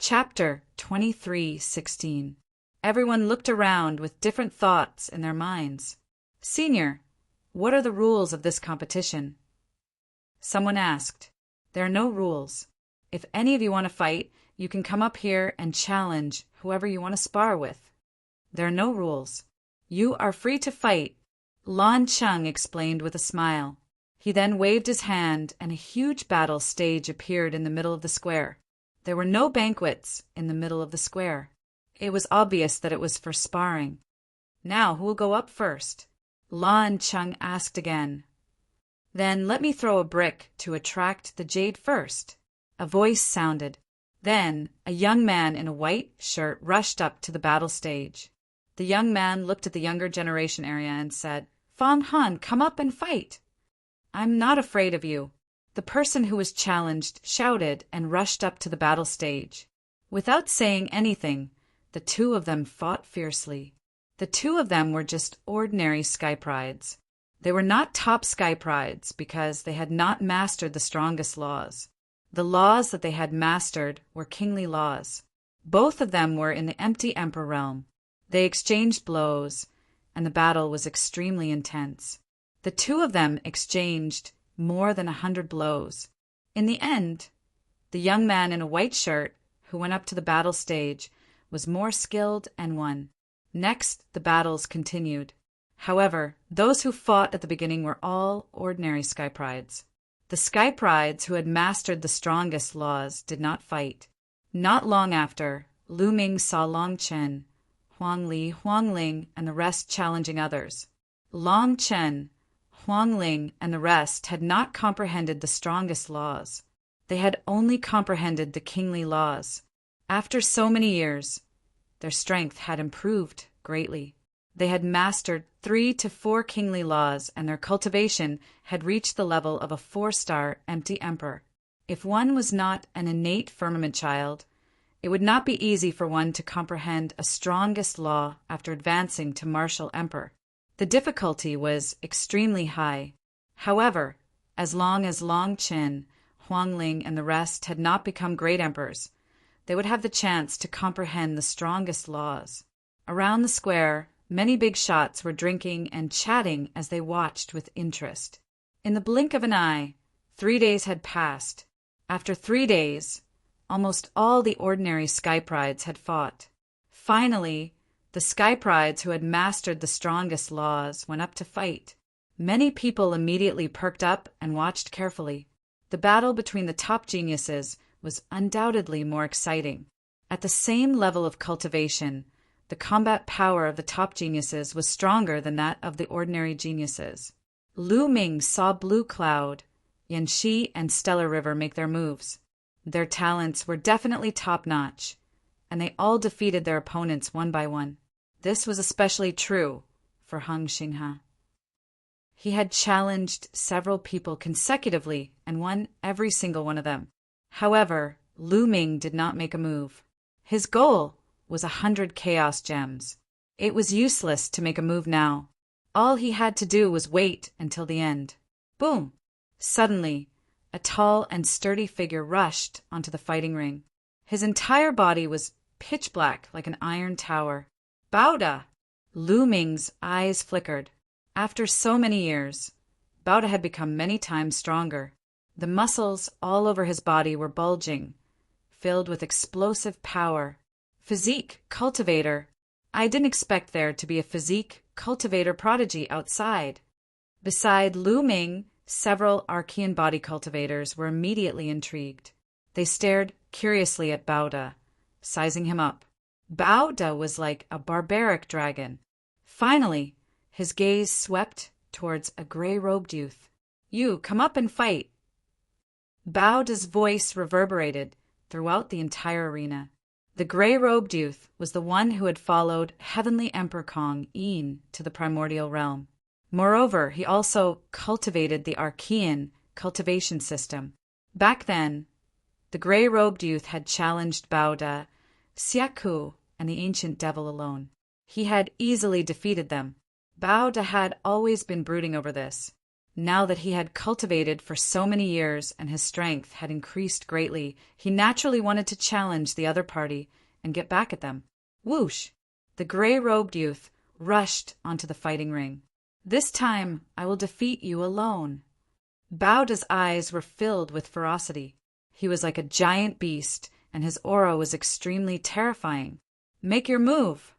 Chapter 23:16. Everyone looked around with different thoughts in their minds. Senior, what are the rules of this competition? Someone asked. There are no rules. If any of you want to fight, you can come up here and challenge whoever you want to spar with. There are no rules. You are free to fight, Lan Chung explained with a smile. He then waved his hand and a huge battle stage appeared in the middle of the square. There were no banquets in the middle of the square. It was obvious that it was for sparring. Now, who will go up first? Lan Chung asked again. Then let me throw a brick to attract the jade first. A voice sounded. Then a young man in a white shirt rushed up to the battle stage. The young man looked at the younger generation area and said, Fang Han, come up and fight. I'm not afraid of you. The person who was challenged shouted and rushed up to the battle stage. Without saying anything, the two of them fought fiercely. The two of them were just ordinary sky prides. They were not top sky prides because they had not mastered the strongest laws. The laws that they had mastered were kingly laws. Both of them were in the empty emperor realm. They exchanged blows, and the battle was extremely intense. The two of them exchanged more than 100 blows. In the end, the young man in a white shirt who went up to the battle stage was more skilled and won. Next, the battles continued. However, those who fought at the beginning were all ordinary sky prides. The sky prides who had mastered the strongest laws did not fight. Not long after, Lu Ming saw Long Chen, Huang Li, Huang Ling, and the rest challenging others. Long Chen, Huang Ling, and the rest had not comprehended the strongest laws. They had only comprehended the kingly laws. After so many years, their strength had improved greatly. They had mastered 3 to 4 kingly laws, and their cultivation had reached the level of a 4-star empty emperor. If one was not an innate firmament child, it would not be easy for one to comprehend a strongest law after advancing to martial emperor. The difficulty was extremely high. However, as long as Long Chen, Huang Ling, and the rest had not become great emperors, they would have the chance to comprehend the strongest laws. Around the square, many big shots were drinking and chatting as they watched with interest. In the blink of an eye, 3 days had passed. After 3 days, almost all the ordinary sky prides had fought. Finally, the sky prides who had mastered the strongest laws went up to fight. Many people immediately perked up and watched carefully. The battle between the top geniuses was undoubtedly more exciting. At the same level of cultivation, the combat power of the top geniuses was stronger than that of the ordinary geniuses. Lu Ming saw Blue Cloud, Yanxi, and Stellar River make their moves. Their talents were definitely top-notch, and they all defeated their opponents one by one. This was especially true for Heng Xinghe. He had challenged several people consecutively and won every single one of them. However, Lu Ming did not make a move. His goal was 100 chaos gems. It was useless to make a move now. All he had to do was wait until the end. Boom! Suddenly, a tall and sturdy figure rushed onto the fighting ring. His entire body was pitch black like an iron tower. Baoda! Lu Ming's eyes flickered. After so many years, Baoda had become many times stronger. The muscles all over his body were bulging, filled with explosive power. Physique cultivator. I didn't expect there to be a physique cultivator prodigy outside. Beside Lu Ming, several Archean body cultivators were immediately intrigued. They stared curiously at Baoda, sizing him up. Baoda was like a barbaric dragon. Finally, his gaze swept towards a gray-robed youth. You, come up and fight. Baoda's voice reverberated throughout the entire arena. The gray-robed youth was the one who had followed Heavenly Emperor Kong Yin to the primordial realm. Moreover, he also cultivated the Archean cultivation system. Back then, the gray-robed youth had challenged Baoda, Xiaku, and the ancient devil alone. He had easily defeated them. Baoda had always been brooding over this. Now that he had cultivated for so many years and his strength had increased greatly, he naturally wanted to challenge the other party and get back at them. Whoosh! The gray-robed youth rushed onto the fighting ring. This time I will defeat you alone. Baoda's eyes were filled with ferocity. He was like a giant beast, and his aura was extremely terrifying. Make your move!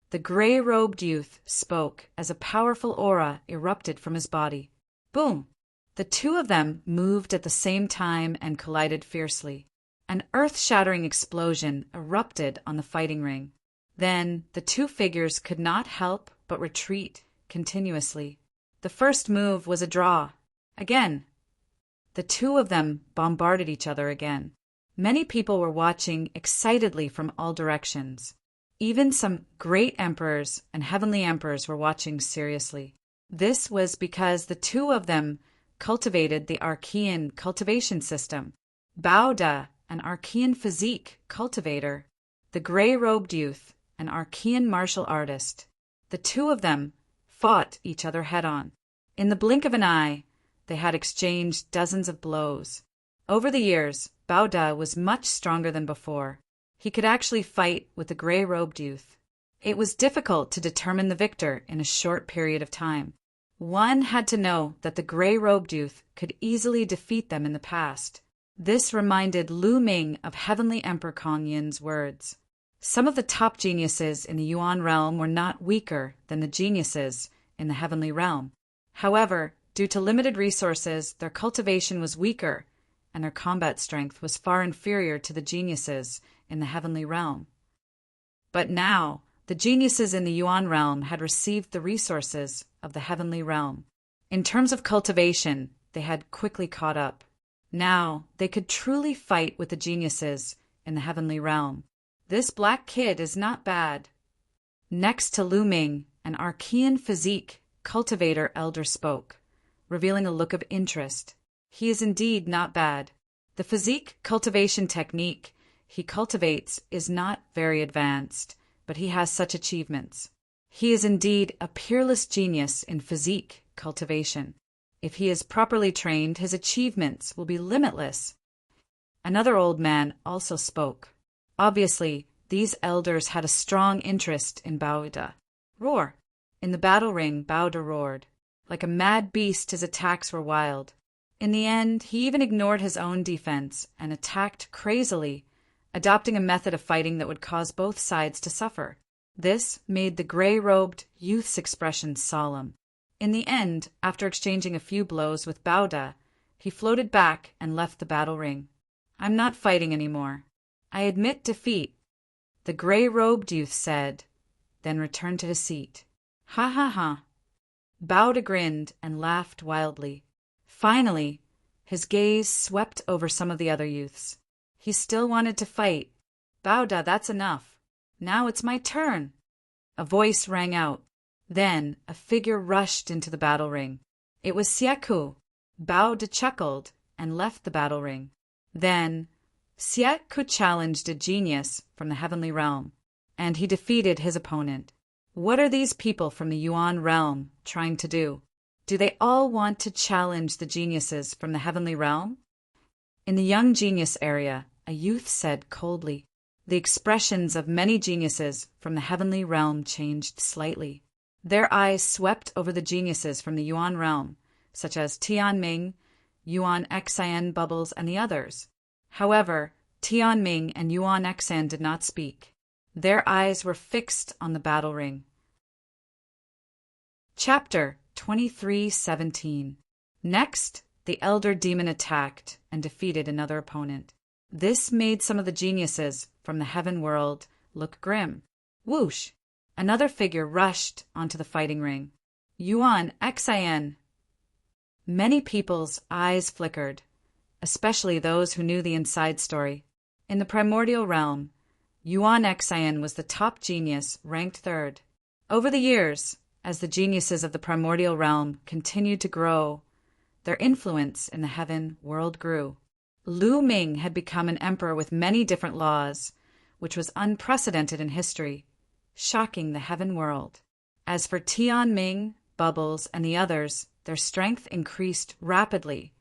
The gray-robed youth spoke as a powerful aura erupted from his body. Boom! The two of them moved at the same time and collided fiercely. An earth-shattering explosion erupted on the fighting ring. Then the two figures could not help but retreat continuously. The first move was a draw. Again, the two of them bombarded each other again. Many people were watching excitedly from all directions. Even some great emperors and heavenly emperors were watching seriously. This was because the two of them cultivated the Archean cultivation system. Baoda, an Archean physique cultivator, the gray-robed youth, an Archean martial artist. The two of them fought each other head-on. In the blink of an eye, they had exchanged dozens of blows. Over the years, Baoda was much stronger than before. He could actually fight with the gray-robed youth. It was difficult to determine the victor in a short period of time. One had to know that the gray-robed youth could easily defeat them in the past. This reminded Lu Ming of Heavenly Emperor Kong Yin's words. Some of the top geniuses in the Yuan realm were not weaker than the geniuses in the heavenly realm. However, due to limited resources, their cultivation was weaker, and their combat strength was far inferior to the geniuses in the heavenly realm. But now, the geniuses in the Yuan realm had received the resources of the heavenly realm. In terms of cultivation, they had quickly caught up. Now, they could truly fight with the geniuses in the heavenly realm. This black kid is not bad. Next to Lu Ming, an Archean physique cultivator elder spoke, revealing a look of interest. He is indeed not bad. The physique cultivation technique he cultivates is not very advanced, but he has such achievements. He is indeed a peerless genius in physique cultivation. If he is properly trained, his achievements will be limitless. Another old man also spoke. Obviously, these elders had a strong interest in Baoda. Roar! In the battle ring, Baoda roared. Like a mad beast, his attacks were wild. In the end, he even ignored his own defense and attacked crazily, adopting a method of fighting that would cause both sides to suffer. This made the gray-robed youth's expression solemn. In the end, after exchanging a few blows with Baoda, he floated back and left the battle ring. I'm not fighting anymore. I admit defeat, the gray-robed youth said, then returned to his seat. Ha ha ha. Baoda grinned and laughed wildly. Finally, his gaze swept over some of the other youths. He still wanted to fight. Baoda, that's enough. Now it's my turn. A voice rang out. Then a figure rushed into the battle ring. It was Sieku. Baoda chuckled and left the battle ring. Then Sieku challenged a genius from the heavenly realm, and he defeated his opponent. What are these people from the Yuan realm trying to do? Do they all want to challenge the geniuses from the heavenly realm? In the young genius area, a youth said coldly. The expressions of many geniuses from the heavenly realm changed slightly. Their eyes swept over the geniuses from the Yuan realm, such as Tianming, Yuan Xian, Bubbles, and the others. However, Tianming and Yuan Xian did not speak. Their eyes were fixed on the battle ring. Chapter 23:17. Next, the elder demon attacked and defeated another opponent. This made some of the geniuses from the heaven world look grim. Whoosh! Another figure rushed onto the fighting ring. Yuan Xian. Many people's eyes flickered, especially those who knew the inside story. In the primordial realm, Yuan Xian was the top genius, ranked third. Over the years, as the geniuses of the primordial realm continued to grow, their influence in the heaven world grew. Lu Ming had become an emperor with many different laws, which was unprecedented in history, shocking the heaven world. As for Tianming, Bubbles, and the others, their strength increased rapidly,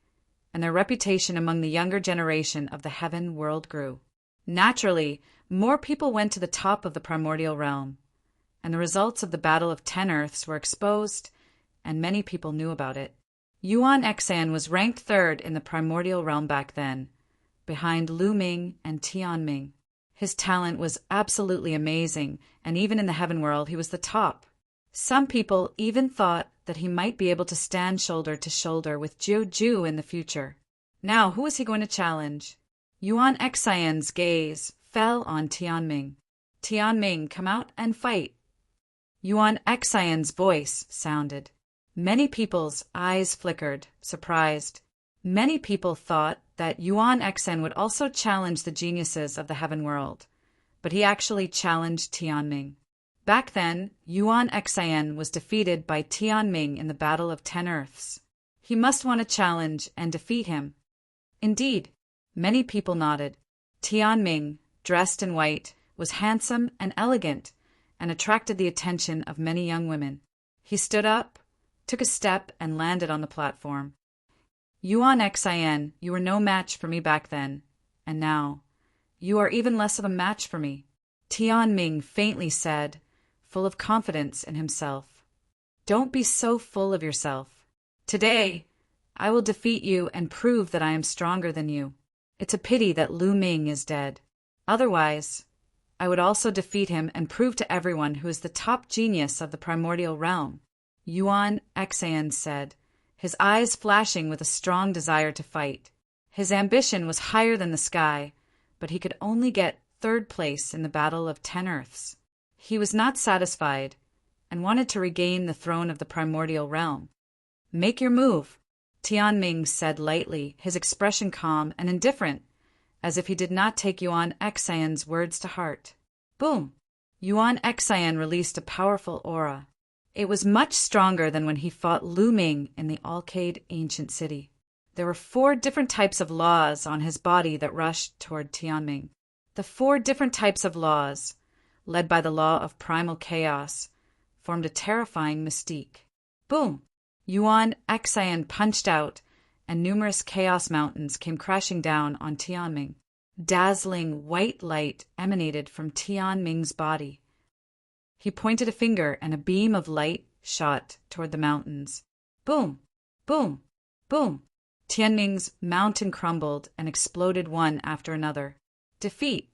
and their reputation among the younger generation of the heaven world grew. Naturally, more people went to the top of the primordial realm, and the results of the Battle of 10 Earths were exposed, and many people knew about it. Yuan Xan was ranked third in the primordial realm back then, behind Lu Ming and Tian Ming. His talent was absolutely amazing, and even in the heaven world he was the top. Some people even thought that he might be able to stand shoulder to shoulder with Jiu Ju in the future. Now, who was he going to challenge? Yuan Xian's gaze fell on Tian Ming. Tian Ming, come out and fight. Yuan Xian's voice sounded. Many people's eyes flickered, surprised. Many people thought that Yuan Xan would also challenge the geniuses of the heaven world, but he actually challenged Tian Ming. Back then, Yuan Xan was defeated by Tian Ming in the Battle of 10 Earths. He must want to challenge and defeat him. Indeed, many people nodded. Tian Ming, dressed in white, was handsome and elegant, and attracted the attention of many young women. He stood up, took a step, and landed on the platform. Yuan Xan, you were no match for me back then, and now, you are even less of a match for me, Tian Ming faintly said, full of confidence in himself. Don't be so full of yourself. Today, I will defeat you and prove that I am stronger than you. It's a pity that Lu Ming is dead. Otherwise, I would also defeat him and prove to everyone who is the top genius of the primordial realm, Yuan Xan said, his eyes flashing with a strong desire to fight. His ambition was higher than the sky, but he could only get third place in the Battle of 10 Earths. He was not satisfied and wanted to regain the throne of the primordial realm. Make your move, Tian Ming said lightly, his expression calm and indifferent, as if he did not take Yuan Xan's words to heart. Boom! Yuan Xan released a powerful aura. It was much stronger than when he fought Lu Ming in the Alcade ancient city. There were 4 different types of laws on his body that rushed toward Tian Ming. The 4 different types of laws, led by the law of primal chaos, formed a terrifying mystique. Boom! Yuan Xan punched out, and numerous chaos mountains came crashing down on Tian Ming. Dazzling white light emanated from Tian Ming's body. He pointed a finger, and a beam of light shot toward the mountains. Boom! Boom! Boom! Tian Ming's mountain crumbled and exploded one after another. Defeat!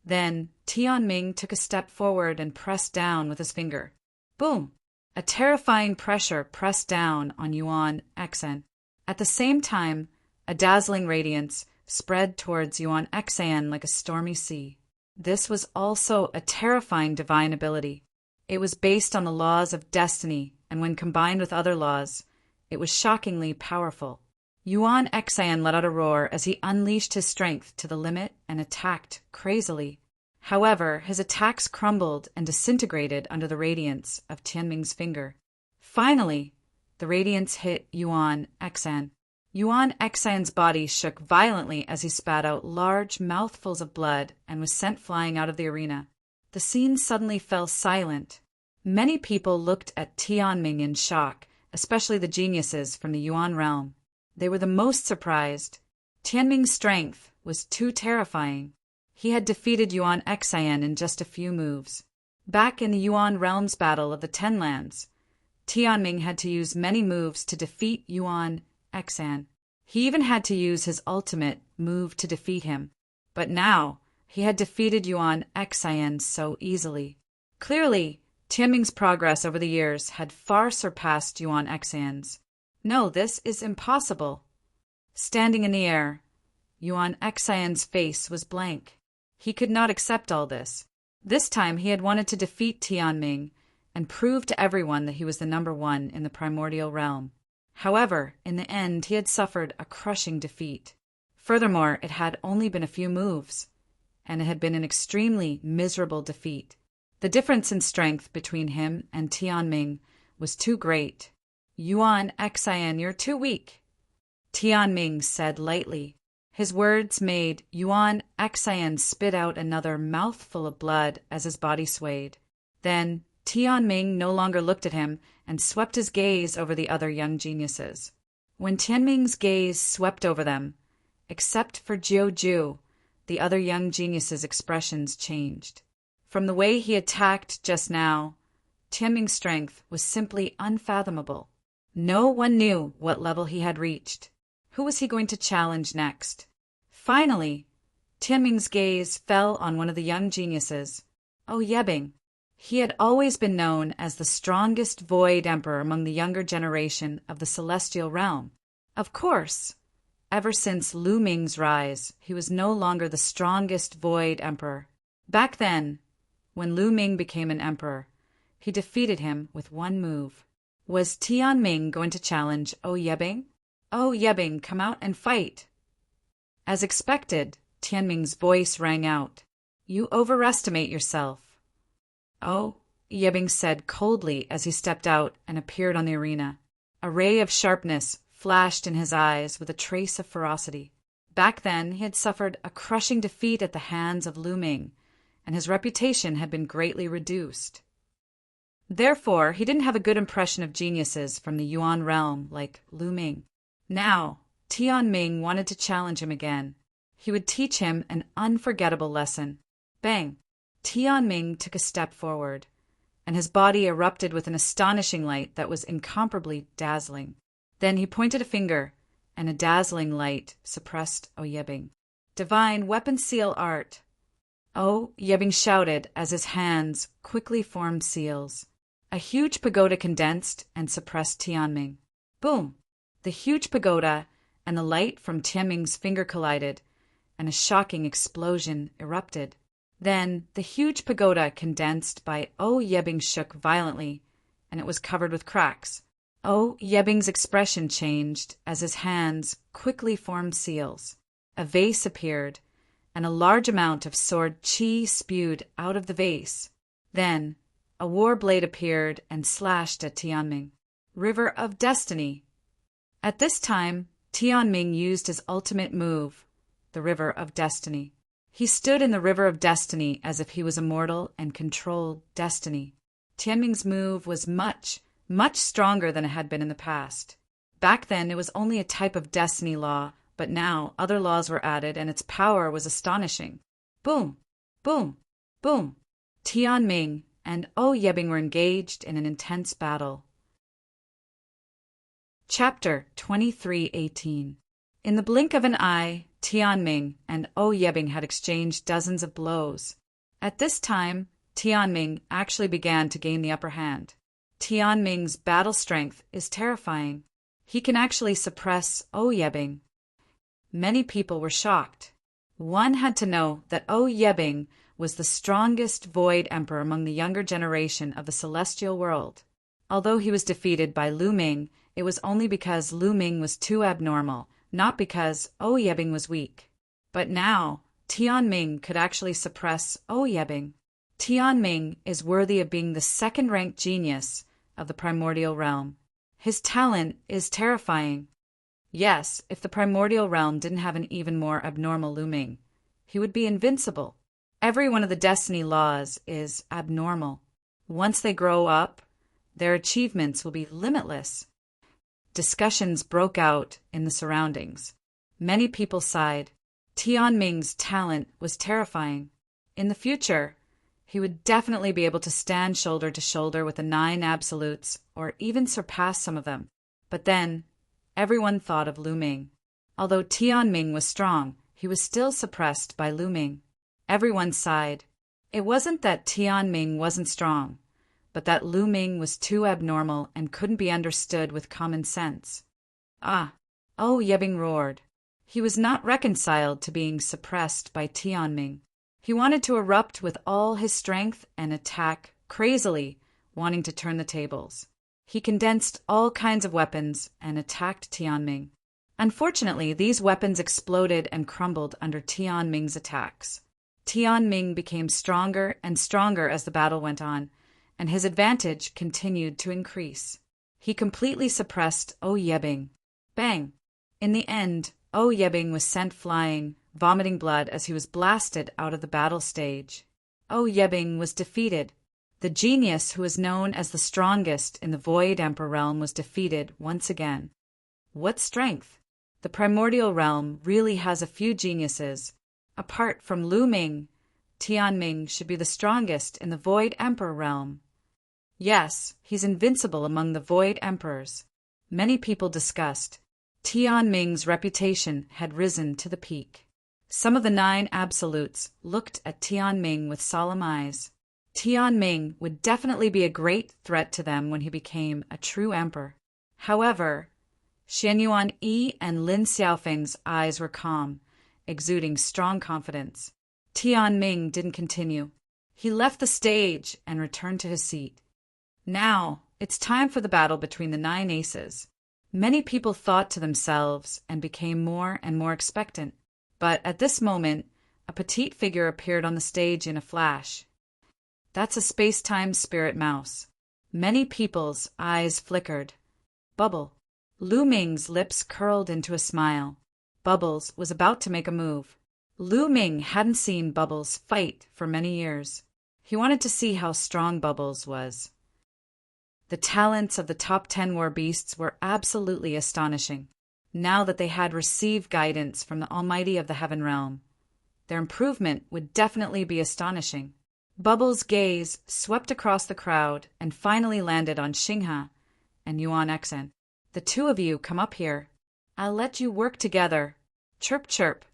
Then Tian Ming took a step forward and pressed down with his finger. Boom! A terrifying pressure pressed down on Yuan Xan. At the same time, a dazzling radiance spread towards Yuan Xan like a stormy sea. This was also a terrifying divine ability. It was based on the laws of destiny, and when combined with other laws, it was shockingly powerful. Yuan Xan let out a roar as he unleashed his strength to the limit and attacked crazily. However, his attacks crumbled and disintegrated under the radiance of Tian Ming's finger. Finally, the radiance hit Yuan Xan. Yuan Xan's body shook violently as he spat out large mouthfuls of blood and was sent flying out of the arena. The scene suddenly fell silent. Many people looked at Tian Ming in shock, especially the geniuses from the Yuan realm. They were the most surprised. Tian Ming's strength was too terrifying. He had defeated Yuan Xan in just a few moves. Back in the Yuan realm's battle of the 10 lands, Tian Ming had to use many moves to defeat Yuan Xan. He even had to use his ultimate move to defeat him. But now, he had defeated Yuan Xan so easily. Clearly, Tian Ming's progress over the years had far surpassed Yuan Xan's. No, this is impossible. Standing in the air, Yuan Xan's face was blank. He could not accept all this. This time he had wanted to defeat Tian Ming and prove to everyone that he was the number 1 in the primordial realm. However, in the end, he had suffered a crushing defeat. Furthermore, it had only been a few moves, and it had been an extremely miserable defeat. The difference in strength between him and Tian Ming was too great. Yuan Xan, you're too weak, Tian Ming said lightly. His words made Yuan Xan spit out another mouthful of blood as his body swayed. Then Tianming no longer looked at him and swept his gaze over the other young geniuses. When Tianming's gaze swept over them, except for Jiu, the other young genius's expressions changed. From the way he attacked just now, Tianming's strength was simply unfathomable. No one knew what level he had reached. Who was he going to challenge next? Finally, Tianming's gaze fell on one of the young geniuses, Yebing. He had always been known as the strongest Void Emperor among the younger generation of the Celestial Realm. Of course, ever since Lu Ming's rise, he was no longer the strongest Void Emperor. Back then, when Lu Ming became an emperor, he defeated him with one move. Was Tianming going to challenge Yebing? Yebing, come out and fight! As expected, Tianming's voice rang out. You overestimate yourself. Yebing said coldly as he stepped out and appeared on the arena. A ray of sharpness flashed in his eyes with a trace of ferocity. Back then, he had suffered a crushing defeat at the hands of Lu Ming, and his reputation had been greatly reduced. Therefore, he didn't have a good impression of geniuses from the Yuan realm like Lu Ming. Now, Tianming wanted to challenge him again. He would teach him an unforgettable lesson. Bang! Tianming took a step forward, and his body erupted with an astonishing light that was incomparably dazzling. Then he pointed a finger, and a dazzling light suppressed Yebing. Divine weapon seal art! Yebing shouted as his hands quickly formed seals. A huge pagoda condensed and suppressed Tianming. Boom! The huge pagoda and the light from Tianming's finger collided, and a shocking explosion erupted. Then the huge pagoda condensed by Yebing shook violently, and it was covered with cracks. Yebing's expression changed as his hands quickly formed seals. A vase appeared, and a large amount of sword qi spewed out of the vase. Then a war blade appeared and slashed at Tianming. River of Destiny! At this time, Tianming used his ultimate move, the River of Destiny. He stood in the River of Destiny as if he was immortal and controlled destiny. Tianming's move was much, much stronger than it had been in the past. Back then, it was only a type of destiny law, but now other laws were added and its power was astonishing. Boom! Boom! Boom! Tianming and Yebing were engaged in an intense battle. Chapter 23:18. In the blink of an eye, Tianming and Yebing had exchanged dozens of blows. At this time, Tianming actually began to gain the upper hand. Tianming's battle strength is terrifying. He can actually suppress Yebing. Many people were shocked. One had to know that Yebing was the strongest Void Emperor among the younger generation of the Celestial World. Although he was defeated by Lu Ming, it was only because Lu Ming was too abnormal, not because Yebing was weak. But now, Tianming could actually suppress Yebing. Tianming is worthy of being the second-ranked genius of the primordial realm. His talent is terrifying. Yes, if the primordial realm didn't have an even more abnormal Lu Ming, he would be invincible. Every one of the destiny laws is abnormal. Once they grow up, their achievements will be limitless. Discussions broke out in the surroundings. Many people sighed. Tianming's talent was terrifying. In the future, he would definitely be able to stand shoulder to shoulder with the 9 absolutes, or even surpass some of them. But then, everyone thought of Lu Ming. Although Tianming was strong, he was still suppressed by Lu Ming. Everyone sighed. It wasn't that Tianming wasn't strong, but that Lu Ming was too abnormal and couldn't be understood with common sense. Yebing roared. He was not reconciled to being suppressed by Tianming. He wanted to erupt with all his strength and attack crazily, wanting to turn the tables. He condensed all kinds of weapons and attacked Tianming. Unfortunately, these weapons exploded and crumbled under Tianming's attacks. Tianming became stronger and stronger as the battle went on, and his advantage continued to increase. He completely suppressed Yebing. Bang! In the end, Yebing was sent flying, vomiting blood as he was blasted out of the battle stage. Yebing was defeated. The genius who is known as the strongest in the Void Emperor realm was defeated once again. What strength! The primordial realm really has a few geniuses. Apart from Lu Ming, Tianming should be the strongest in the Void Emperor realm. Yes, he's invincible among the Void Emperors. Many people discussed. Tianming's reputation had risen to the peak. Some of the 9 absolutes looked at Tianming with solemn eyes. Tianming would definitely be a great threat to them when he became a true emperor. However, Xian Yuan Yi and Lin Xiaofeng's eyes were calm, exuding strong confidence. Tianming didn't continue. He left the stage and returned to his seat. Now, it's time for the battle between the 9 aces. Many people thought to themselves and became more and more expectant. But at this moment, a petite figure appeared on the stage in a flash. That's a space-time spirit mouse. Many people's eyes flickered. Bubble. Lu Ming's lips curled into a smile. Bubbles was about to make a move. Lu Ming hadn't seen Bubbles fight for many years. He wanted to see how strong Bubbles was. The talents of the top 10 war beasts were absolutely astonishing, now that they had received guidance from the Almighty of the Heaven Realm. Their improvement would definitely be astonishing. Bubbles' gaze swept across the crowd and finally landed on Xinghe and Yuan Xen. The 2 of you come up here. I'll let you work together. Chirp, chirp.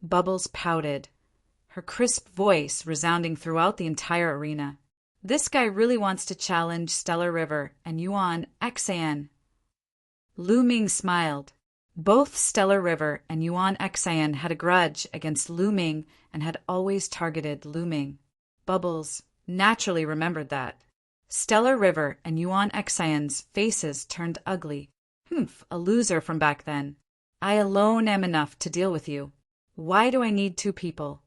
Bubbles pouted, her crisp voice resounding throughout the entire arena. This guy really wants to challenge Stellar River and Yuan Xen. Lu Ming smiled. Both Stellar River and Yuan Xen had a grudge against Lu Ming and had always targeted Lu Ming. Bubbles naturally remembered that. Stellar River and Yuan Xen's faces turned ugly. A loser from back then. I alone am enough to deal with you. Why do I need 2 people?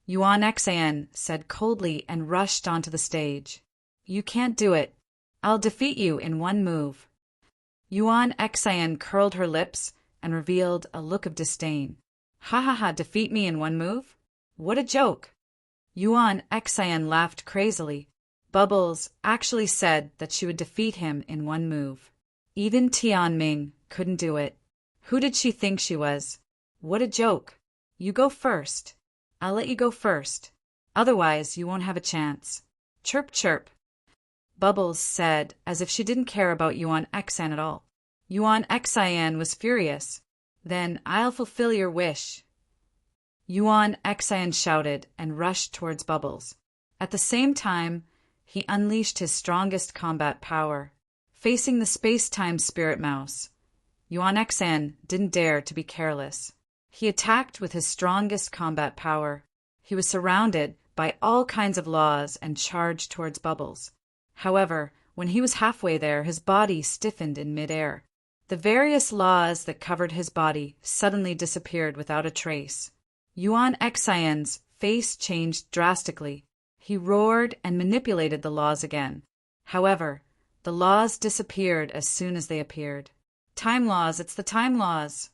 Yuan Xen said coldly and rushed onto the stage. You can't do it. I'll defeat you in 1 move. Yuan Xen curled her lips and revealed a look of disdain. Ha ha ha, defeat me in 1 move? What a joke! Yuan Xen laughed crazily. Bubbles actually said that she would defeat him in 1 move. Even Tianming couldn't do it. Who did she think she was? What a joke. You go first. I'll let you go first. Otherwise, you won't have a chance. Chirp, chirp. Bubbles said, as if she didn't care about Yuan Xen at all. Yuan Xen was furious. Then I'll fulfill your wish. Yuan Xen shouted and rushed towards Bubbles. At the same time, he unleashed his strongest combat power. Facing the space-time spirit mouse, Yuan Xen didn't dare to be careless. He attacked with his strongest combat power. He was surrounded by all kinds of laws and charged towards Bubbles. However, when he was halfway there, his body stiffened in midair. The various laws that covered his body suddenly disappeared without a trace. Yuan Xen's face changed drastically. He roared and manipulated the laws again. However, the laws disappeared as soon as they appeared. Time laws, it's the time laws.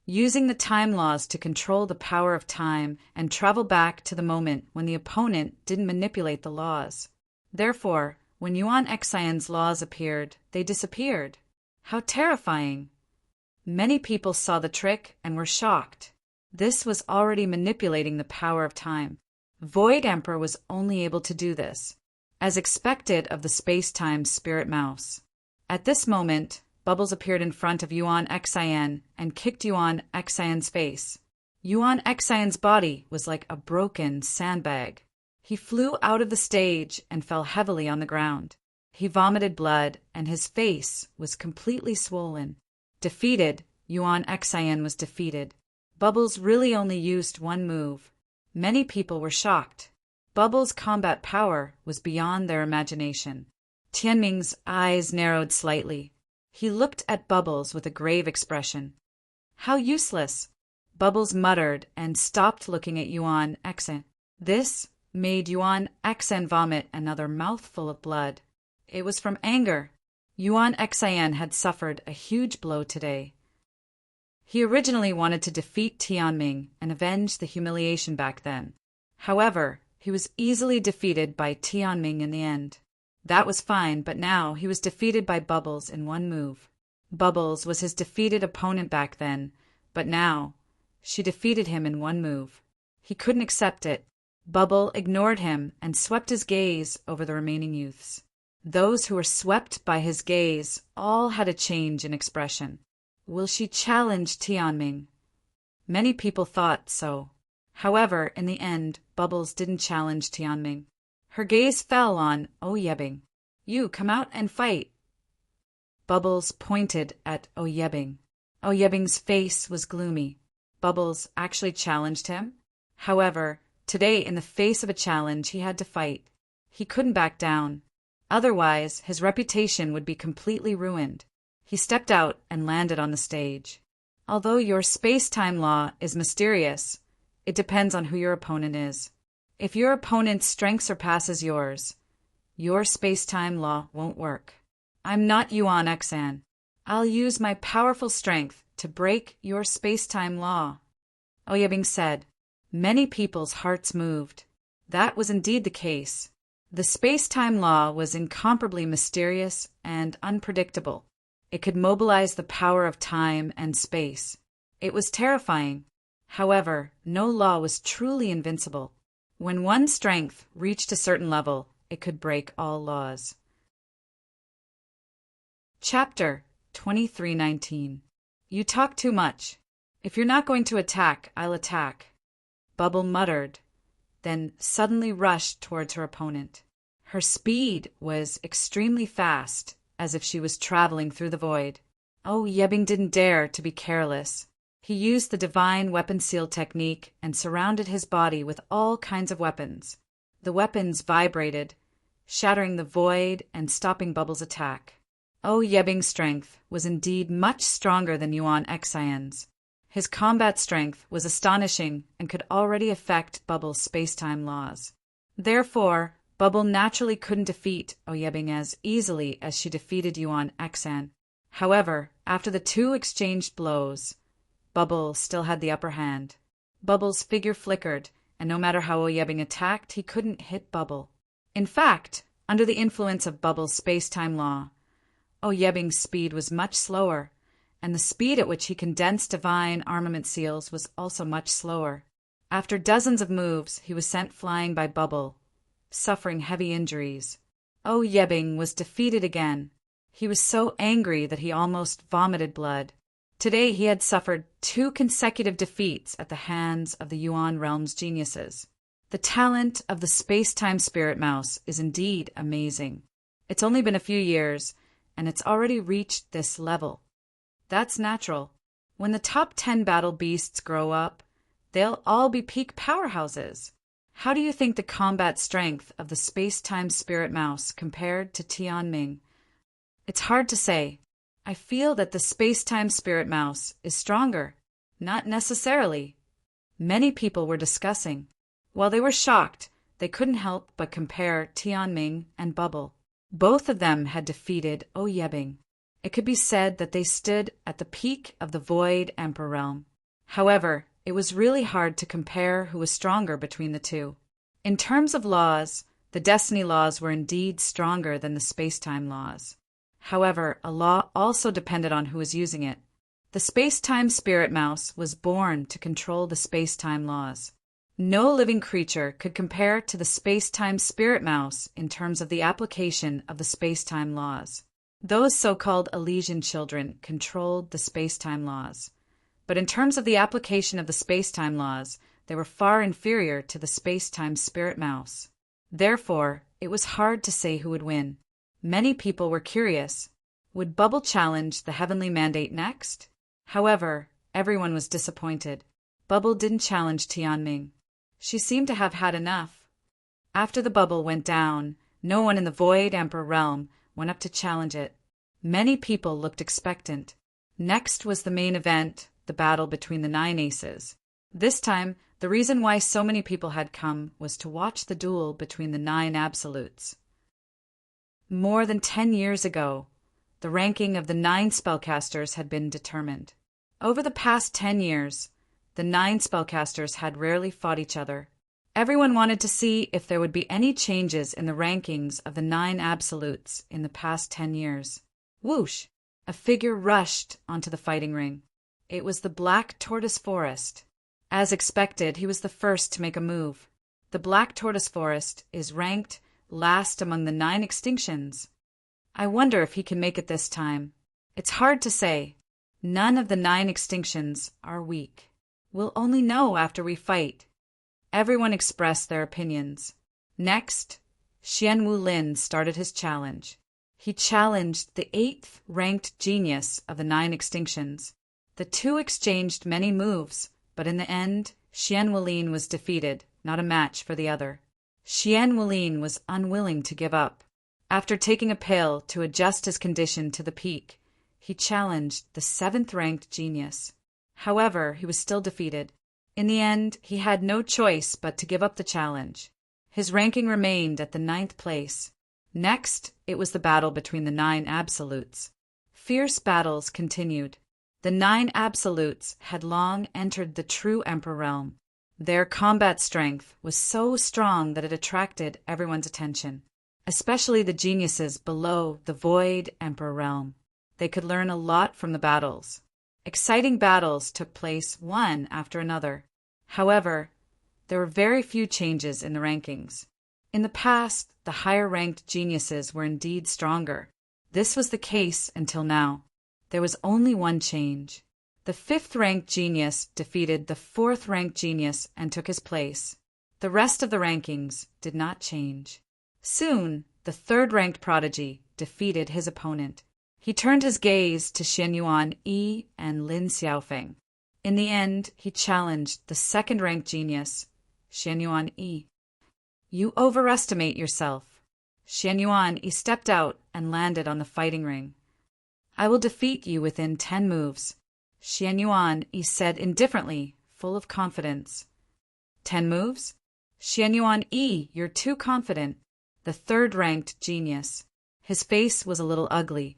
Using the time laws to control the power of time and travel back to the moment when the opponent didn't manipulate the laws. Therefore, when Yuan Xen's laws appeared, they disappeared. How terrifying! Many people saw the trick and were shocked. This was already manipulating the power of time. Void Emperor was only able to do this, as expected of the space-time spirit mouse. At this moment, Bubbles appeared in front of Yuan Xen and kicked Yuan Xen's face. Yuan Xen's body was like a broken sandbag. He flew out of the stage and fell heavily on the ground. He vomited blood and his face was completely swollen. Defeated, Yuan Xen was defeated. Bubbles really only used 1 move. Many people were shocked. Bubbles' combat power was beyond their imagination. Tianming's eyes narrowed slightly. He looked at Bubbles with a grave expression. How useless! Bubbles muttered and stopped looking at Yuan Xen. This made Yuan Xen vomit another mouthful of blood. It was from anger. Yuan Xen had suffered a huge blow today. He originally wanted to defeat Tianming and avenge the humiliation back then. However, He was easily defeated by Tianming in the end. That was fine, but now he was defeated by Bubbles in one move. Bubbles was his defeated opponent back then, but now she defeated him in one move. He couldn't accept it. Bubble ignored him and swept his gaze over the remaining youths. Those who were swept by his gaze all had a change in expression. Will she challenge Tianming? Many people thought so. However, in the end, Bubbles didn't challenge Tianming. Her gaze fell on Ouyebing. You come out and fight. Bubbles pointed at Ouyebing. Ouyebing's face was gloomy. Bubbles actually challenged him. However, today in the face of a challenge he had to fight. He couldn't back down. Otherwise, his reputation would be completely ruined. He stepped out and landed on the stage. Although your space-time law is mysterious, it depends on who your opponent is. If your opponent's strength surpasses yours, your space-time law won't work. I'm not Yuan Xan. I'll use my powerful strength to break your space-time law. Ouyebing said. Many people's hearts moved. That was indeed the case. The space-time law was incomparably mysterious and unpredictable. It could mobilize the power of time and space. It was terrifying. However, no law was truly invincible. When one strength reached a certain level, it could break all laws. Chapter 2319. You talk too much. If you're not going to attack, I'll attack. Bubble muttered, then suddenly rushed towards her opponent. Her speed was extremely fast, as if she was traveling through the void. Ouyebing didn't dare to be careless. He used the divine weapon seal technique and surrounded his body with all kinds of weapons. The weapons vibrated, shattering the void and stopping Bubbles' attack. Ouyebing's strength was indeed much stronger than Yuan Xian's. His combat strength was astonishing and could already affect Bubble's space-time laws. Therefore, Bubble naturally couldn't defeat Ouyebing as easily as she defeated Yuan Xan. However, after the two exchanged blows, Bubble still had the upper hand. Bubble's figure flickered, and no matter how Ouyebing attacked, he couldn't hit Bubble. In fact, under the influence of Bubble's space-time law, Ouyebing's speed was much slower, and the speed at which he condensed divine armament seals was also much slower. After dozens of moves, he was sent flying by Bubble, suffering heavy injuries. Ouyebing was defeated again. He was so angry that he almost vomited blood. Today he had suffered 2 consecutive defeats at the hands of the Yuan Realm's geniuses. The talent of the space-time spirit mouse is indeed amazing. It's only been a few years, and it's already reached this level. That's natural. When the top 10 battle beasts grow up, they'll all be peak powerhouses. How do you think the combat strength of the space-time spirit mouse compared to Tianming? It's hard to say. I feel that the space-time spirit mouse is stronger. Not necessarily. Many people were discussing. While they were shocked, they couldn't help but compare Tianming and Bubble. Both of them had defeated Ouyebing. It could be said that they stood at the peak of the Void Emperor realm. However, it was really hard to compare who was stronger between the two. In terms of laws, the destiny laws were indeed stronger than the space-time laws. However, a law also depended on who was using it. The space-time spirit mouse was born to control the space-time laws. No living creature could compare to the space-time spirit mouse in terms of the application of the space-time laws. Those so-called Elysian children controlled the space-time laws. But in terms of the application of the space-time laws, they were far inferior to the space-time spirit mouse. Therefore, it was hard to say who would win. Many people were curious. Would Bubble challenge the heavenly mandate next? However, everyone was disappointed. Bubble didn't challenge Tianming. She seemed to have had enough. After the bubble went down, no one in the Void Emperor realm went up to challenge it. Many people looked expectant. Next was the main event, the battle between the 9 aces. This time, the reason why so many people had come was to watch the duel between the 9 absolutes. More than 10 years ago, the ranking of the 9 spellcasters had been determined. Over the past 10 years, the 9 spellcasters had rarely fought each other. Everyone wanted to see if there would be any changes in the rankings of the 9 absolutes in the past 10 years. Whoosh! A figure rushed onto the fighting ring. It was the Black Tortoise Forest. As expected, he was the first to make a move. The Black Tortoise Forest is ranked last among the 9 extinctions. I wonder if he can make it this time. It's hard to say. None of the 9 extinctions are weak. We'll only know after we fight. Everyone expressed their opinions. Next, Xian Wulin started his challenge. He challenged the 8th ranked genius of the 9 extinctions. The two exchanged many moves, but in the end, Xian Wulin was defeated, not a match for the other. Xian Wulin was unwilling to give up. After taking a pill to adjust his condition to the peak, he challenged the 7th ranked genius. However, he was still defeated. In the end, he had no choice but to give up the challenge. His ranking remained at the 9th place. Next, it was the battle between the 9 absolutes. Fierce battles continued. The 9 absolutes had long entered the true Emperor realm. Their combat strength was so strong that it attracted everyone's attention, especially the geniuses below the Void Emperor realm. They could learn a lot from the battles. Exciting battles took place one after another. However, there were very few changes in the rankings. In the past, the higher-ranked geniuses were indeed stronger. This was the case until now. There was only one change. The 5th-ranked genius defeated the 4th-ranked genius and took his place. The rest of the rankings did not change. Soon, the 3rd-ranked prodigy defeated his opponent. He turned his gaze to Xian Yuan Yi and Lin Xiaofeng. In the end, he challenged the 2nd-ranked genius, Xian Yuan Yi. You overestimate yourself. Xian Yuan Yi stepped out and landed on the fighting ring. I will defeat you within 10 moves. Xian Yuan Yi said indifferently, full of confidence. 10 moves? Xian Yuan Yi, you're too confident. The 3rd-ranked genius. His face was a little ugly.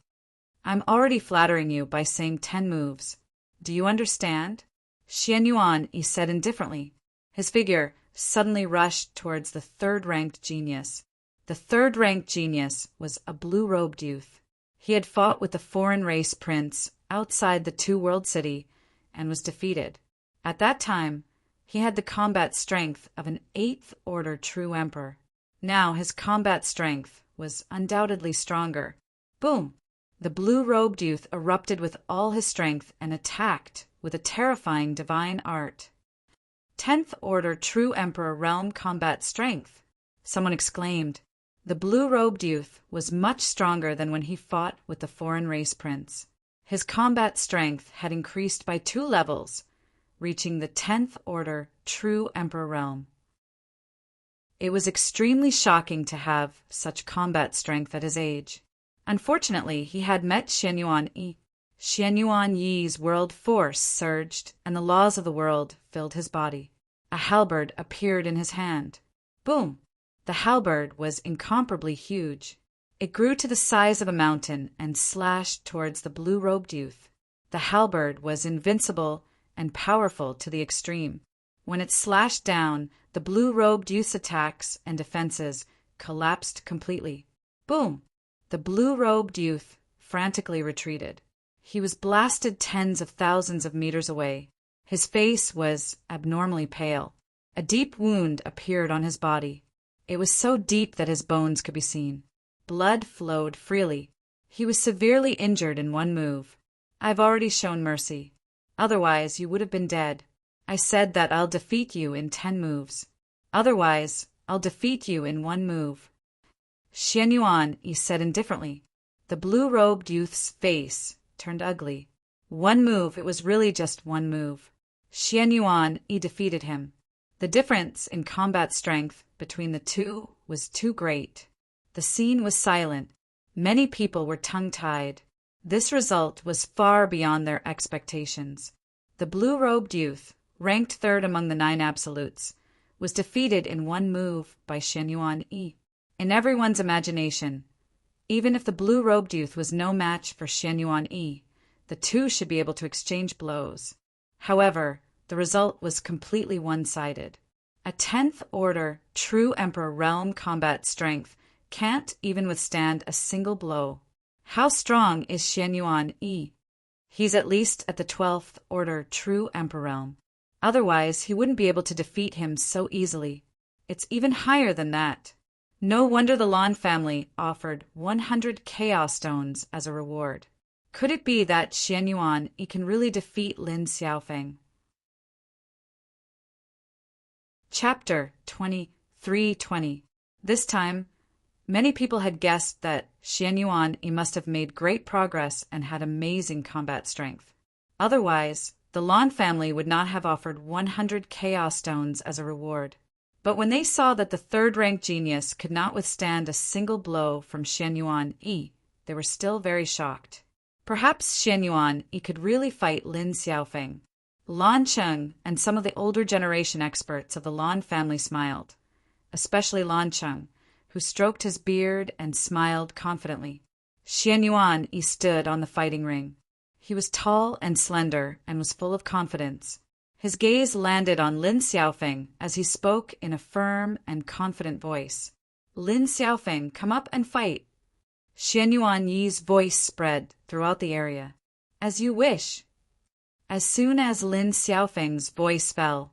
I'm already flattering you by saying 10 moves. Do you understand? Xian Yuan Yi said indifferently. His figure suddenly rushed towards the 3rd-ranked genius. The 3rd-ranked genius was a blue-robed youth. He had fought with the foreign race prince outside the two-world city and was defeated. At that time, he had the combat strength of an 8th-order true emperor. Now his combat strength was undoubtedly stronger. Boom! The blue-robed youth erupted with all his strength and attacked with a terrifying divine art. 10th-order true emperor realm combat strength! Someone exclaimed. The blue-robed youth was much stronger than when he fought with the foreign race prince. His combat strength had increased by 2 levels, reaching the 10th-order true emperor realm. It was extremely shocking to have such combat strength at his age. Unfortunately, he had met Xian Yuan Yi. Xian Yuan Yi's world force surged, and the laws of the world filled his body. A halberd appeared in his hand. Boom! The halberd was incomparably huge. It grew to the size of a mountain and slashed towards the blue-robed youth. The halberd was invincible and powerful to the extreme. When it slashed down, the blue-robed youth's attacks and defenses collapsed completely. Boom! The blue-robed youth frantically retreated. He was blasted tens of thousands of meters away. His face was abnormally pale. A deep wound appeared on his body. It was so deep that his bones could be seen. Blood flowed freely. He was severely injured in one move. I've already shown mercy. Otherwise, you would have been dead. I said that I'll defeat you in 10 moves. Otherwise, I'll defeat you in 1 move. Xian Yuan Yi said indifferently. The blue-robed youth's face turned ugly. 1 move, it was really just 1 move. Xian Yuan Yi defeated him. The difference in combat strength between the two was too great. The scene was silent. Many people were tongue-tied. This result was far beyond their expectations. The blue-robed youth, ranked 3rd among the 9 absolutes, was defeated in 1 move by Xian Yuan Yi. In everyone's imagination, even if the blue-robed youth was no match for Xian Yuan Yi, the two should be able to exchange blows. However, the result was completely one-sided. A 10th order true emperor realm combat strength can't even withstand a single blow. How strong is Xianyuan Yi? He's at least at the 12th order true emperor realm. Otherwise, he wouldn't be able to defeat him so easily. It's even higher than that. No wonder the Lan family offered 100 chaos stones as a reward. Could it be that Xianyuan Yi can really defeat Lin Xiaofeng? Chapter 23:20. This time, many people had guessed that Xianyuan Yi must have made great progress and had amazing combat strength. Otherwise, the Lan family would not have offered 100 chaos stones as a reward. But when they saw that the third-rank genius could not withstand a single blow from Xianyuan Yi, they were still very shocked. Perhaps Xianyuan Yi could really fight Lin Xiaofeng. Lan Cheng and some of the older generation experts of the Lan family smiled, especially Lan Cheng, who stroked his beard and smiled confidently. Xianyuan Yi stood on the fighting ring. He was tall and slender and was full of confidence. His gaze landed on Lin Xiaofeng as he spoke in a firm and confident voice. Lin Xiaofeng, come up and fight. Xianyuan Yi's voice spread throughout the area. As you wish. As soon as Lin Xiaofeng's voice fell,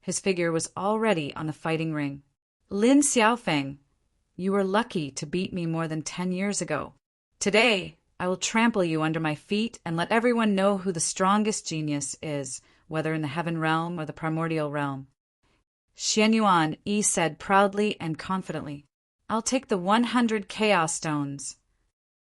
his figure was already on the fighting ring. Lin Xiaofeng, you were lucky to beat me more than 10 years ago. Today, I will trample you under my feet and let everyone know who the strongest genius is, whether in the heaven realm or the primordial realm. Xianyuan Yi said proudly and confidently, I'll take the 100 chaos stones.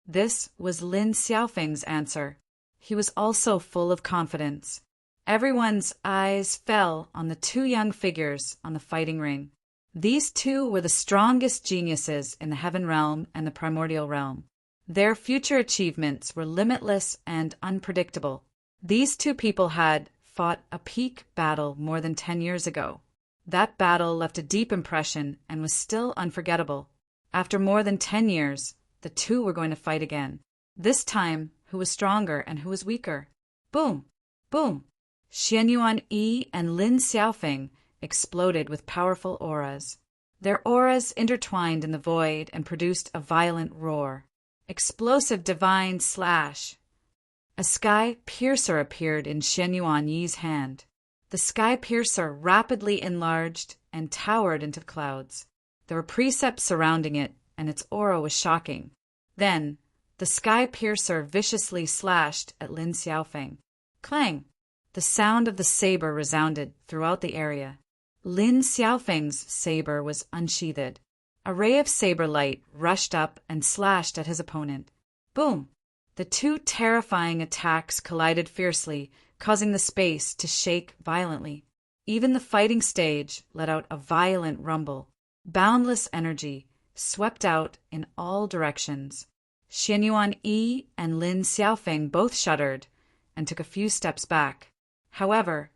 This was Lin Xiaofeng's answer. He was also full of confidence. Everyone's eyes fell on the two young figures on the fighting ring. These two were the strongest geniuses in the heaven realm and the primordial realm. Their future achievements were limitless and unpredictable. These two people had fought a peak battle more than 10 years ago. That battle left a deep impression and was still unforgettable. After more than 10 years, the two were going to fight again. This time, who was stronger and who was weaker? Boom! Boom! Xianyuan Yi and Lin Xiaofeng exploded with powerful auras. Their auras intertwined in the void and produced a violent roar. Explosive divine slash. A sky piercer appeared in Xianyuan Yi's hand. The sky piercer rapidly enlarged and towered into the clouds. There were precepts surrounding it, and its aura was shocking. Then, the sky piercer viciously slashed at Lin Xiaofeng. Clang! The sound of the saber resounded throughout the area. Lin Xiaofeng's saber was unsheathed. A ray of saber light rushed up and slashed at his opponent. Boom! The two terrifying attacks collided fiercely, causing the space to shake violently. Even the fighting stage let out a violent rumble. Boundless energy swept out in all directions. Xianyuan Yi and Lin Xiaofeng both shuddered and took a few steps back. However,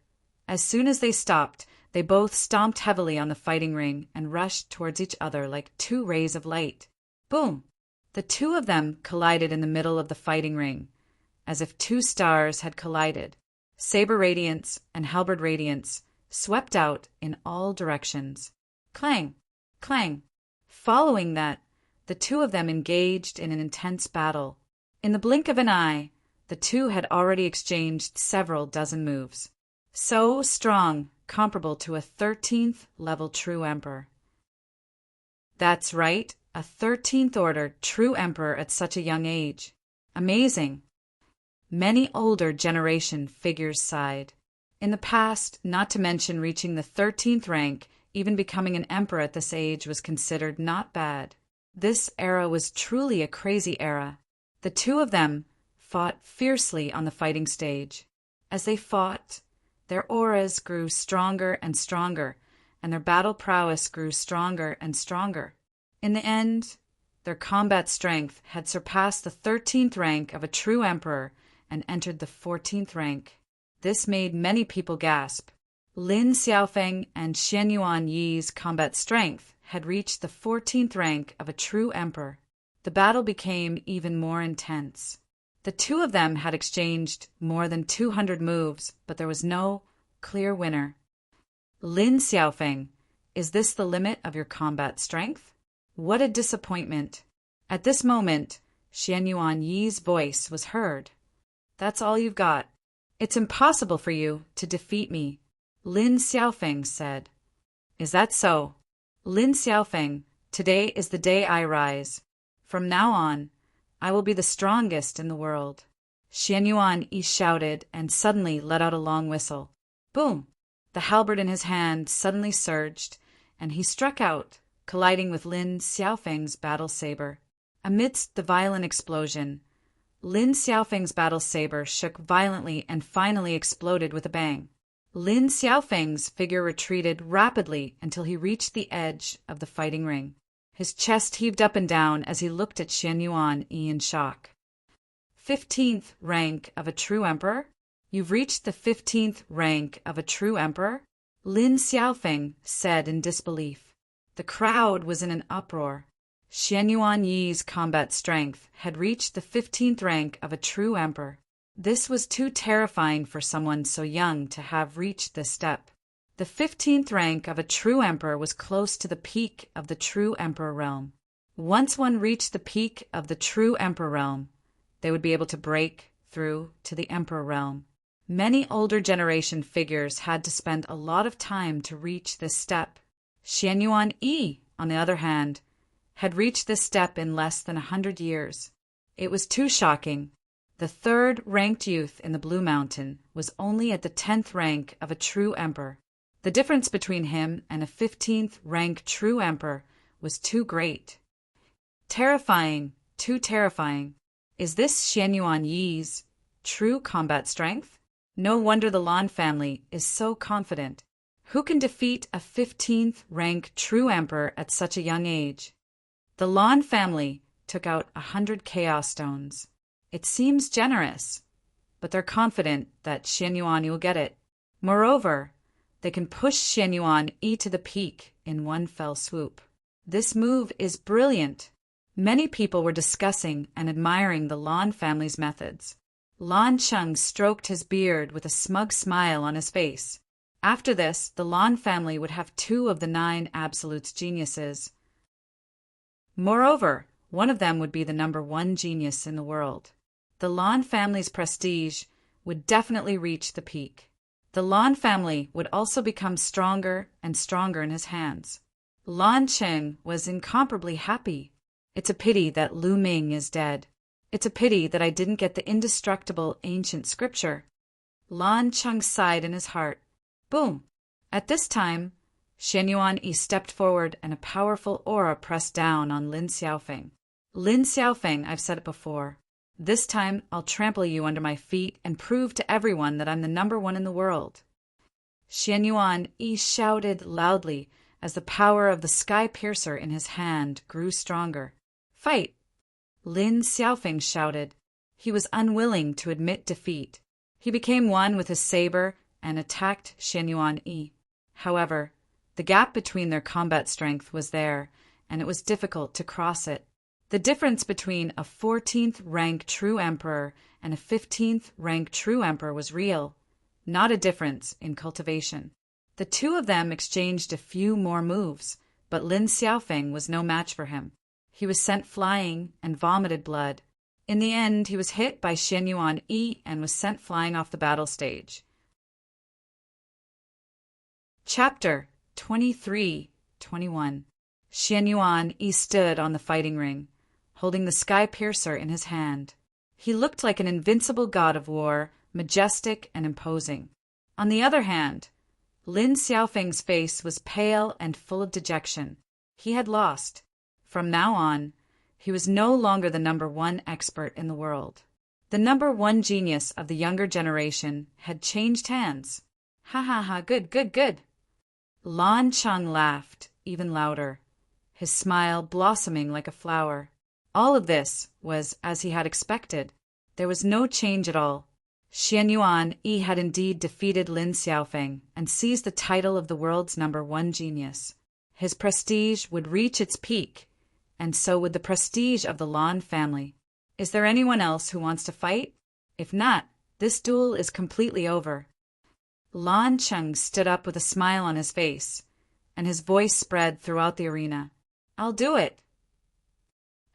as soon as they stopped, they both stomped heavily on the fighting ring and rushed towards each other like two rays of light. Boom! The two of them collided in the middle of the fighting ring, as if two stars had collided. Saber radiance and halberd radiance swept out in all directions. Clang! Clang! Following that, the two of them engaged in an intense battle. In the blink of an eye, the two had already exchanged several dozen moves. So strong, comparable to a 13th level true emperor. That's right, a 13th order true emperor at such a young age. Amazing. Many older generation figures sighed. In the past, not to mention reaching the 13th rank, even becoming an emperor at this age was considered not bad. This era was truly a crazy era. The two of them fought fiercely on the fighting stage. As they fought, their auras grew stronger and stronger, and their battle prowess grew stronger and stronger. In the end, their combat strength had surpassed the 13th rank of a true emperor and entered the 14th rank. This made many people gasp. Lin Xiaofeng and Xianyuan Yi's combat strength had reached the 14th rank of a true emperor. The battle became even more intense. The two of them had exchanged more than 200 moves, but there was no clear winner. Lin Xiaofeng, Is this the limit of your combat strength? What a disappointment. At this moment, Xianyuan Yi's voice was heard. That's all you've got. It's impossible for you to defeat me, Lin Xiaofeng said. Is that so? Lin Xiaofeng, today is the day I rise. From now on, I will be the strongest in the world. Xianyuan Yi shouted and suddenly let out a long whistle. Boom! The halberd in his hand suddenly surged, and he struck out, colliding with Lin Xiaofeng's battle saber. Amidst the violent explosion, Lin Xiaofeng's battle saber shook violently and finally exploded with a bang. Lin Xiaofeng's figure retreated rapidly until he reached the edge of the fighting ring. His chest heaved up and down as he looked at Xianyuan Yi in shock. 15th rank of a true emperor? You've reached the 15th rank of a true emperor? Lin Xiaofeng said in disbelief. The crowd was in an uproar. Xianyuan Yi's combat strength had reached the 15th rank of a true emperor. This was too terrifying for someone so young to have reached this step. The 15th rank of a true emperor was close to the peak of the true emperor realm. Once one reached the peak of the true emperor realm, they would be able to break through to the emperor realm. Many older generation figures had to spend a lot of time to reach this step. Xianyuan Yi, on the other hand, had reached this step in less than 100 years. It was too shocking. The third-ranked youth in the Blue Mountain was only at the 10th rank of a true emperor. The difference between him and a 15th-rank true emperor was too great. Terrifying, too terrifying. Is this Xianyuan Yi's true combat strength? No wonder the Lan family is so confident. Who can defeat a 15th-rank true emperor at such a young age? The Lan family took out 100 chaos stones. It seems generous, but they're confident that Xianyuan Yi will get it. Moreover, they can push Xianyuan Yi to the peak in one fell swoop. This move is brilliant. Many people were discussing and admiring the Lan family's methods. Lan Cheng stroked his beard with a smug smile on his face. After this, the Lan family would have 2 of the 9 absolute geniuses. Moreover, one of them would be the #1 genius in the world. The Lan family's prestige would definitely reach the peak. The Lan family would also become stronger and stronger in his hands. Lan Cheng was incomparably happy. It's a pity that Lu Ming is dead. It's a pity that I didn't get the indestructible ancient scripture. Lan Cheng sighed in his heart. Boom! At this time, Xianyuan Yi stepped forward and a powerful aura pressed down on Lin Xiaofeng. Lin Xiaofeng, I've said it before. This time I'll trample you under my feet and prove to everyone that I'm the #1 in the world. Xianyuan Yi shouted loudly as the power of the sky piercer in his hand grew stronger. Fight! Lin Xiaofeng shouted. He was unwilling to admit defeat. He became one with his saber and attacked Xianyuan Yi. However, the gap between their combat strength was there, and it was difficult to cross it. The difference between a 14th rank true emperor and a 15th rank true emperor was real, not a difference in cultivation. The 2 of them exchanged a few more moves, but Lin Xiaofeng was no match for him. He was sent flying and vomited blood. In the end, he was hit by Xianyuan Yi and was sent flying off the battle stage. Chapter 23-21. Xianyuan Yi stood on the fighting ring, holding the sky piercer in his hand. He looked like an invincible god of war, majestic and imposing. On the other hand, Lin Xiaofeng's face was pale and full of dejection. He had lost. From now on, he was no longer the #1 expert in the world. The #1 genius of the younger generation had changed hands. Ha ha ha, good, good, good. Lan Cheng laughed even louder, his smile blossoming like a flower. All of this was as he had expected. There was no change at all. Xianyuan Yi had indeed defeated Lin Xiaofeng and seized the title of the world's #1 genius. His prestige would reach its peak, and so would the prestige of the Lan family. Is there anyone else who wants to fight? If not, this duel is completely over. Lan Cheng stood up with a smile on his face, and his voice spread throughout the arena. "I'll do it."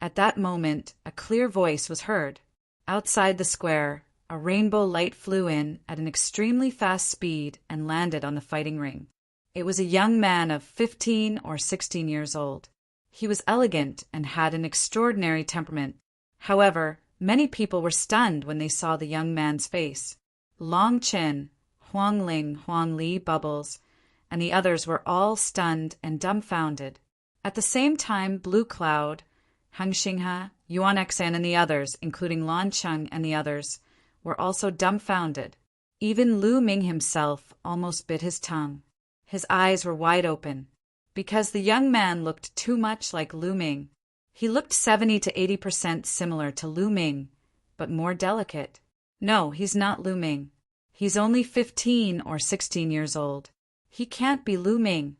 At that moment, a clear voice was heard. Outside the square, a rainbow light flew in at an extremely fast speed and landed on the fighting ring. It was a young man of 15 or 16 years old. He was elegant and had an extraordinary temperament. However, many people were stunned when they saw the young man's face. Long Chen, Huang Ling, Huang Li, Bubbles, and the others were all stunned and dumbfounded. At the same time, Blue Cloud, Heng Xinghe, Yuan Xan, and the others, including Lan Cheng and the others, were also dumbfounded. Even Lu Ming himself almost bit his tongue. His eyes were wide open, because the young man looked too much like Lu Ming. He looked 70 to 80% similar to Lu Ming, but more delicate. No, he's not Lu Ming. He's only 15 or 16 years old. He can't be Lu Ming.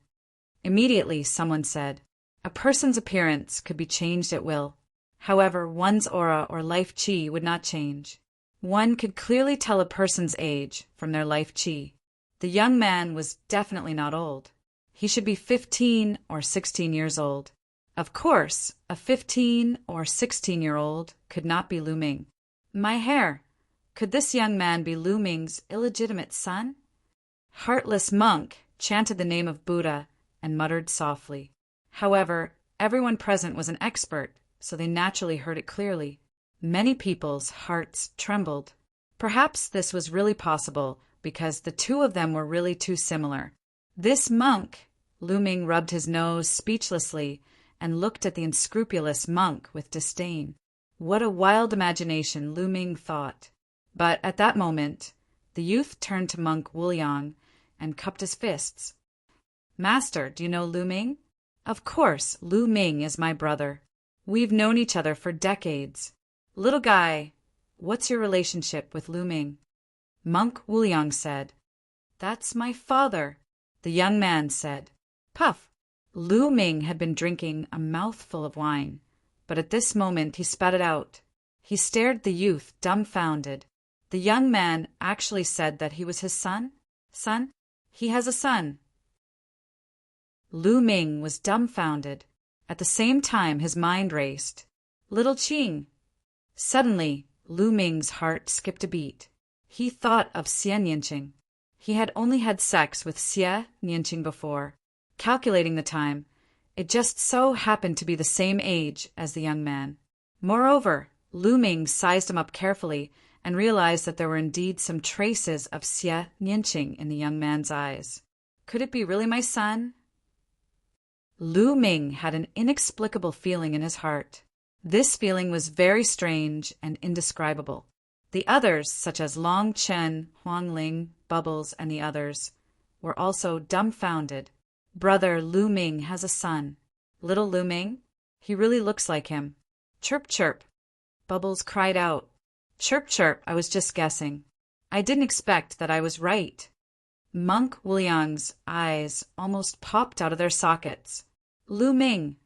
Immediately, someone said, a person's appearance could be changed at will. However, one's aura or life chi would not change. One could clearly tell a person's age from their life chi. The young man was definitely not old. He should be 15 or 16 years old. Of course, a 15 or 16-year-old could not be Lu Ming. My hair. Could this young man be Lu Ming's illegitimate son? Heartless monk chanted the name of Buddha and muttered softly. However, everyone present was an expert, so they naturally heard it clearly. Many people's hearts trembled. Perhaps this was really possible because the two of them were really too similar. This monk, Lu Ming rubbed his nose speechlessly and looked at the unscrupulous monk with disdain. What a wild imagination, Lu Ming thought. But at that moment, the youth turned to monk Wuliang and cupped his fists. Master, do you know Lu Ming? Of course, Lu Ming is my brother. We've known each other for decades. Little guy, what's your relationship with Lu Ming? Monk Wuliang said. That's my father, the young man said. Puff! Lu Ming had been drinking a mouthful of wine, but at this moment he spat it out. He stared at the youth, dumbfounded. The young man actually said that he was his son? Son? He has a son. Lu Ming was dumbfounded. At the same time, his mind raced. Little Qing. Suddenly, Lu Ming's heart skipped a beat. He thought of Xie Nianqing. He had only had sex with Xie Nianqing before. Calculating the time, it just so happened to be the same age as the young man. Moreover, Lu Ming sized him up carefully and realized that there were indeed some traces of Xie Nianqing in the young man's eyes. Could it be really my son? Lu Ming had an inexplicable feeling in his heart. This feeling was very strange and indescribable. The others, such as Long Chen, Huang Ling, Bubbles, and the others, were also dumbfounded. Brother Lu Ming has a son. Little Lu Ming? He really looks like him. Chirp, chirp. Bubbles cried out. Chirp, chirp, I was just guessing. I didn't expect that I was right. Monk Wuliang's eyes almost popped out of their sockets. Lu Ming.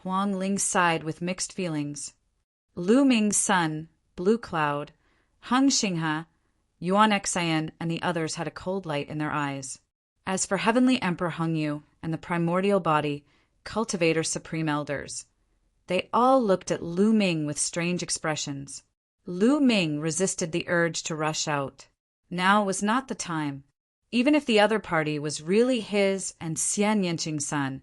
Huang Ling sighed with mixed feelings. Lu Ming's son, Blue Cloud, Heng Xinghe, Yuan Xian, and the others had a cold light in their eyes. As for Heavenly Emperor Hengyu and the primordial body, Cultivator Supreme Elders, they all looked at Lu Ming with strange expressions. Lu Ming resisted the urge to rush out. Now was not the time. Even if the other party was really his and Xie Nianqing's son,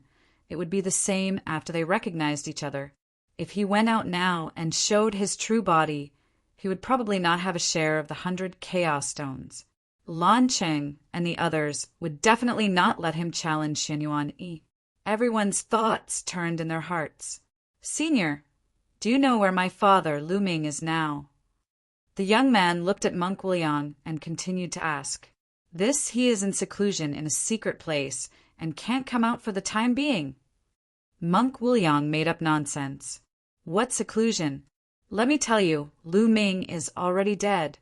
it would be the same after they recognized each other. If he went out now and showed his true body, he would probably not have a share of the 100 Chaos Stones. Lan Cheng and the others would definitely not let him challenge Xianyuan Yi. Everyone's thoughts turned in their hearts. Senior, do you know where my father, Lu Ming, is now? The young man looked at Monk Wuliang and continued to ask. This he is in seclusion in a secret place and can't come out for the time being. Monk Wuliang made up nonsense. What seclusion? Let me tell you, Lu Ming is already dead.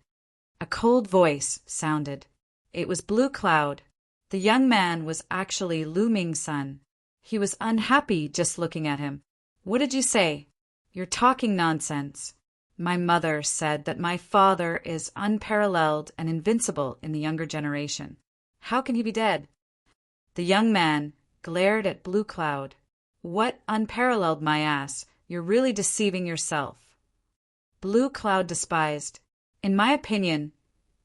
A cold voice sounded. It was Blue Cloud. The young man was actually Lu Ming's son. He was unhappy just looking at him. What did you say? You're talking nonsense. My mother said that my father is unparalleled and invincible in the younger generation. How can he be dead? The young man glared at Blue Cloud. What unparalleled, my ass, you're really deceiving yourself. Blue Cloud despised. In my opinion,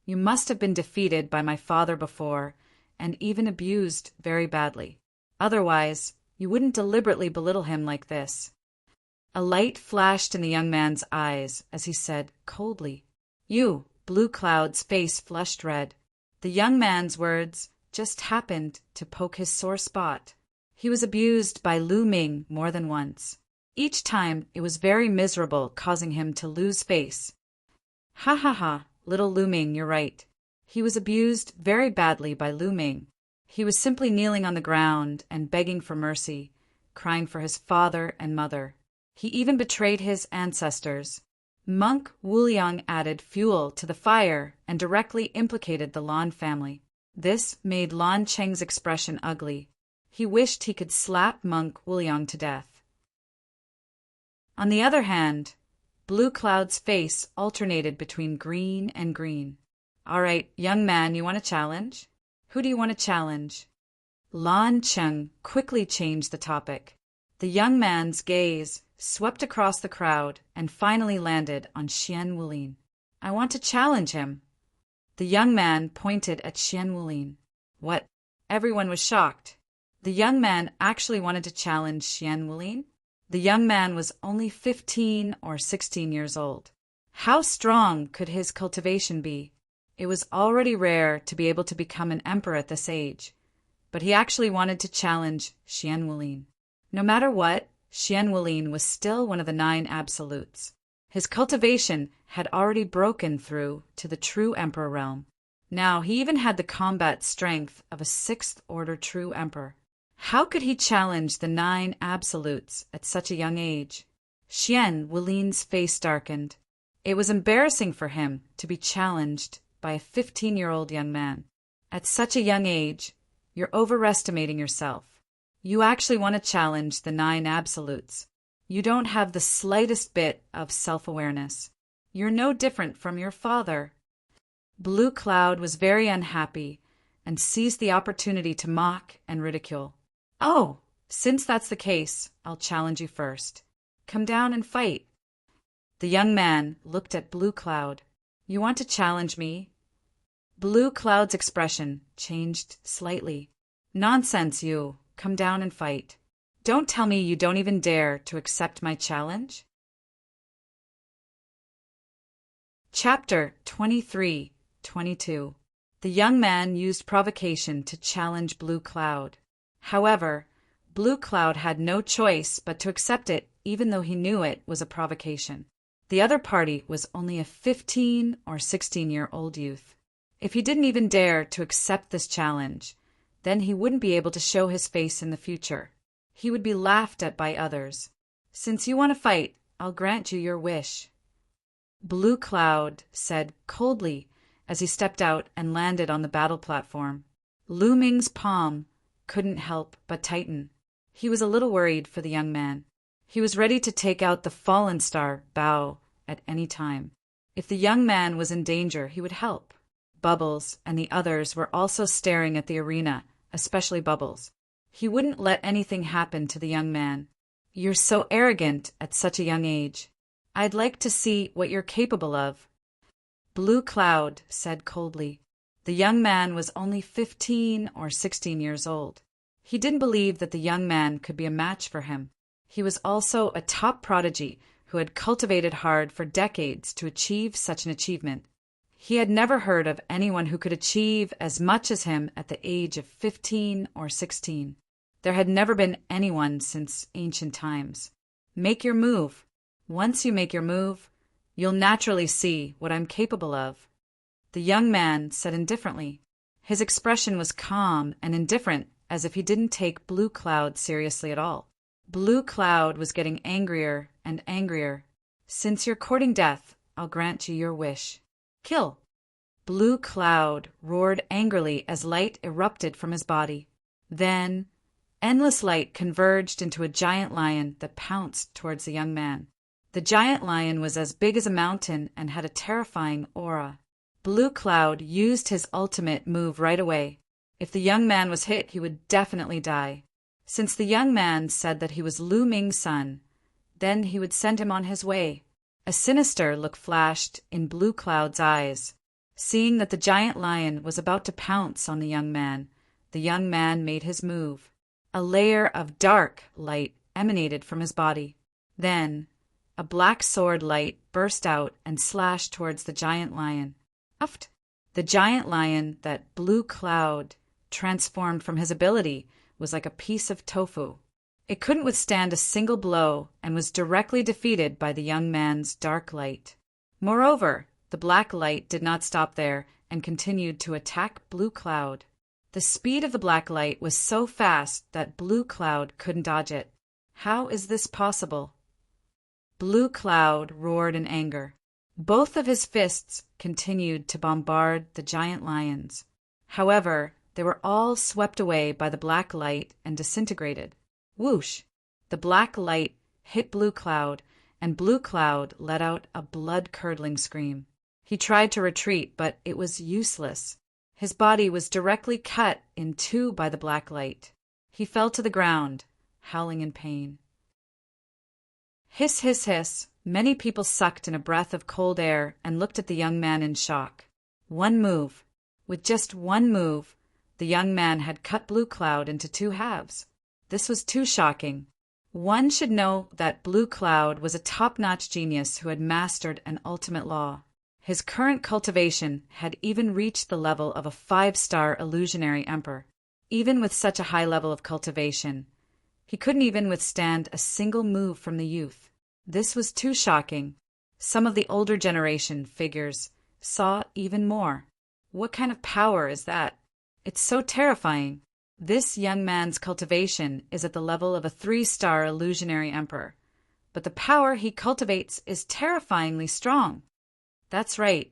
you must have been defeated by my father before, and even abused very badly. Otherwise, you wouldn't deliberately belittle him like this. A light flashed in the young man's eyes as he said coldly, "You." Blue Cloud's face flushed red. The young man's words just happened to poke his sore spot. He was abused by Lu Ming more than once. Each time it was very miserable, causing him to lose face. Ha ha ha, little Lu Ming, you're right. He was abused very badly by Lu Ming. He was simply kneeling on the ground and begging for mercy, crying for his father and mother. He even betrayed his ancestors. Monk Wuliang added fuel to the fire and directly implicated the Lan family. This made Lan Cheng's expression ugly. He wished he could slap Monk Wuliang to death. On the other hand, Blue Cloud's face alternated between green and green. "All right, young man, you want a challenge? Who do you want to challenge?" Lan Cheng quickly changed the topic. The young man's gaze swept across the crowd and finally landed on Xian Wulin. "I want to challenge him." The young man pointed at Xian Wulin. "What?" Everyone was shocked. The young man actually wanted to challenge Xian Wulin? The young man was only 15 or 16 years old. How strong could his cultivation be? It was already rare to be able to become an emperor at this age, but he actually wanted to challenge Xian Wulin. No matter what, Xian Wulin was still one of the 9 absolutes. His cultivation had already broken through to the true emperor realm. Now he even had the combat strength of a 6th-order true emperor. How could he challenge the 9 absolutes at such a young age? Xian Wulin's face darkened. It was embarrassing for him to be challenged by a 15-year-old young man. At such a young age, you're overestimating yourself. You actually want to challenge the 9 absolutes. You don't have the slightest bit of self-awareness. You're no different from your father. Blue Cloud was very unhappy and seized the opportunity to mock and ridicule. "Oh, since that's the case, I'll challenge you first. Come down and fight." The young man looked at Blue Cloud. "You want to challenge me?" Blue Cloud's expression changed slightly. "Nonsense, you. Come down and fight. Don't tell me you don't even dare to accept my challenge." Chapter 23-22. The young man used provocation to challenge Blue Cloud. However, Blue Cloud had no choice but to accept it, even though he knew it was a provocation. The other party was only a 15 or 16-year-old youth. If he didn't even dare to accept this challenge, then he wouldn't be able to show his face in the future. He would be laughed at by others. "Since you want to fight, I'll grant you your wish," Blue Cloud said coldly as he stepped out and landed on the battle platform. Lu Ming's palm couldn't help but tighten. He was a little worried for the young man. He was ready to take out the fallen star, Bao, at any time. If the young man was in danger, he would help. Bubbles and the others were also staring at the arena, especially Bubbles. He wouldn't let anything happen to the young man. "You're so arrogant at such a young age. I'd like to see what you're capable of," Blue Cloud said coldly. The young man was only 15 or 16 years old. He didn't believe that the young man could be a match for him. He was also a top prodigy who had cultivated hard for decades to achieve such an achievement. He had never heard of anyone who could achieve as much as him at the age of 15 or 16. There had never been anyone since ancient times. Make your move. Once you make your move, you'll naturally see what I'm capable of, the young man said indifferently. His expression was calm and indifferent, as if he didn't take Blue Cloud seriously at all. Blue Cloud was getting angrier and angrier. "Since you're courting death, I'll grant you your wish. Kill!" Blue Cloud roared angrily as light erupted from his body. Then, endless light converged into a giant lion that pounced towards the young man. The giant lion was as big as a mountain and had a terrifying aura. Blue Cloud used his ultimate move right away. If the young man was hit, he would definitely die. Since the young man said that he was Lu Ming's son, then he would send him on his way. A sinister look flashed in Blue Cloud's eyes. Seeing that the giant lion was about to pounce on the young man made his move. A layer of dark light emanated from his body. Then, a black sword light burst out and slashed towards the giant lion. Uft! The giant lion that Blue Cloud transformed from his ability was like a piece of tofu. It couldn't withstand a single blow and was directly defeated by the young man's dark light. Moreover, the black light did not stop there and continued to attack Blue Cloud. The speed of the black light was so fast that Blue Cloud couldn't dodge it. How is this possible? Blue Cloud roared in anger. Both of his fists continued to bombard the giant lions. However, they were all swept away by the black light and disintegrated. Whoosh! The black light hit Blue Cloud, and Blue Cloud let out a blood-curdling scream. He tried to retreat, but it was useless. His body was directly cut in two by the black light. He fell to the ground, howling in pain. Hiss, hiss, hiss. Many people sucked in a breath of cold air and looked at the young man in shock. One move. With just one move, the young man had cut Blue Cloud into two halves. This was too shocking. One should know that Blue Cloud was a top-notch genius who had mastered an ultimate law. His current cultivation had even reached the level of a 5-star illusionary emperor. Even with such a high level of cultivation, he couldn't even withstand a single move from the youth. This was too shocking. Some of the older generation figures saw even more. What kind of power is that? It's so terrifying. This young man's cultivation is at the level of a 3-star illusionary emperor, but the power he cultivates is terrifyingly strong. That's right.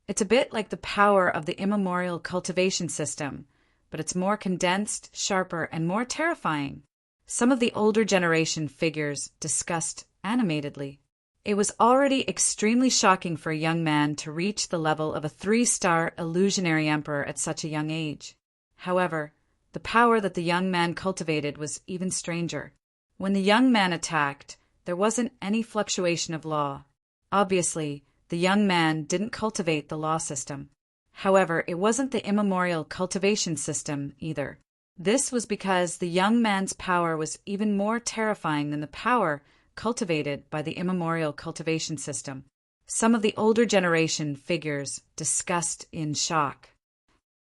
It's a bit like the power of the immemorial cultivation system, but it's more condensed, sharper, and more terrifying. Some of the older generation figures discussed animatedly. It was already extremely shocking for a young man to reach the level of a 3-star illusionary emperor at such a young age. However, the power that the young man cultivated was even stranger. When the young man attacked, there wasn't any fluctuation of law. Obviously, the young man didn't cultivate the law system. However, it wasn't the immemorial cultivation system either. This was because the young man's power was even more terrifying than the power cultivated by the immemorial cultivation system. Some of the older generation figures discussed in shock.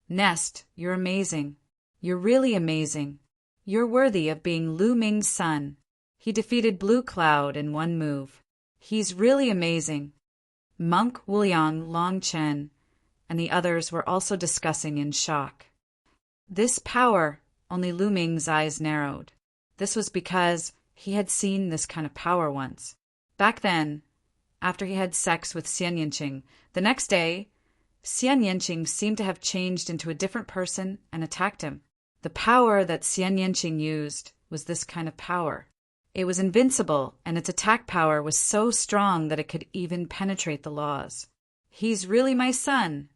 Nest, you're amazing. You're really amazing. You're worthy of being Lu Ming's son. He defeated Blue Cloud in one move. He's really amazing. Monk Wuliang Longchen and the others were also discussing in shock. This power, only Lu Ming's eyes narrowed. This was because he had seen this kind of power once. Back then, after he had sex with Xian Yinqing, the next day, Xian Yinqing seemed to have changed into a different person and attacked him. The power that Xian Yinqing used was this kind of power. It was invincible, and its attack power was so strong that it could even penetrate the laws. He's really my son.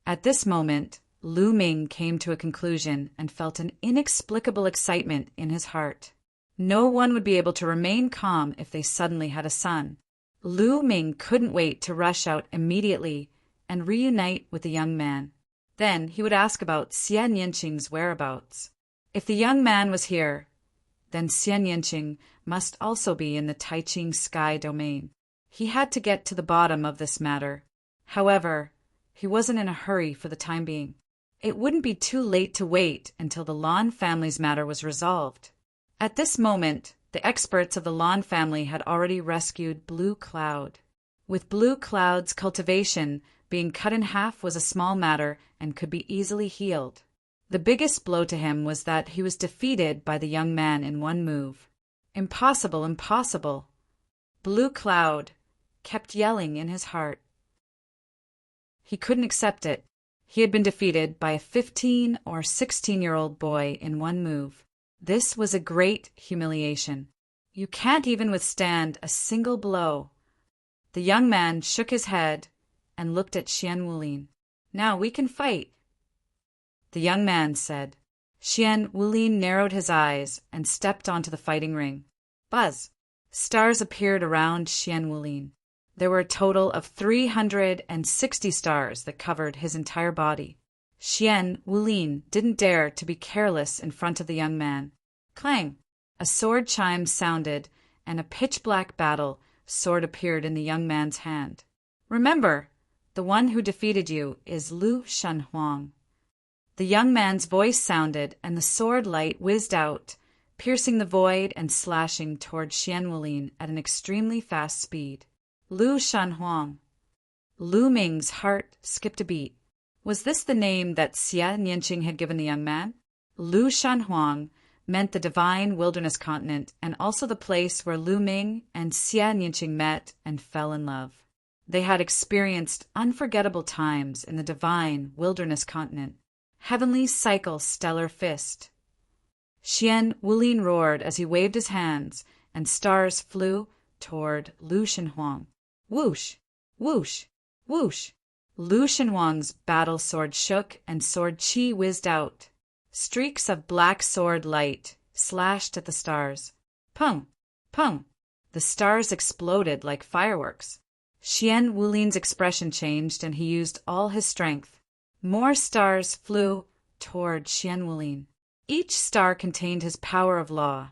At this moment, Lu Ming came to a conclusion and felt an inexplicable excitement in his heart. No one would be able to remain calm if they suddenly had a son. Lu Ming couldn't wait to rush out immediately and reunite with the young man. Then he would ask about Xian Yinqing's whereabouts. If the young man was here, then Xian Yinqing must also be in the Taiqing sky domain. He had to get to the bottom of this matter. However, he wasn't in a hurry for the time being. It wouldn't be too late to wait until the Lan family's matter was resolved. At this moment, the experts of the Lan family had already rescued Blue Cloud. With Blue Cloud's cultivation, being cut in half was a small matter and could be easily healed. The biggest blow to him was that he was defeated by the young man in one move. Impossible, impossible. Blue Cloud kept yelling in his heart. He couldn't accept it. He had been defeated by a 15 or 16-year-old boy in one move. This was a great humiliation. You can't even withstand a single blow. The young man shook his head and looked at Xian Wulin. Now we can fight. The young man said. Xian Wulin narrowed his eyes and stepped onto the fighting ring. Buzz! Stars appeared around Xian Wulin. There were a total of 360 stars that covered his entire body. Xian Wulin didn't dare to be careless in front of the young man. Clang! A sword chime sounded, and a pitch-black battle sword appeared in the young man's hand. Remember, the one who defeated you is Lu Shenhuang. The young man's voice sounded, and the sword light whizzed out, piercing the void and slashing toward Xian Wulin at an extremely fast speed. Lu Shenhuang. Lu Ming's heart skipped a beat. Was this the name that Xia Nianqing had given the young man? Lu Shenhuang meant the divine wilderness continent and also the place where Lu Ming and Xia Nianqing met and fell in love. They had experienced unforgettable times in the divine wilderness continent. Heavenly cycle stellar fist. Xian Wulin roared as he waved his hands, and stars flew toward Lu Shenhuang. Whoosh! Whoosh! Whoosh! Lu Shenhuang's battle sword shook and sword chi whizzed out. Streaks of black sword light slashed at the stars. Pung! Pung! The stars exploded like fireworks. Xian Wulin's expression changed and he used all his strength. More stars flew toward Xian Wulin. Each star contained his power of law.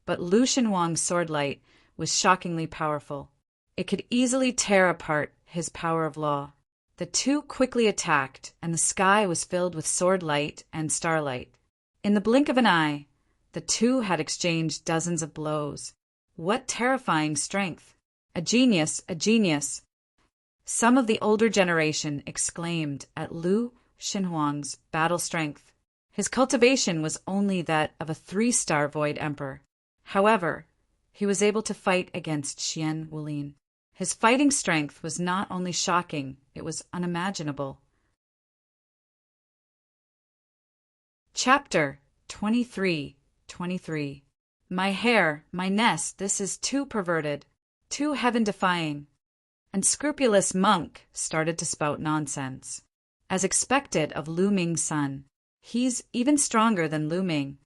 But Lu Shenhuang's sword light was shockingly powerful. It could easily tear apart his power of law. The two quickly attacked, and the sky was filled with sword light and starlight. In the blink of an eye, the two had exchanged dozens of blows. What terrifying strength! A genius, a genius! Some of the older generation exclaimed at Lu Shenhuang's battle strength. His cultivation was only that of a 3-star Void Emperor. However, he was able to fight against Xian Wulin. His fighting strength was not only shocking, it was unimaginable. Chapter 23. My hair, my nest, this is too perverted, too heaven-defying. Unscrupulous monk started to spout nonsense. As expected of Lu Ming's son, he's even stronger than Lu Ming.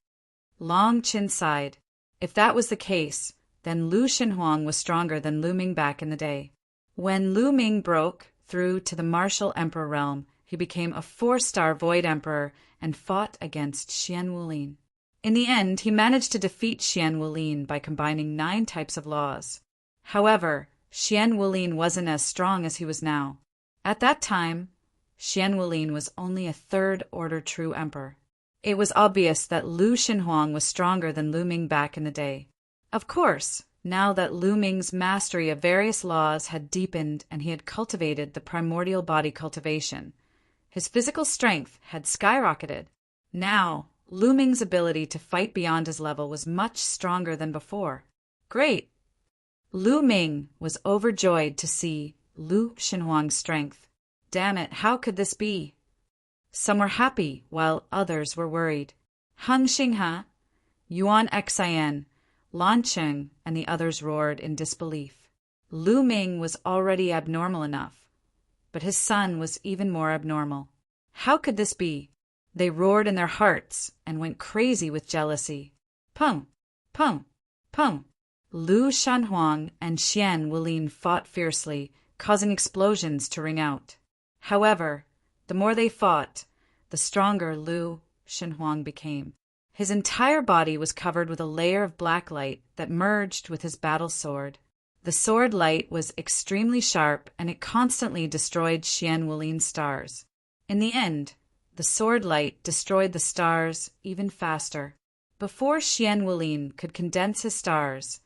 Long Qin sighed. If that was the case, then Lu Shenhuang was stronger than Lu Ming back in the day. When Lu Ming broke through to the martial emperor realm, he became a 4-star Void Emperor and fought against Xian Wulin. In the end, he managed to defeat Xian Wulin by combining 9 types of laws. However, Xian Wulin wasn't as strong as he was now. At that time, Xian Wulin was only a 3rd-order true emperor. It was obvious that Lu Shenhuang was stronger than Lu Ming back in the day. Of course, now that Lu Ming's mastery of various laws had deepened and he had cultivated the primordial body cultivation, his physical strength had skyrocketed. Now, Lu Ming's ability to fight beyond his level was much stronger than before. Great! Lu Ming was overjoyed to see Lu Shenhuang's strength. Damn it, how could this be? Some were happy, while others were worried. Hung Xinghe, Yuan Xian, Lan Cheng, and the others roared in disbelief. Lu Ming was already abnormal enough, but his son was even more abnormal. How could this be? They roared in their hearts and went crazy with jealousy. Pung! Pung! Pung! Lu Shenhuang and Xian Wulin fought fiercely, causing explosions to ring out. However, the more they fought, the stronger Lu Shenhuang became. His entire body was covered with a layer of black light that merged with his battle sword. The sword light was extremely sharp, and it constantly destroyed Xian Wulin's stars. In the end, the sword light destroyed the stars even faster. Before Xian Wulin could condense his stars,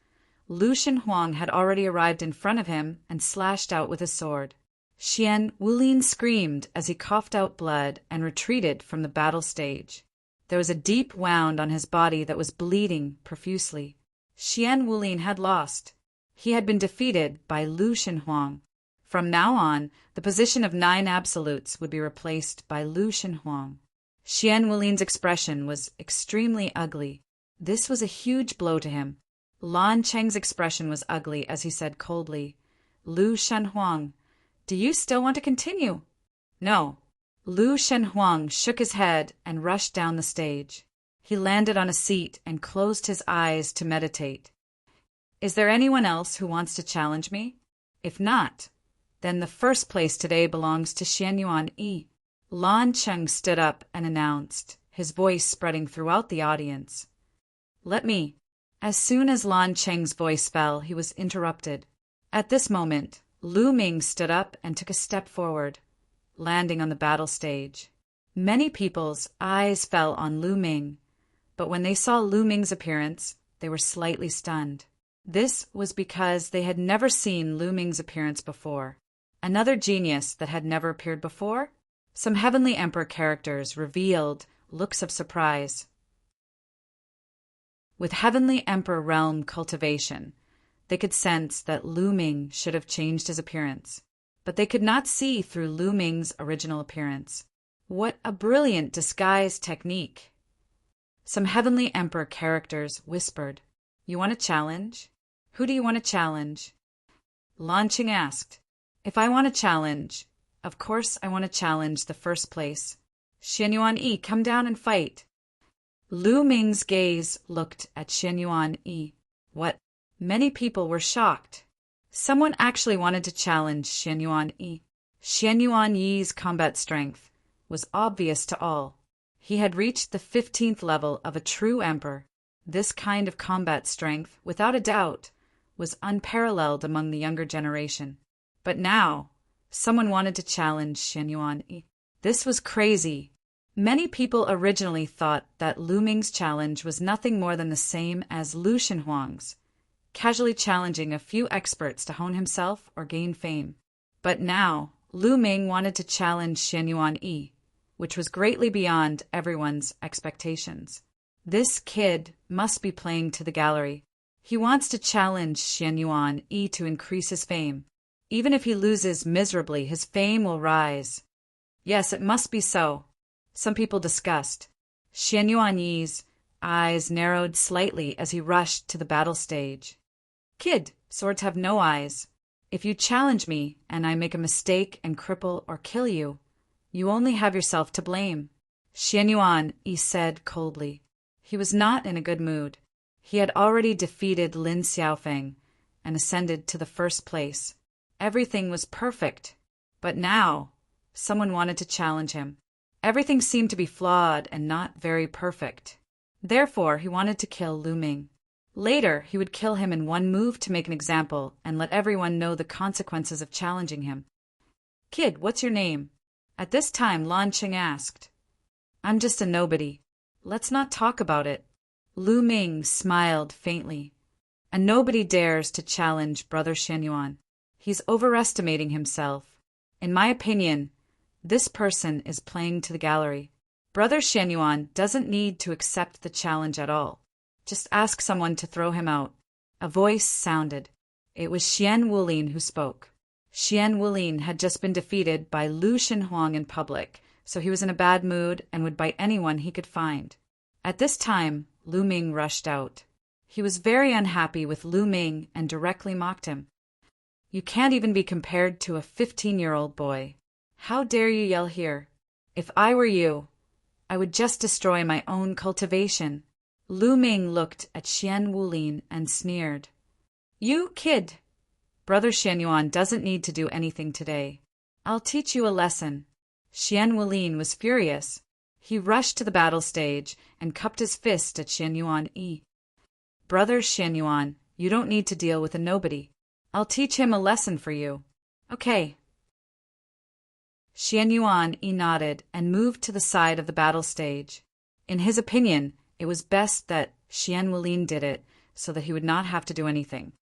Lu Shenhuang had already arrived in front of him and slashed out with his sword. Xian Wulin screamed as he coughed out blood and retreated from the battle stage. There was a deep wound on his body that was bleeding profusely. Xian Wulin had lost. He had been defeated by Lu Shenhuang. From now on, the position of 9 absolutes would be replaced by Lu Shenhuang. Xian Wulin's expression was extremely ugly. This was a huge blow to him. Lan Cheng's expression was ugly as he said coldly, "Lu Shenhuang, do you still want to continue?" "No." Lu Shenhuang shook his head and rushed down the stage. He landed on a seat and closed his eyes to meditate. Is there anyone else who wants to challenge me? If not, then the first place today belongs to Xianyuan Yi. Lan Cheng stood up and announced, his voice spreading throughout the audience. Let me. As soon as Lan Cheng's voice fell, he was interrupted. At this moment, Lu Ming stood up and took a step forward, landing on the battle stage. Many people's eyes fell on Lu Ming, but when they saw Lu Ming's appearance, they were slightly stunned. This was because they had never seen Lu Ming's appearance before. Another genius that had never appeared before? Some Heavenly Emperor characters revealed looks of surprise. With Heavenly Emperor realm cultivation, they could sense that Lu Ming should have changed his appearance, but they could not see through Lu Ming's original appearance. What a brilliant disguise technique! Some Heavenly Emperor characters whispered, You want a challenge? Who do you want to challenge? Lan Cheng asked, If I want a challenge, of course I want to challenge the first place. Xianyuan Yi, come down and fight. Lu Ming's gaze looked at Xianyuan Yi. What? Many people were shocked. Someone actually wanted to challenge Xianyuan Yi. Xianyuan Yi's combat strength was obvious to all. He had reached the 15th level of a true emperor. This kind of combat strength, without a doubt, was unparalleled among the younger generation. But now, someone wanted to challenge Xianyuan Yi. This was crazy. Many people originally thought that Lu Ming's challenge was nothing more than the same as Lu Shenhuang's, casually challenging a few experts to hone himself or gain fame. But now, Lu Ming wanted to challenge Xianyuan Yi, which was greatly beyond everyone's expectations. This kid must be playing to the gallery. He wants to challenge Xianyuan Yi to increase his fame. Even if he loses miserably, his fame will rise. Yes, it must be so. Some people discussed. Xianyuan Yi's eyes narrowed slightly as he rushed to the battle stage. Kid, swords have no eyes. If you challenge me and I make a mistake and cripple or kill you, you only have yourself to blame. Xianyuan Yi said coldly. He was not in a good mood. He had already defeated Lin Xiaofeng and ascended to the first place. Everything was perfect. But now, someone wanted to challenge him. Everything seemed to be flawed and not very perfect. Therefore, he wanted to kill Lu Ming. Later, he would kill him in one move to make an example and let everyone know the consequences of challenging him. Kid, what's your name? At this time, Lan Cheng asked. I'm just a nobody. Let's not talk about it. Lu Ming smiled faintly. A nobody dares to challenge Brother Xianyuan. He's overestimating himself. In my opinion, this person is playing to the gallery. Brother Xianyuan doesn't need to accept the challenge at all. Just ask someone to throw him out. A voice sounded. It was Xian Wulin who spoke. Xian Wulin had just been defeated by Lu Shenhuang in public, so he was in a bad mood and would bite anyone he could find. At this time, Lu Ming rushed out. He was very unhappy with Lu Ming and directly mocked him. You can't even be compared to a 15-year-old boy. How dare you yell here? If I were you, I would just destroy my own cultivation. Lu Ming looked at Xian Wulin and sneered. You kid! Brother Xianyuan doesn't need to do anything today. I'll teach you a lesson. Xian Wulin was furious. He rushed to the battle stage and cupped his fist at Xianyuan Yi. Brother Xianyuan, you don't need to deal with a nobody. I'll teach him a lesson for you. Okay. Xianyuan Yi nodded and moved to the side of the battle stage. In his opinion, it was best that Xian Wulin did it so that he would not have to do anything.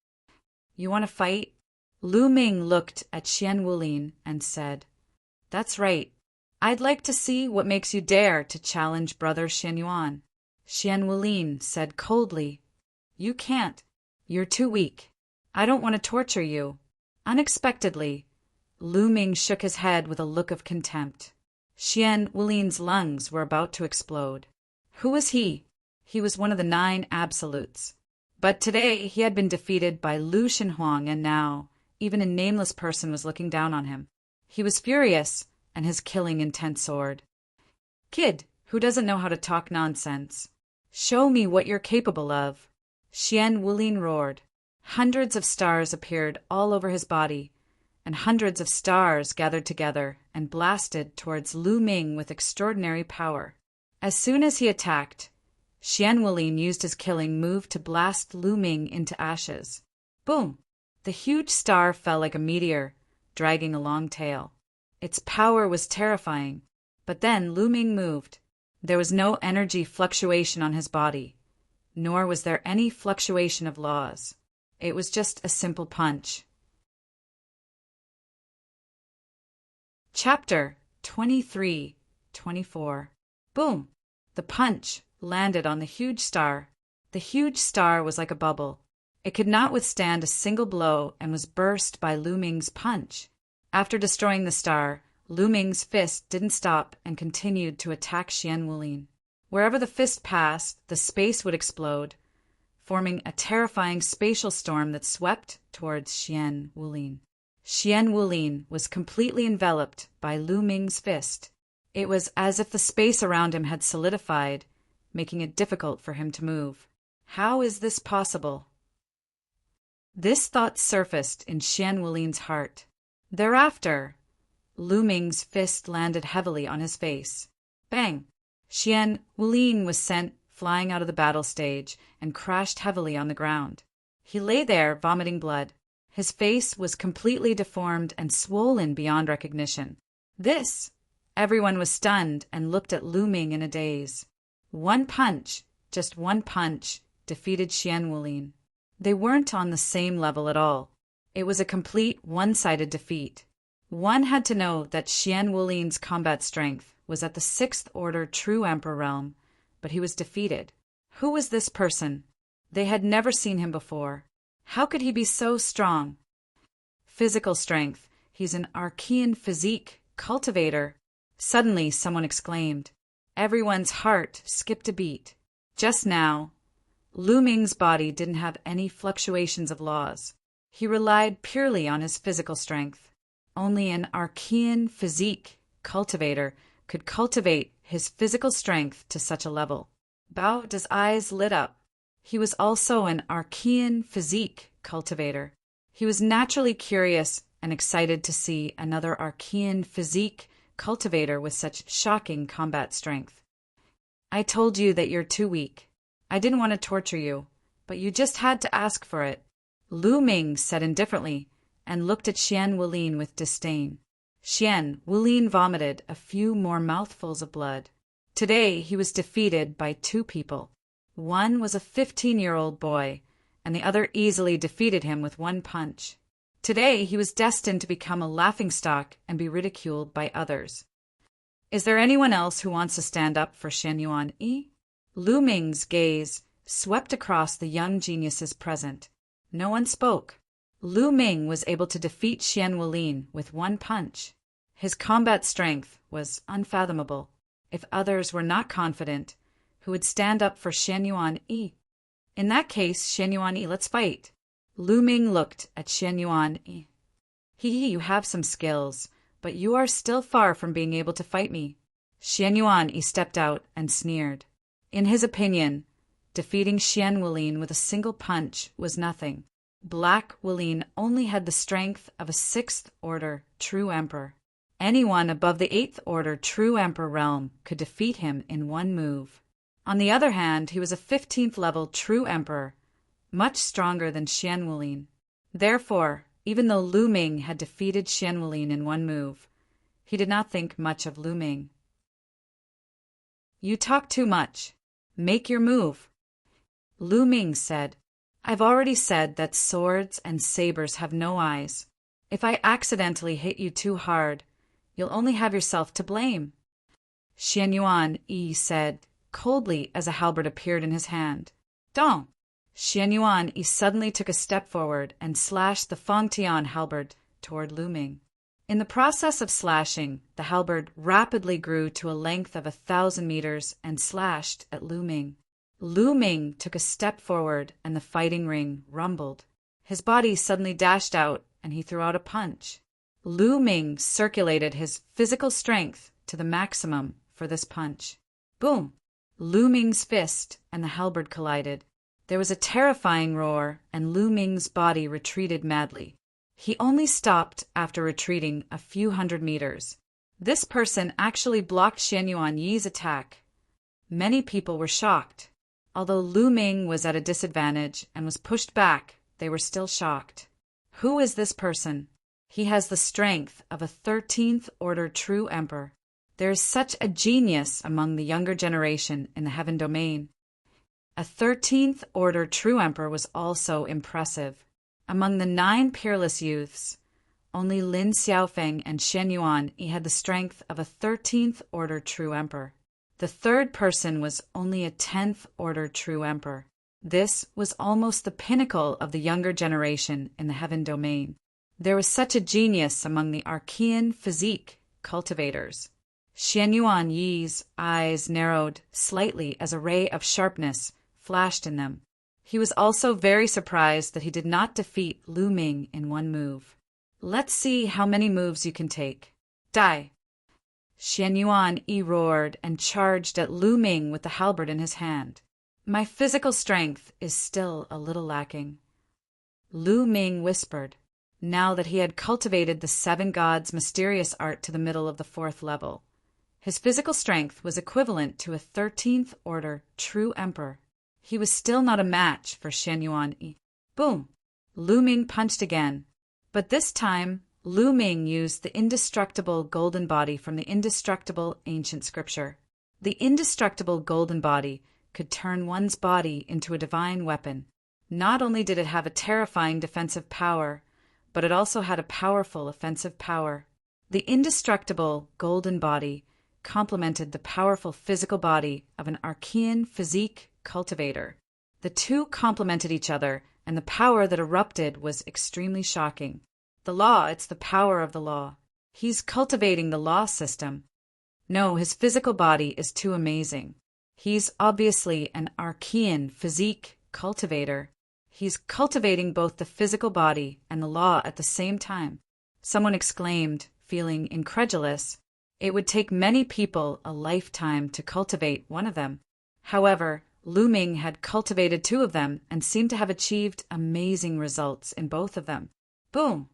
You want to fight? Lu Ming looked at Xian Wulin and said, That's right. I'd like to see what makes you dare to challenge Brother Xianyuan. Xian Wulin said coldly, You can't. You're too weak. I don't want to torture you. Unexpectedly, Lu Ming shook his head with a look of contempt. Xian Wulin's lungs were about to explode. Who was he? He was one of the 9 absolutes. But today he had been defeated by Lu Shenhuang, and now even a nameless person was looking down on him. He was furious, and his killing intent soared. Kid, who doesn't know how to talk nonsense. Show me what you're capable of. Xian Wulin roared. Hundreds of stars appeared all over his body, and hundreds of stars gathered together and blasted towards Lu Ming with extraordinary power. As soon as he attacked, Xian Wulin used his killing move to blast Lu Ming into ashes. Boom! The huge star fell like a meteor, dragging a long tail. Its power was terrifying, but then Lu Ming moved. There was no energy fluctuation on his body, nor was there any fluctuation of laws. It was just a simple punch. Chapter 23-24. Boom! The punch landed on the huge star. The huge star was like a bubble. It could not withstand a single blow and was burst by Lu Ming's punch. After destroying the star, Lu Ming's fist didn't stop and continued to attack Xian Wulin. Wherever the fist passed, the space would explode, forming a terrifying spatial storm that swept towards Xian Wulin. Xian Wulin was completely enveloped by Lu Ming's fist. It was as if the space around him had solidified, making it difficult for him to move. How is this possible? This thought surfaced in Xian Wulin's heart. Thereafter, Lu Ming's fist landed heavily on his face. Bang! Xian Wulin was sent flying out of the battle stage and crashed heavily on the ground. He lay there, vomiting blood. His face was completely deformed and swollen beyond recognition. Everyone was stunned and looked at Lu Ming in a daze. One punch, just one punch, defeated Xian Wulin. They weren't on the same level at all. It was a complete one-sided defeat. One had to know that Xian Wulin's combat strength was at the 6th Order True Emperor realm, but he was defeated. Who was this person? They had never seen him before. How could he be so strong? Physical strength. He's an Archean physique cultivator. Suddenly, someone exclaimed. Everyone's heart skipped a beat. Just now, Lu Ming's body didn't have any fluctuations of laws. He relied purely on his physical strength. Only an Archean physique cultivator could cultivate his physical strength to such a level. Bao's eyes lit up. He was also an Archean physique cultivator. He was naturally curious and excited to see another Archean physique cultivator with such shocking combat strength. I told you that you're too weak. I didn't want to torture you, but you just had to ask for it, Lu Ming said indifferently, and looked at Xian Wulin with disdain. Xian Wulin vomited a few more mouthfuls of blood. Today he was defeated by two people. One was a 15-year-old boy, and the other easily defeated him with one punch. Today he was destined to become a laughingstock and be ridiculed by others. Is there anyone else who wants to stand up for Shen Yuan Yi? Lu Ming's gaze swept across the young geniuses present. No one spoke. Lu Ming was able to defeat Xian Wulin with one punch. His combat strength was unfathomable. If others were not confident, who would stand up for Shen Yuan Yi? In that case, Shen Yuan Yi, let's fight. Lu Ming looked at Shen Yuan Yi. You have some skills, but you are still far from being able to fight me. Shen Yuan Yi stepped out and sneered. In his opinion, defeating Xian Wulin with a single punch was nothing. Black Wulin only had the strength of a 6th Order True Emperor. Anyone above the 8th Order True Emperor realm could defeat him in one move. On the other hand, he was a 15th level True Emperor, much stronger than Xian Wulin. Therefore, even though Lu Ming had defeated Xian Wulin in one move, he did not think much of Lu Ming. You talk too much. Make your move. Lu Ming said, I've already said that swords and sabers have no eyes. If I accidentally hit you too hard, you'll only have yourself to blame. Xian Yuan Yi said, coldly as a halberd appeared in his hand. Dong! Xian Yuan Yi suddenly took a step forward and slashed the Fangtian halberd toward Lu Ming. In the process of slashing, the halberd rapidly grew to a length of 1,000 meters and slashed at Lu Ming. Lu Ming took a step forward and the fighting ring rumbled. His body suddenly dashed out and he threw out a punch. Lu Ming circulated his physical strength to the maximum for this punch. Boom! Lu Ming's fist and the halberd collided. There was a terrifying roar, and Lu Ming's body retreated madly. He only stopped after retreating a few hundred meters. This person actually blocked Xianyuan Yi's attack. Many people were shocked. Although Lu Ming was at a disadvantage and was pushed back, they were still shocked. Who is this person? He has the strength of a 13th order true emperor. There is such a genius among the younger generation in the heaven domain. A 13th order true emperor was also impressive. Among the 9 peerless youths, only Lin Xiaofeng and Shen Yuan had the strength of a 13th order true emperor. The third person was only a 10th order true emperor. This was almost the pinnacle of the younger generation in the heaven domain. There was such a genius among the Archean physique cultivators. Xianyuan Yi's eyes narrowed slightly as a ray of sharpness flashed in them. He was also very surprised that he did not defeat Lu Ming in one move. Let's see how many moves you can take. Die! Xianyuan Yi roared and charged at Lu Ming with the halberd in his hand. My physical strength is still a little lacking. Lu Ming whispered, now that he had cultivated the 7 gods' mysterious art to the middle of the 4th level. His physical strength was equivalent to a 13th order true emperor. He was still not a match for Xianyuan Yi. Boom! Lu Ming punched again, but this time Lu Ming used the indestructible golden body from the indestructible ancient scripture. The indestructible golden body could turn one's body into a divine weapon. Not only did it have a terrifying defensive power, but it also had a powerful offensive power. The indestructible golden body complemented the powerful physical body of an Archean physique cultivator. The two complemented each other, and the power that erupted was extremely shocking. The law, it's the power of the law. He's cultivating the law system. No, his physical body is too amazing. He's obviously an Archean physique cultivator. He's cultivating both the physical body and the law at the same time. Someone exclaimed, feeling incredulous. It would take many people a lifetime to cultivate one of them. However, Lu Ming had cultivated 2 of them and seemed to have achieved amazing results in both of them. Boom!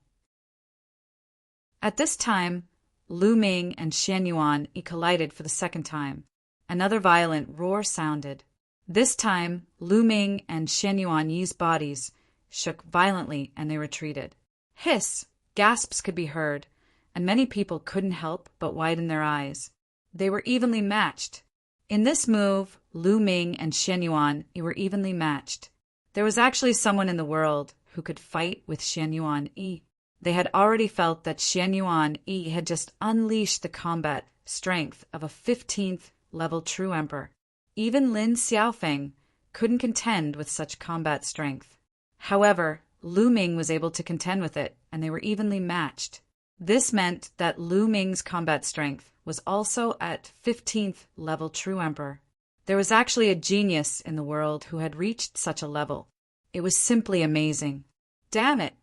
At this time, Lu Ming and Xianyuan collided for the 2nd time. Another violent roar sounded. This time, Lu Ming and Xianyuan Yi's bodies shook violently and they retreated. Hiss! Gasps could be heard, and many people couldn't help but widen their eyes. They were evenly matched. In this move, Lu Ming and Xianyuan were evenly matched. There was actually someone in the world who could fight with Xianyuan Yi. They had already felt that Xianyuan Yi had just unleashed the combat strength of a 15th level true emperor. Even Lin Xiaofeng couldn't contend with such combat strength. However, Lu Ming was able to contend with it, and they were evenly matched. This meant that Lu Ming's combat strength was also at 15th level true emperor. There was actually a genius in the world who had reached such a level. It was simply amazing. Damn it!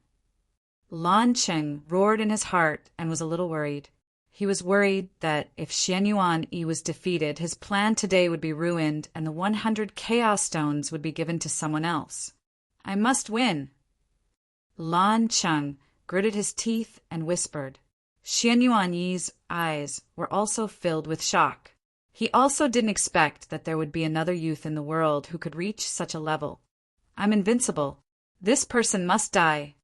Lan Cheng roared in his heart and was a little worried. He was worried that if Xianyuan Yi was defeated, his plan today would be ruined and the 100 Chaos Stones would be given to someone else. I must win. Lan Cheng gritted his teeth and whispered. Xianyuan Yi's eyes were also filled with shock. He also didn't expect that there would be another youth in the world who could reach such a level. I'm invincible. This person must die.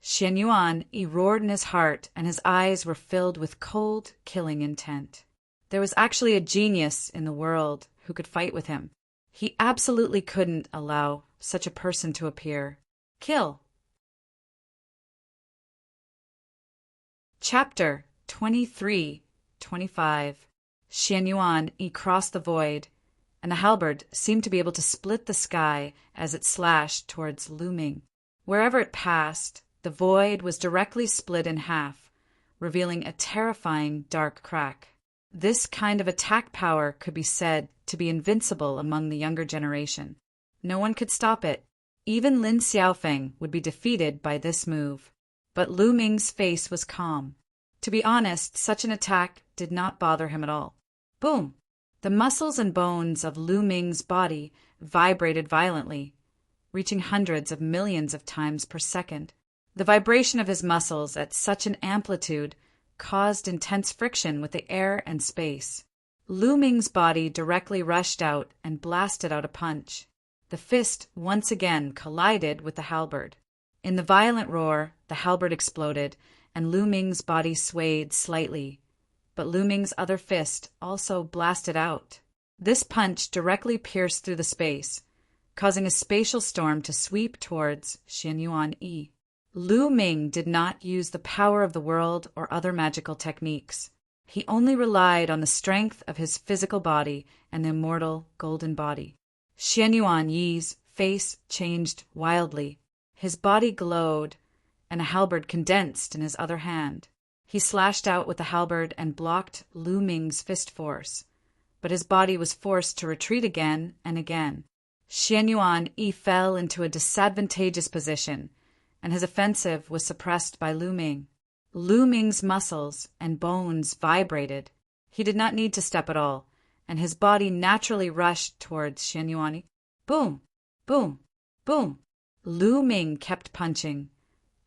Xianyuan Yi roared in his heart, and his eyes were filled with cold, killing intent. There was actually a genius in the world who could fight with him. He absolutely couldn't allow such a person to appear. Kill. Chapter 23-25. Xianyuan Yi crossed the void, and the halberd seemed to be able to split the sky as it slashed towards Lu Ming. Wherever it passed, the void was directly split in half, revealing a terrifying dark crack. This kind of attack power could be said to be invincible among the younger generation. No one could stop it. Even Lin Xiaofeng would be defeated by this move. But Lu Ming's face was calm. To be honest, such an attack did not bother him at all. Boom! The muscles and bones of Lu Ming's body vibrated violently, reaching hundreds of millions of times per second. The vibration of his muscles at such an amplitude caused intense friction with the air and space. Lu Ming's body directly rushed out and blasted out a punch. The fist once again collided with the halberd. In the violent roar, the halberd exploded, and Lu Ming's body swayed slightly. But Lu Ming's other fist also blasted out. This punch directly pierced through the space, causing a spatial storm to sweep towards Xian Yuan Yi. Lu Ming did not use the power of the world or other magical techniques. He only relied on the strength of his physical body and the immortal golden body. Xian Yuan Yi's face changed wildly. His body glowed, and a halberd condensed in his other hand. He slashed out with the halberd and blocked Lu Ming's fist force, but his body was forced to retreat again and again. Xian Yuan Yi fell into a disadvantageous position, and his offensive was suppressed by Lu Ming. Lu Ming's muscles and bones vibrated. He did not need to step at all, and his body naturally rushed towards Xian Yuan Yi. Boom! Boom! Boom! Lu Ming kept punching,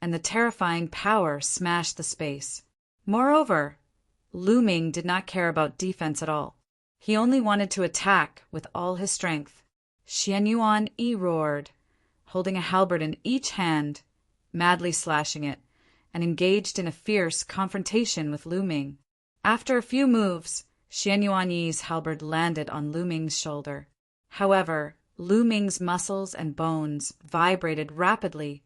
and the terrifying power smashed the space. Moreover, Lu Ming did not care about defense at all. He only wanted to attack with all his strength. Xian Yuan Yi roared, holding a halberd in each hand, madly slashing it, and engaged in a fierce confrontation with Lu Ming. After a few moves, Xian Yuan Yi's halberd landed on Lu Ming's shoulder. However, Lu Ming's muscles and bones vibrated rapidly,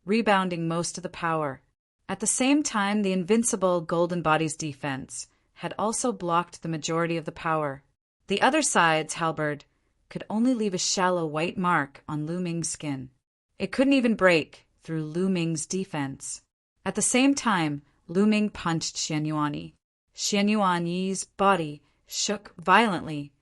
rebounding most of the power. At the same time, the invincible golden body's defense had also blocked the majority of the power. The other side's halberd could only leave a shallow white mark on Lu Ming's skin. It couldn't even break through Lu Ming's defense. At the same time, Lu Ming punched Xian Yuan Yi. Xian Yuan Yi's body shook violently,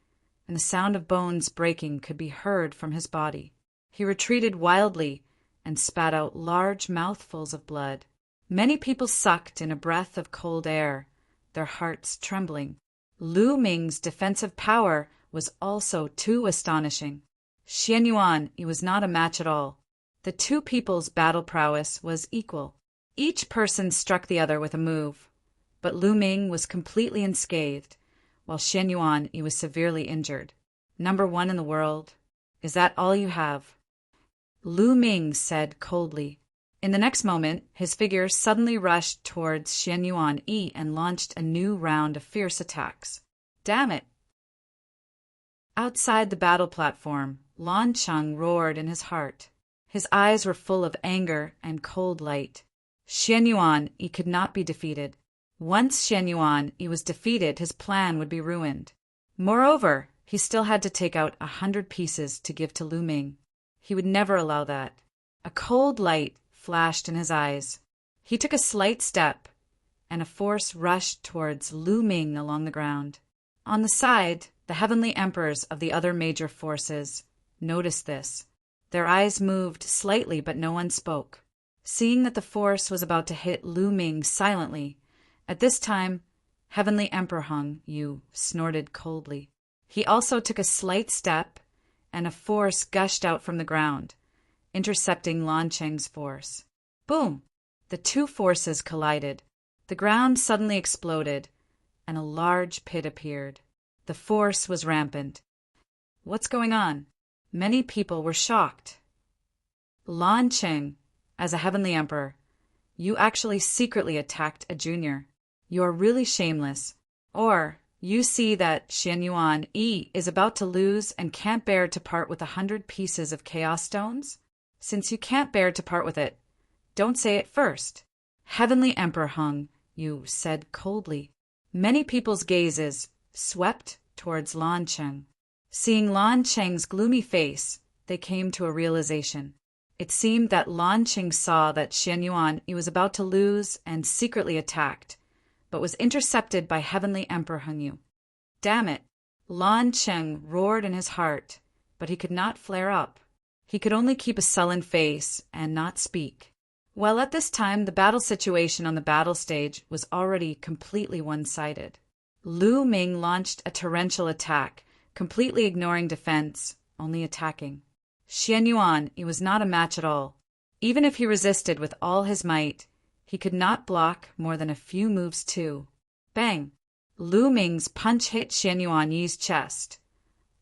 and the sound of bones breaking could be heard from his body. He retreated wildly and spat out large mouthfuls of blood. Many people sucked in a breath of cold air, their hearts trembling. Lu Ming's defensive power was also too astonishing. Xian Yuan Yi was not a match at all. The two people's battle prowess was equal. Each person struck the other with a move, but Lu Ming was completely unscathed, while Xian Yuan Yi was severely injured. Number one in the world. Is that all you have? Lu Ming said coldly. In the next moment, his figure suddenly rushed towards Xian Yuan Yi and launched a new round of fierce attacks. Damn it! Outside the battle platform, Lan Cheng roared in his heart. His eyes were full of anger and cold light. Xian Yuan Yi could not be defeated. Once Xian Yuan Yi was defeated, his plan would be ruined. Moreover, he still had to take out 100 pieces to give to Lu Ming. He would never allow that. A cold light flashed in his eyes. He took a slight step, and a force rushed towards Lu Ming along the ground. On the side, the heavenly emperors of the other major forces noticed this. Their eyes moved slightly, but no one spoke. Seeing that the force was about to hit Lu Ming silently, at this time, Heavenly Emperor Hung Yu snorted coldly. He also took a slight step, and a force gushed out from the ground, intercepting Lan Cheng's force. Boom! The two forces collided. The ground suddenly exploded, and a large pit appeared. The force was rampant. What's going on? Many people were shocked. Lan Cheng, as a heavenly emperor, you actually secretly attacked a junior. You're really shameless. Or you see that Xian Yuan Yi is about to lose and can't bear to part with 100 pieces of chaos stones? Since you can't bear to part with it, don't say it first. Heavenly Emperor Hung Yu said coldly. Many people's gazes swept towards Lan Cheng. Seeing Lan Cheng's gloomy face, they came to a realization. It seemed that Lan Cheng saw that Xian Yuan Yi was about to lose and secretly attacked, but was intercepted by Heavenly Emperor Hung Yu. Damn it! Lan Cheng roared in his heart, but he could not flare up. He could only keep a sullen face and not speak. Well, at this time, the battle situation on the battle stage was already completely one-sided. Lu Ming launched a torrential attack, completely ignoring defense, only attacking. Xian Yuan, he was not a match at all. Even if he resisted with all his might, he could not block more than a few moves too. Bang! Lu Ming's punch hit Xian Yuan Yi's chest,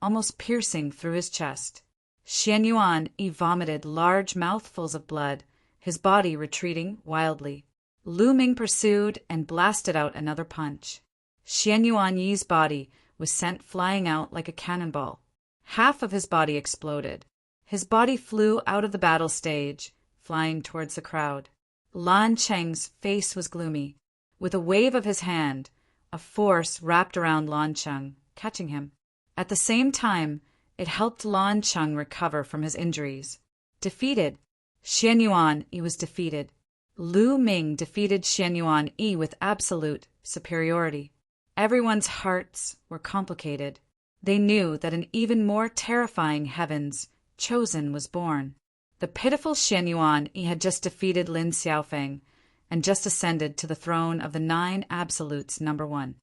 almost piercing through his chest. Xian Yuan Yi vomited large mouthfuls of blood, his body retreating wildly. Lu Ming pursued and blasted out another punch. Xian Yuan Yi's body was sent flying out like a cannonball. Half of his body exploded. His body flew out of the battle stage, flying towards the crowd. Lan Cheng's face was gloomy. With a wave of his hand, a force wrapped around Lan Cheng, catching him. At the same time, it helped Lan Cheng recover from his injuries. Defeated. Xian Yuan Yi was defeated. Lu Ming defeated Xian Yuan Yi with absolute superiority. Everyone's hearts were complicated. They knew that an even more terrifying heavens chosen was born. The pitiful Xian Yuan Yi had just defeated Lin Xiaofeng and just ascended to the throne of the 9 absolutes #1.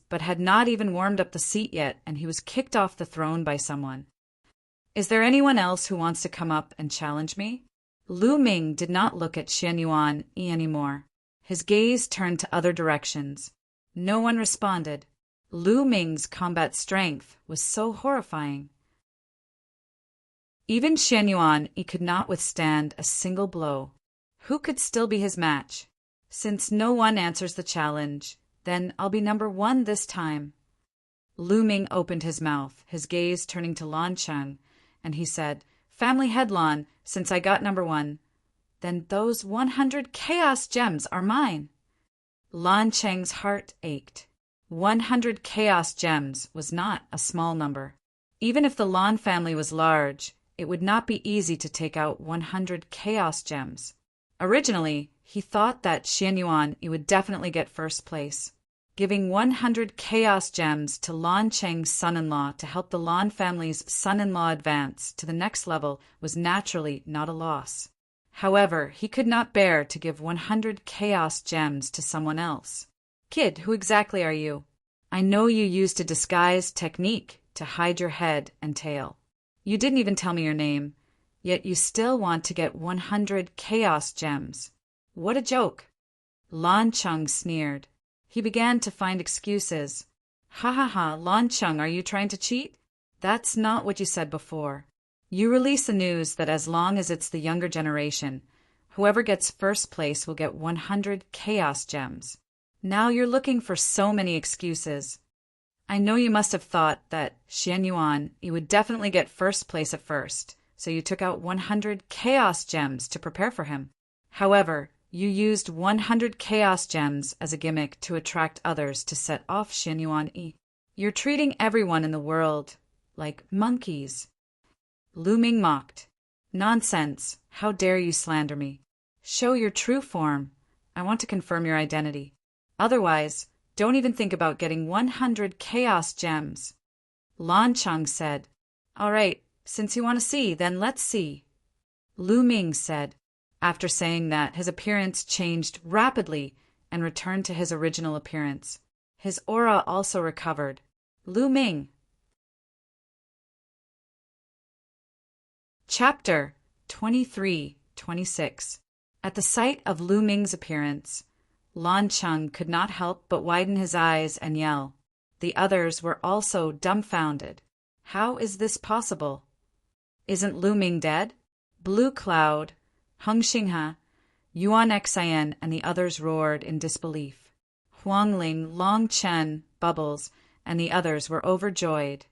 But had not even warmed up the seat yet, and he was kicked off the throne by someone. Is there anyone else who wants to come up and challenge me? Lu Ming did not look at Xian Yuan Yi anymore. His gaze turned to other directions. No one responded. Lu Ming's combat strength was so horrifying. Even Xian Yuan Yi could not withstand a single blow. Who could still be his match? Since no one answers the challenge, then I'll be #1 this time. Lu Ming opened his mouth, his gaze turning to Lan Cheng, and he said, "Family head Lan, since I got #1, then those 100 chaos gems are mine." Lan Cheng's heart ached. 100 chaos gems was not a small number. Even if the Lan family was large, it would not be easy to take out 100 chaos gems. Originally, he thought that Xian Yuan Yi would definitely get first place. Giving 100 chaos gems to Lan Cheng's son-in-law to help the Lan family's son-in-law advance to the next level was naturally not a loss. However, he could not bear to give 100 chaos gems to someone else. "Kid, who exactly are you? I know you used a disguise technique to hide your head and tail. You didn't even tell me your name, yet you still want to get 100 chaos gems. What a joke." Lan Cheng sneered. He began to find excuses. "Ha ha ha, Lan Cheng, are you trying to cheat? That's not what you said before. You release the news that as long as it's the younger generation, whoever gets first place will get 100 chaos gems. Now you're looking for so many excuses. I know you must have thought that Xian Yuan Yi would definitely get first place at first, so you took out 100 chaos gems to prepare for him. However, you used 100 chaos gems as a gimmick to attract others to set off Xian Yuan Yi. You're treating everyone in the world like monkeys." Lu Ming mocked. "Nonsense! How dare you slander me? Show your true form. I want to confirm your identity. Otherwise, don't even think about getting 100 chaos gems." Lan Cheng said, "All right, since you want to see, then let's see." Lu Ming said. After saying that, his appearance changed rapidly and returned to his original appearance. His aura also recovered. Lu Ming. Chapter 23-26. At the sight of Lu Ming's appearance, Lan Cheng could not help but widen his eyes and yell. The others were also dumbfounded. How is this possible? Isn't Lu Ming dead? Blue Cloud, Heng Xinghe, Yuan Xian, and the others roared in disbelief. Huangling, Long Chen, Bubbles, and the others were overjoyed.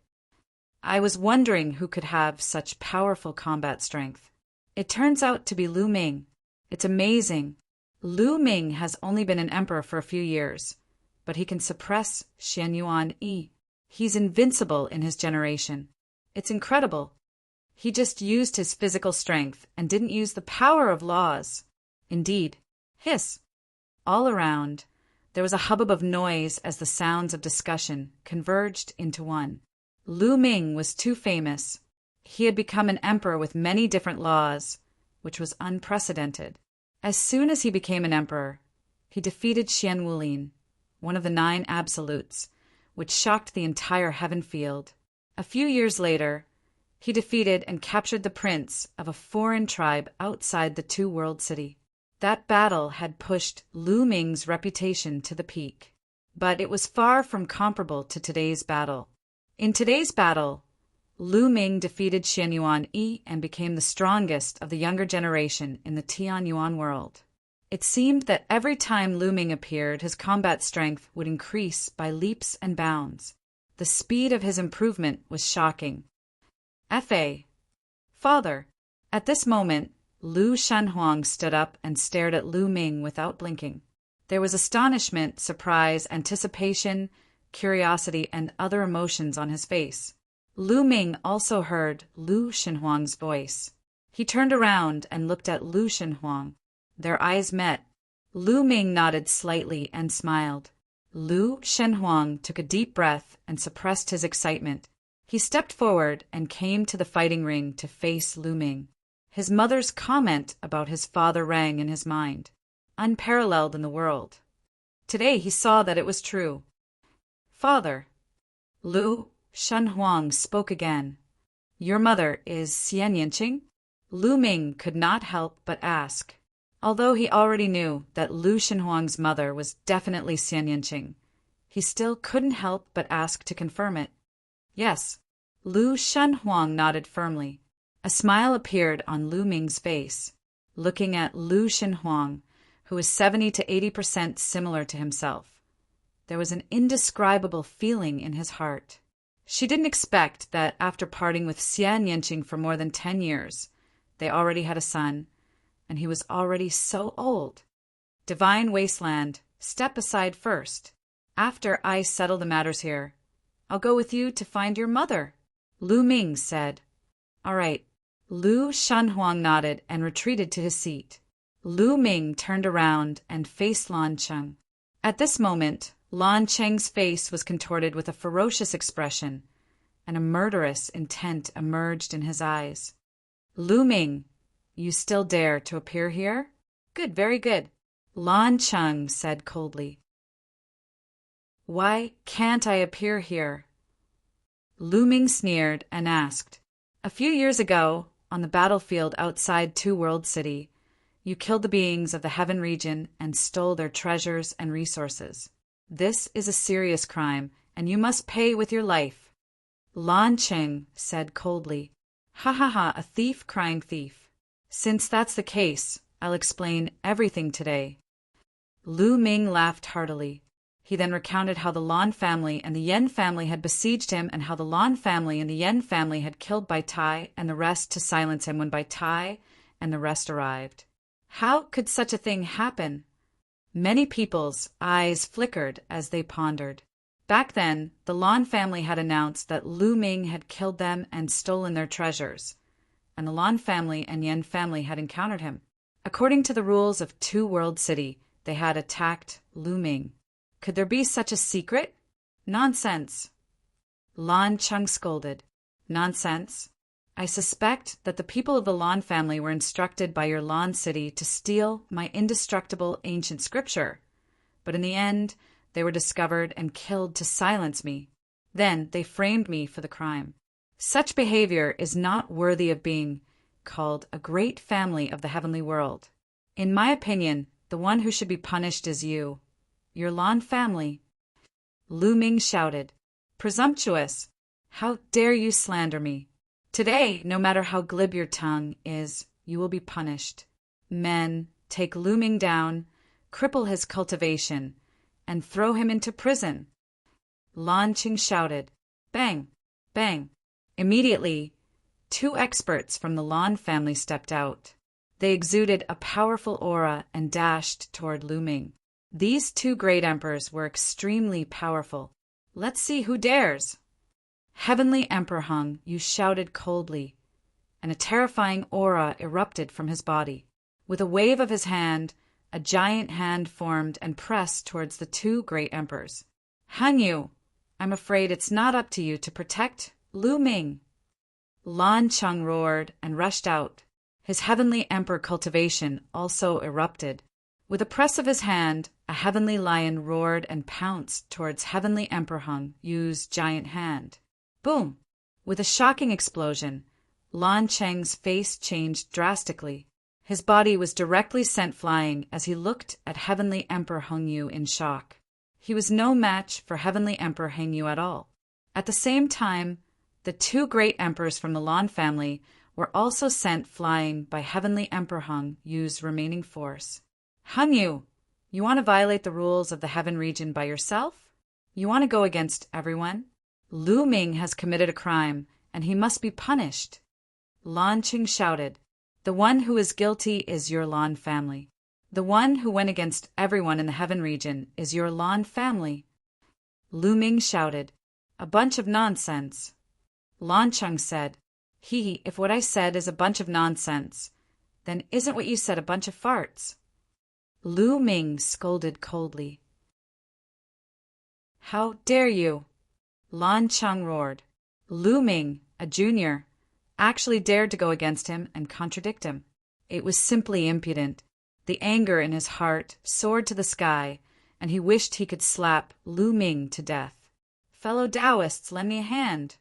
I was wondering who could have such powerful combat strength. It turns out to be Lu Ming. It's amazing. Lu Ming has only been an emperor for a few years, but he can suppress Xian Yuan Yi. He's invincible in his generation. It's incredible. He just used his physical strength and didn't use the power of laws. Indeed. Hiss. All around, there was a hubbub of noise as the sounds of discussion converged into one. Lu Ming was too famous. He had become an emperor with many different laws, which was unprecedented. As soon as he became an emperor, he defeated Xian Wulin, one of the 9 absolutes, which shocked the entire heaven field. A few years later, he defeated and captured the prince of a foreign tribe outside the two-world city. That battle had pushed Lu Ming's reputation to the peak. But it was far from comparable to today's battle. In today's battle, Lu Ming defeated Xian Yuan Yi and became the strongest of the younger generation in the Tian Yuan world. It seemed that every time Lu Ming appeared, his combat strength would increase by leaps and bounds. The speed of his improvement was shocking. Fa. Father. At this moment, Lu Shanhuang stood up and stared at Lu Ming without blinking. There was astonishment, surprise, anticipation, curiosity, and other emotions on his face. Lu Ming also heard Lu Shanhuang's voice. He turned around and looked at Lu Shanhuang. Their eyes met. Lu Ming nodded slightly and smiled. Lu Shanhuang took a deep breath and suppressed his excitement. He stepped forward and came to the fighting ring to face Lu Ming. His mother's comment about his father rang in his mind, unparalleled in the world. Today he saw that it was true. Father. Lu Shanhuang spoke again. Your mother is Xian Yanqing? Lu Ming could not help but ask. Although he already knew that Lu Shanhuang's mother was definitely Xian Yanqing, he still couldn't help but ask to confirm it. Yes. Lu Shanhuang nodded firmly. A smile appeared on Lu Ming's face. Looking at Lu Shanhuang, who was 70 to 80% similar to himself, there was an indescribable feeling in his heart. She didn't expect that after parting with Xian Yanqing for more than 10 years, they already had a son, and he was already so old. Divine Wasteland, step aside first. After I settle the matters here, I'll go with you to find your mother, Lu Ming said. All right. Lu Shanhuang nodded and retreated to his seat. Lu Ming turned around and faced Lan Cheng. At this moment, Lan Cheng's face was contorted with a ferocious expression, and a murderous intent emerged in his eyes. Lu Ming, you still dare to appear here? Good, very good, Lan Cheng said coldly. Why can't I appear here? Lu Ming sneered and asked. A few years ago, on the battlefield outside Two World City, you killed the beings of the Heaven region and stole their treasures and resources. This is a serious crime, and you must pay with your life. Lan Cheng said coldly. Ha ha ha, a thief crying thief. Since that's the case, I'll explain everything today. Lu Ming laughed heartily. He then recounted how the Lan family and the Yen family had besieged him and how the Lan family and the Yen family had killed Bai Tai and the rest to silence him when Bai Tai and the rest arrived. How could such a thing happen? Many people's eyes flickered as they pondered. Back then, the Lan family had announced that Lu Ming had killed them and stolen their treasures, and the Lan family and Yen family had encountered him. According to the rules of Two World City, they had attacked Lu Ming. Could there be such a secret? Nonsense. Lan Cheng scolded. Nonsense? I suspect that the people of the Lan family were instructed by your Lan city to steal my indestructible ancient scripture, but in the end, they were discovered and killed to silence me. Then they framed me for the crime. Such behavior is not worthy of being called a great family of the heavenly world. In my opinion, the one who should be punished is you, your Lan family. Lu Ming shouted. Presumptuous! How dare you slander me? Today, no matter how glib your tongue is, you will be punished. Men, take Lu Ming down, cripple his cultivation, and throw him into prison. Lan Qing shouted. Bang! Bang! Immediately, 2 experts from the Lan family stepped out. They exuded a powerful aura and dashed toward Lu Ming. These 2 great emperors were extremely powerful. Let's see who dares. Heavenly Emperor Hung, you shouted coldly, and a terrifying aura erupted from his body. With a wave of his hand, a giant hand formed and pressed towards the 2 great emperors. Han Yu, I'm afraid it's not up to you to protect Lu Ming. Lan Cheng roared and rushed out. His heavenly emperor cultivation also erupted. With a press of his hand, a heavenly lion roared and pounced towards heavenly emperor Hung Yu's giant hand. Boom! With a shocking explosion, Lan Cheng's face changed drastically. His body was directly sent flying as he looked at heavenly emperor Hung Yu in shock. He was no match for heavenly emperor Heng Yu at all. At the same time, the two great emperors from the Lan family were also sent flying by heavenly emperor Hung Yu's remaining force. Hung Yu, you want to violate the rules of the heaven region by yourself? You want to go against everyone? Lu Ming has committed a crime, and he must be punished. Lan Qing shouted, "The one who is guilty is your Lan family. The one who went against everyone in the heaven region is your Lan family." Lu Ming shouted, "A bunch of nonsense." Lan Cheng said, if what I said is a bunch of nonsense, then isn't what you said a bunch of farts?" Lu Ming scolded coldly. "How dare you?" Lan Cheng roared. Lu Ming, a junior, actually dared to go against him and contradict him. It was simply impudent. The anger in his heart soared to the sky, and he wished he could slap Lu Ming to death. "Fellow Taoists, lend me a hand."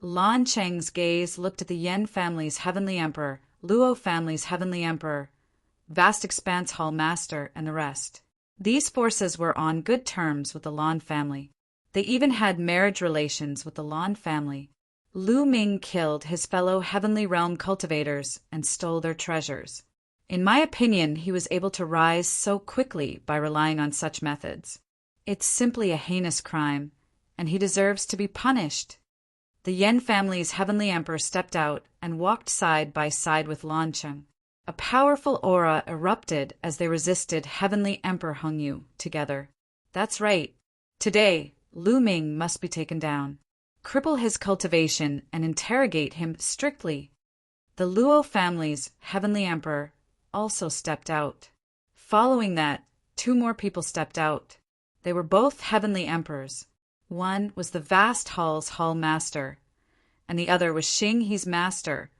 Lan Cheng's gaze looked at the Yen family's heavenly emperor, Luo family's heavenly emperor, Vast Expanse Hall Master, and the rest. These forces were on good terms with the Lan family. They even had marriage relations with the Lan family. Lu Ming killed his fellow heavenly realm cultivators and stole their treasures. In my opinion, he was able to rise so quickly by relying on such methods. It's simply a heinous crime, and he deserves to be punished. The Yen family's heavenly emperor stepped out and walked side by side with Lan Cheng. A powerful aura erupted as they resisted heavenly emperor Hung Yu together. That's right. Today, Lu Ming must be taken down. Cripple his cultivation and interrogate him strictly. The Luo family's heavenly emperor also stepped out. Following that, two more people stepped out. They were both heavenly emperors. One was the Vast Hall's Hall Master, and the other was Xing He's Master,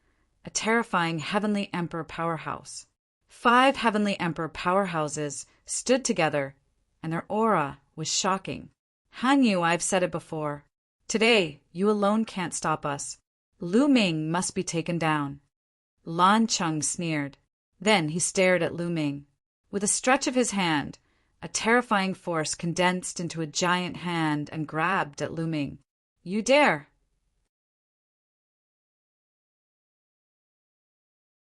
a terrifying heavenly emperor powerhouse. 5 heavenly emperor powerhouses stood together, and their aura was shocking. Han Yu, I've said it before. Today, you alone can't stop us. Lu Ming must be taken down. Lan Cheng sneered. Then he stared at Lu Ming. With a stretch of his hand, a terrifying force condensed into a giant hand and grabbed at Lu Ming. "You dare!"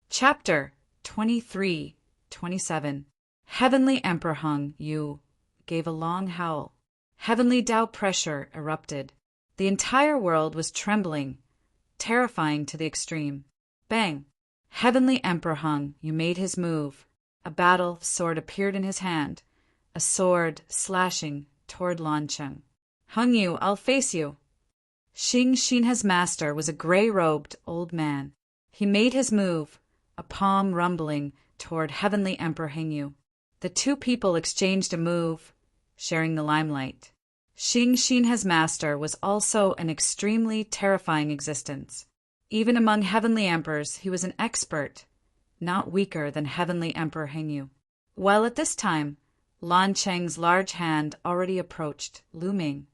Chapter 23-27. Heavenly Emperor Hung Yu gave a long howl. Heavenly Tao pressure erupted. The entire world was trembling, terrifying to the extreme. Bang! Heavenly Emperor Hung Yu made his move. A battle sword appeared in his hand, a sword slashing toward Lan Cheng. "Hung Yu, I'll face you." Xing Xinhe's master was a gray-robed old man. He made his move, a palm rumbling toward heavenly Emperor Heng Yu. The two people exchanged a move, sharing the limelight. Xing Xinhe's master was also an extremely terrifying existence. Even among heavenly emperors, he was an expert, not weaker than heavenly Emperor Heng Yu. While at this time, Lan Cheng's large hand already approached Lu Ming.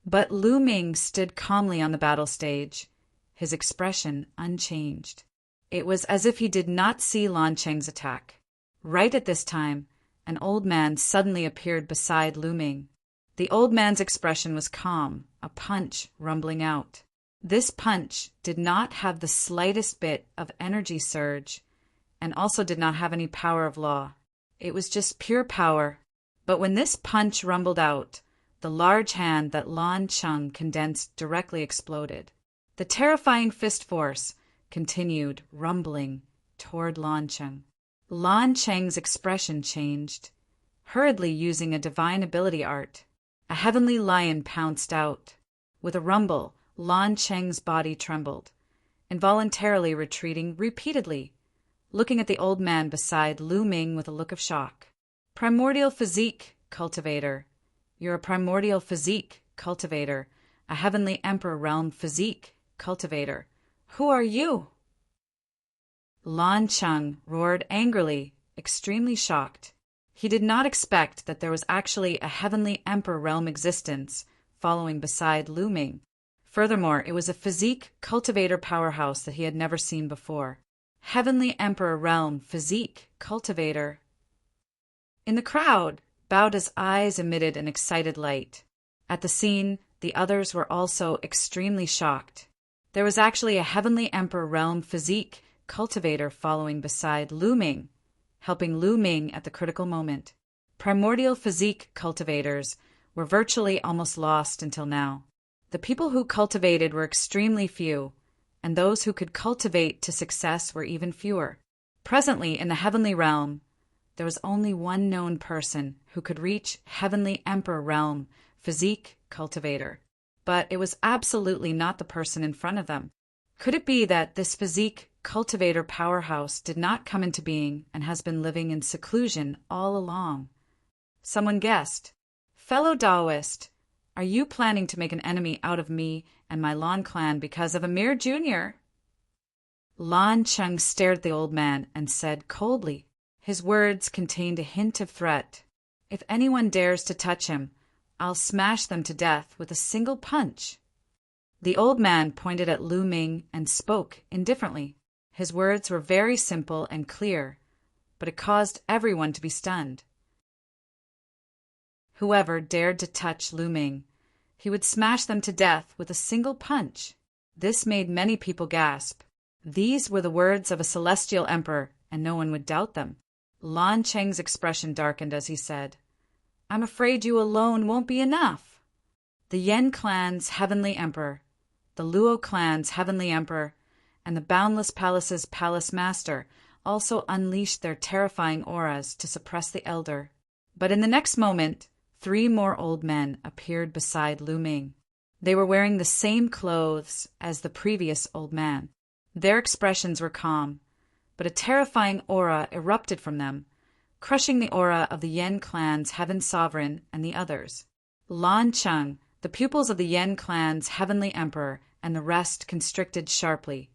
But Lu Ming stood calmly on the battle stage, his expression unchanged. It was as if he did not see Lan Cheng's attack. Right at this time, an old man suddenly appeared beside Lu Ming. The old man's expression was calm, a punch rumbling out. This punch did not have the slightest bit of energy surge, and also did not have any power of law. It was just pure power. But when this punch rumbled out, the large hand that Lan Cheng condensed directly exploded. The terrifying fist force continued rumbling toward Lan Cheng. Lan Cheng's expression changed. Hurriedly using a divine ability art, a heavenly lion pounced out. With a rumble, Lan Cheng's body trembled, involuntarily retreating repeatedly, looking at the old man beside Lu Ming with a look of shock. "Primordial physique, cultivator. You're a primordial physique, cultivator, a heavenly emperor realm physique, cultivator. Who are you?" Lan Cheng roared angrily, extremely shocked. He did not expect that there was actually a heavenly emperor realm existence following beside Lu Ming. Furthermore, it was a physique cultivator powerhouse that he had never seen before. Heavenly Emperor Realm Physique Cultivator. In the crowd, Baoda's eyes emitted an excited light. At the scene, the others were also extremely shocked. There was actually a Heavenly Emperor Realm Physique Cultivator following beside Lu Ming, helping Lu Ming at the critical moment. Primordial Physique Cultivators were virtually almost lost until now. The people who cultivated were extremely few, and those who could cultivate to success were even fewer. Presently, in the heavenly realm, there was only one known person who could reach Heavenly Emperor Realm Physique Cultivator, but it was absolutely not the person in front of them. Could it be that this Physique Cultivator powerhouse did not come into being and has been living in seclusion all along? Someone guessed, "Fellow Taoist, are you planning to make an enemy out of me and my Lan clan because of a mere junior?" Lan Cheng stared at the old man and said coldly. His words contained a hint of threat. "If anyone dares to touch him, I'll smash them to death with a single punch." The old man pointed at Lu Ming and spoke indifferently. His words were very simple and clear, but it caused everyone to be stunned. Whoever dared to touch Lu Ming, he would smash them to death with a single punch. This made many people gasp. These were the words of a celestial emperor, and no one would doubt them. Lan Cheng's expression darkened as he said, "I'm afraid you alone won't be enough." The Yen clan's heavenly emperor, the Luo clan's heavenly emperor, and the Boundless Palace's palace master also unleashed their terrifying auras to suppress the elder. But in the next moment, 3 more old men appeared beside Lu Ming. They were wearing the same clothes as the previous old man. Their expressions were calm, but a terrifying aura erupted from them, crushing the aura of the Yen clan's heaven sovereign and the others. Lan Cheng, the pupils of the Yen clan's heavenly emperor, and the rest constricted sharply,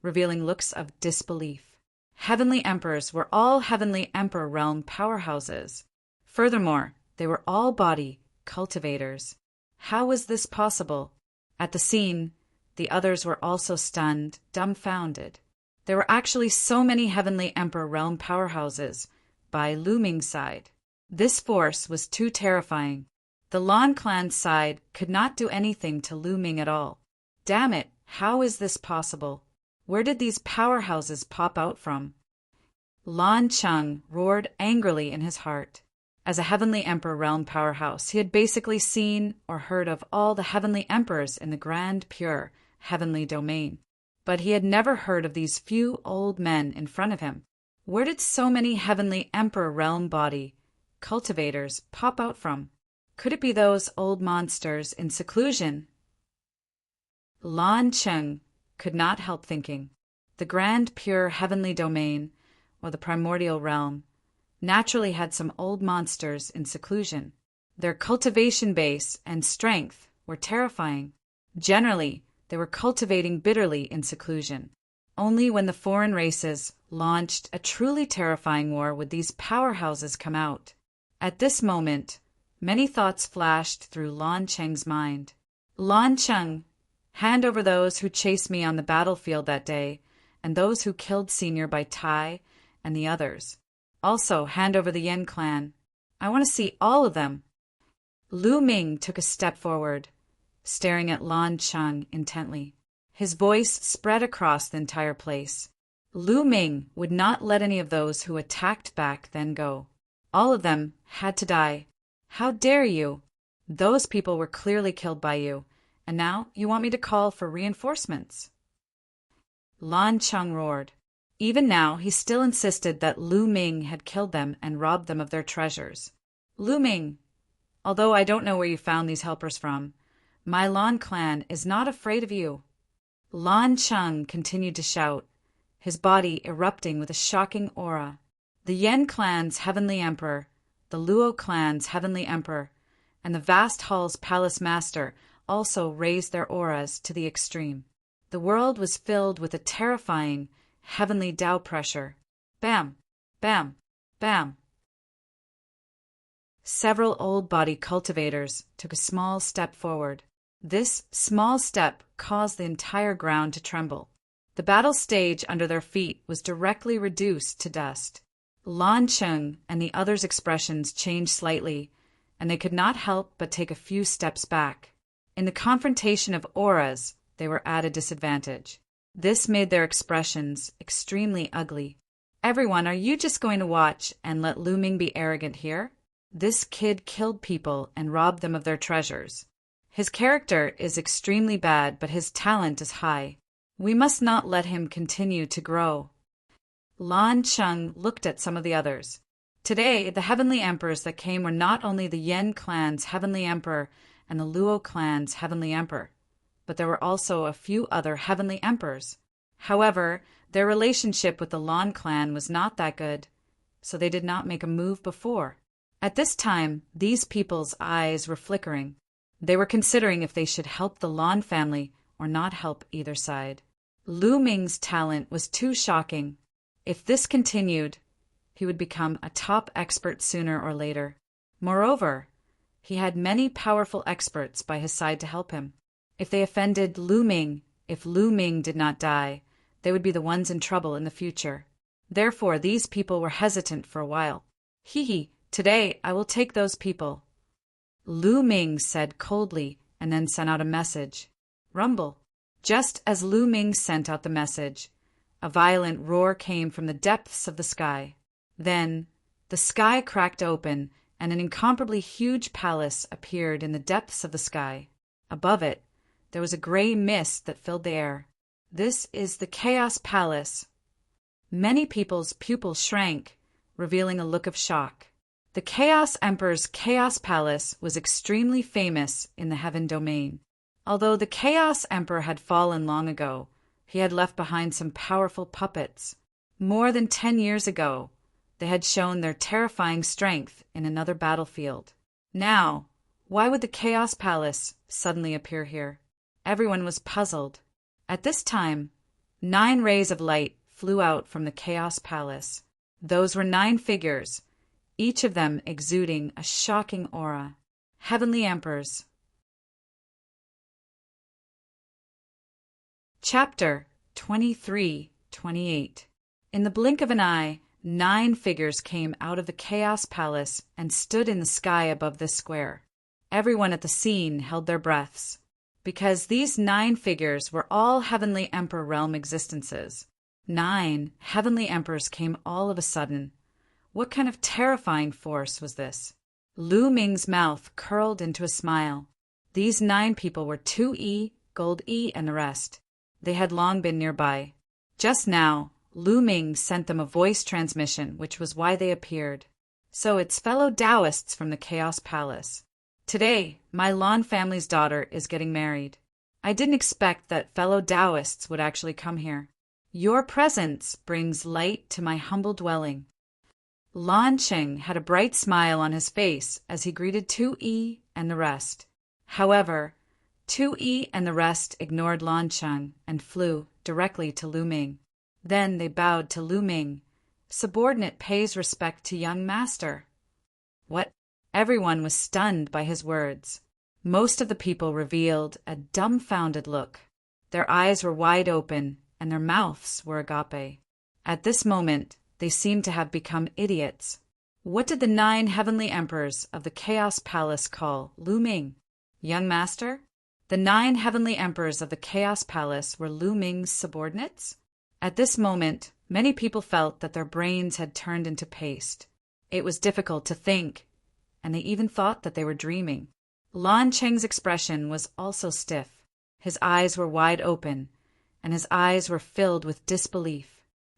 revealing looks of disbelief. Heavenly emperors were all heavenly emperor realm powerhouses. Furthermore, they were all body cultivators. How was this possible? At the scene, the others were also stunned, dumbfounded. There were actually so many heavenly emperor realm powerhouses by Lu Ming's side. This force was too terrifying. The Lan clan's side could not do anything to Lu Ming at all. Damn it, how is this possible? Where did these powerhouses pop out from? Lan Cheng roared angrily in his heart. As a heavenly emperor realm powerhouse, he had basically seen or heard of all the heavenly emperors in the grand, pure, heavenly domain. But he had never heard of these few old men in front of him. Where did so many heavenly emperor realm body cultivators pop out from? Could it be those old monsters in seclusion? Lan Cheng could not help thinking. The grand, pure, heavenly domain, or the primordial realm, naturally had some old monsters in seclusion. Their cultivation base and strength were terrifying. Generally, they were cultivating bitterly in seclusion. Only when the foreign races launched a truly terrifying war would these powerhouses come out. At this moment, many thoughts flashed through Lan Cheng's mind. "Lan Cheng, hand over those who chased me on the battlefield that day, and those who killed Senior by Tai and the others. Also, hand over the Yen clan. I want to see all of them." Lu Ming took a step forward, staring at Lan Cheng intently. His voice spread across the entire place. Lu Ming would not let any of those who attacked back then go. All of them had to die. How dare you? Those people were clearly killed by you, and now you want me to call for reinforcements? Lan Cheng roared. Even now, he still insisted that Lu Ming had killed them and robbed them of their treasures. "Lu Ming, although I don't know where you found these helpers from, my Lan clan is not afraid of you." Lan Cheng continued to shout, his body erupting with a shocking aura. The Yen clan's heavenly emperor, the Luo clan's heavenly emperor, and the vast hall's palace master also raised their auras to the extreme. The world was filled with a terrifying, heavenly Tao pressure. Bam, bam, bam. Several old body cultivators took a small step forward. This small step caused the entire ground to tremble. The battle stage under their feet was directly reduced to dust. Lan Cheng and the others' expressions changed slightly, and they could not help but take a few steps back. In the confrontation of auras, they were at a disadvantage. This made their expressions extremely ugly. Everyone, are you just going to watch and let Lu Ming be arrogant here? This kid killed people and robbed them of their treasures. His character is extremely bad, but his talent is high. We must not let him continue to grow. Lan Cheng looked at some of the others. Today, the heavenly emperors that came were not only the Yen clan's heavenly emperor and the Luo clan's heavenly emperor, but there were also a few other heavenly emperors. However, their relationship with the Lan clan was not that good, so they did not make a move before. At this time, these people's eyes were flickering. They were considering if they should help the Lan family or not help either side. Lu Ming's talent was too shocking. If this continued, he would become a top expert sooner or later. Moreover, he had many powerful experts by his side to help him. If they offended Lu Ming, if Lu Ming did not die, they would be the ones in trouble in the future. Therefore, these people were hesitant for a while. Today I will take those people. Lu Ming said coldly and then sent out a message. Rumble. Just as Lu Ming sent out the message, a violent roar came from the depths of the sky. Then, the sky cracked open and an incomparably huge palace appeared in the depths of the sky. Above it, there was a gray mist that filled the air. This is the Chaos Palace. Many people's pupils shrank, revealing a look of shock. The Chaos Emperor's Chaos Palace was extremely famous in the Heaven Domain. Although the Chaos Emperor had fallen long ago, he had left behind some powerful puppets. More than 10 years ago, they had shown their terrifying strength in another battlefield. Now, why would the Chaos Palace suddenly appear here? Everyone was puzzled. At this time, 9 rays of light flew out from the Chaos Palace. Those were 9 figures, each of them exuding a shocking aura. Heavenly Emperors. Chapter 23-28. In the blink of an eye, 9 figures came out of the Chaos Palace and stood in the sky above this square. Everyone at the scene held their breaths, because these 9 figures were all Heavenly Emperor realm existences. 9 Heavenly Emperors came all of a sudden. What kind of terrifying force was this? Lu Ming's mouth curled into a smile. These 9 people were 2E, Gold E, and the rest. They had long been nearby. Just now, Lu Ming sent them a voice transmission, which was why they appeared. So it's fellow Taoists from the Chaos Palace. Today, my Lan family's daughter is getting married. I didn't expect that fellow Taoists would actually come here. Your presence brings light to my humble dwelling. Lan Cheng had a bright smile on his face as he greeted 2E and the rest. However, 2E and the rest ignored Lan Cheng and flew directly to Lu Ming. Then they bowed to Lu Ming. Subordinate pays respect to young master. What? Everyone was stunned by his words. Most of the people revealed a dumbfounded look. Their eyes were wide open and their mouths were agape. At this moment, they seemed to have become idiots. What did the 9 heavenly emperors of the Chaos Palace call Lu Ming? Young master? The 9 heavenly emperors of the Chaos Palace were Lu Ming's subordinates? At this moment, many people felt that their brains had turned into paste. It was difficult to think, and they even thought that they were dreaming. Lan Cheng's expression was also stiff. His eyes were wide open, and his eyes were filled with disbelief.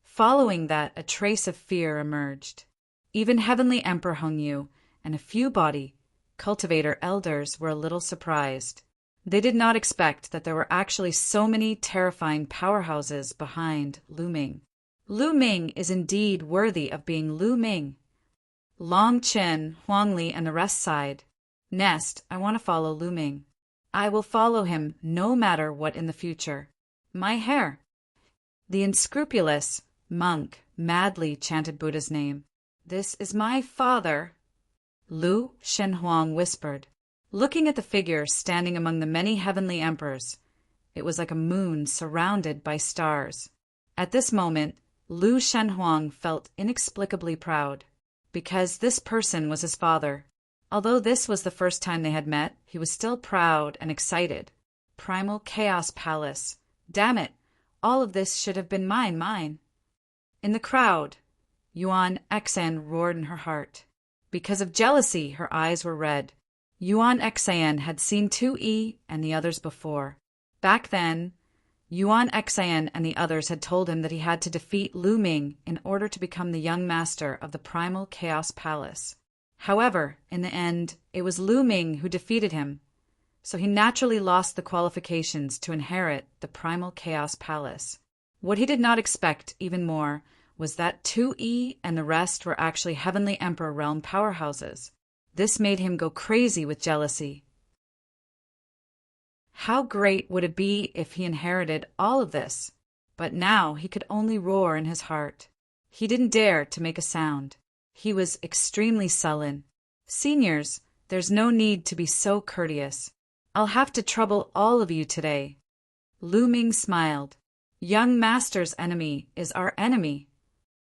Following that, a trace of fear emerged. Even Heavenly Emperor Hung Yu and a few body cultivator elders were a little surprised. They did not expect that there were actually so many terrifying powerhouses behind Lu Ming. Lu Ming is indeed worthy of being Lu Ming. Long Chen, Huang Li, and the rest sighed. Next, I want to follow Lu Ming. I will follow him no matter what in the future. My hair. The unscrupulous monk madly chanted Buddha's name. "This is my father," Lu Shenhuang whispered, looking at the figure standing among the many heavenly emperors. It was like a moon surrounded by stars. At this moment, Lu Shenhuang felt inexplicably proud, because this person was his father. Although this was the first time they had met, he was still proud and excited. Primal Chaos Palace. Damn it! All of this should have been mine. In the crowd, Yuan Xan roared in her heart. Because of jealousy, her eyes were red. Yuan Xan had seen 2E and the others before. Back then, Yuan Xan and the others had told him that he had to defeat Lu Ming in order to become the young master of the Primal Chaos Palace. However, in the end, it was Lu Ming who defeated him, so he naturally lost the qualifications to inherit the Primal Chaos Palace. What he did not expect even more was that 2E and the rest were actually Heavenly Emperor realm powerhouses. This made him go crazy with jealousy. How great would it be if he inherited all of this? But now he could only roar in his heart. He didn't dare to make a sound. He was extremely sullen. "Seniors, there's no need to be so courteous. I'll have to trouble all of you today." Lu Ming smiled. "Young master's enemy is our enemy."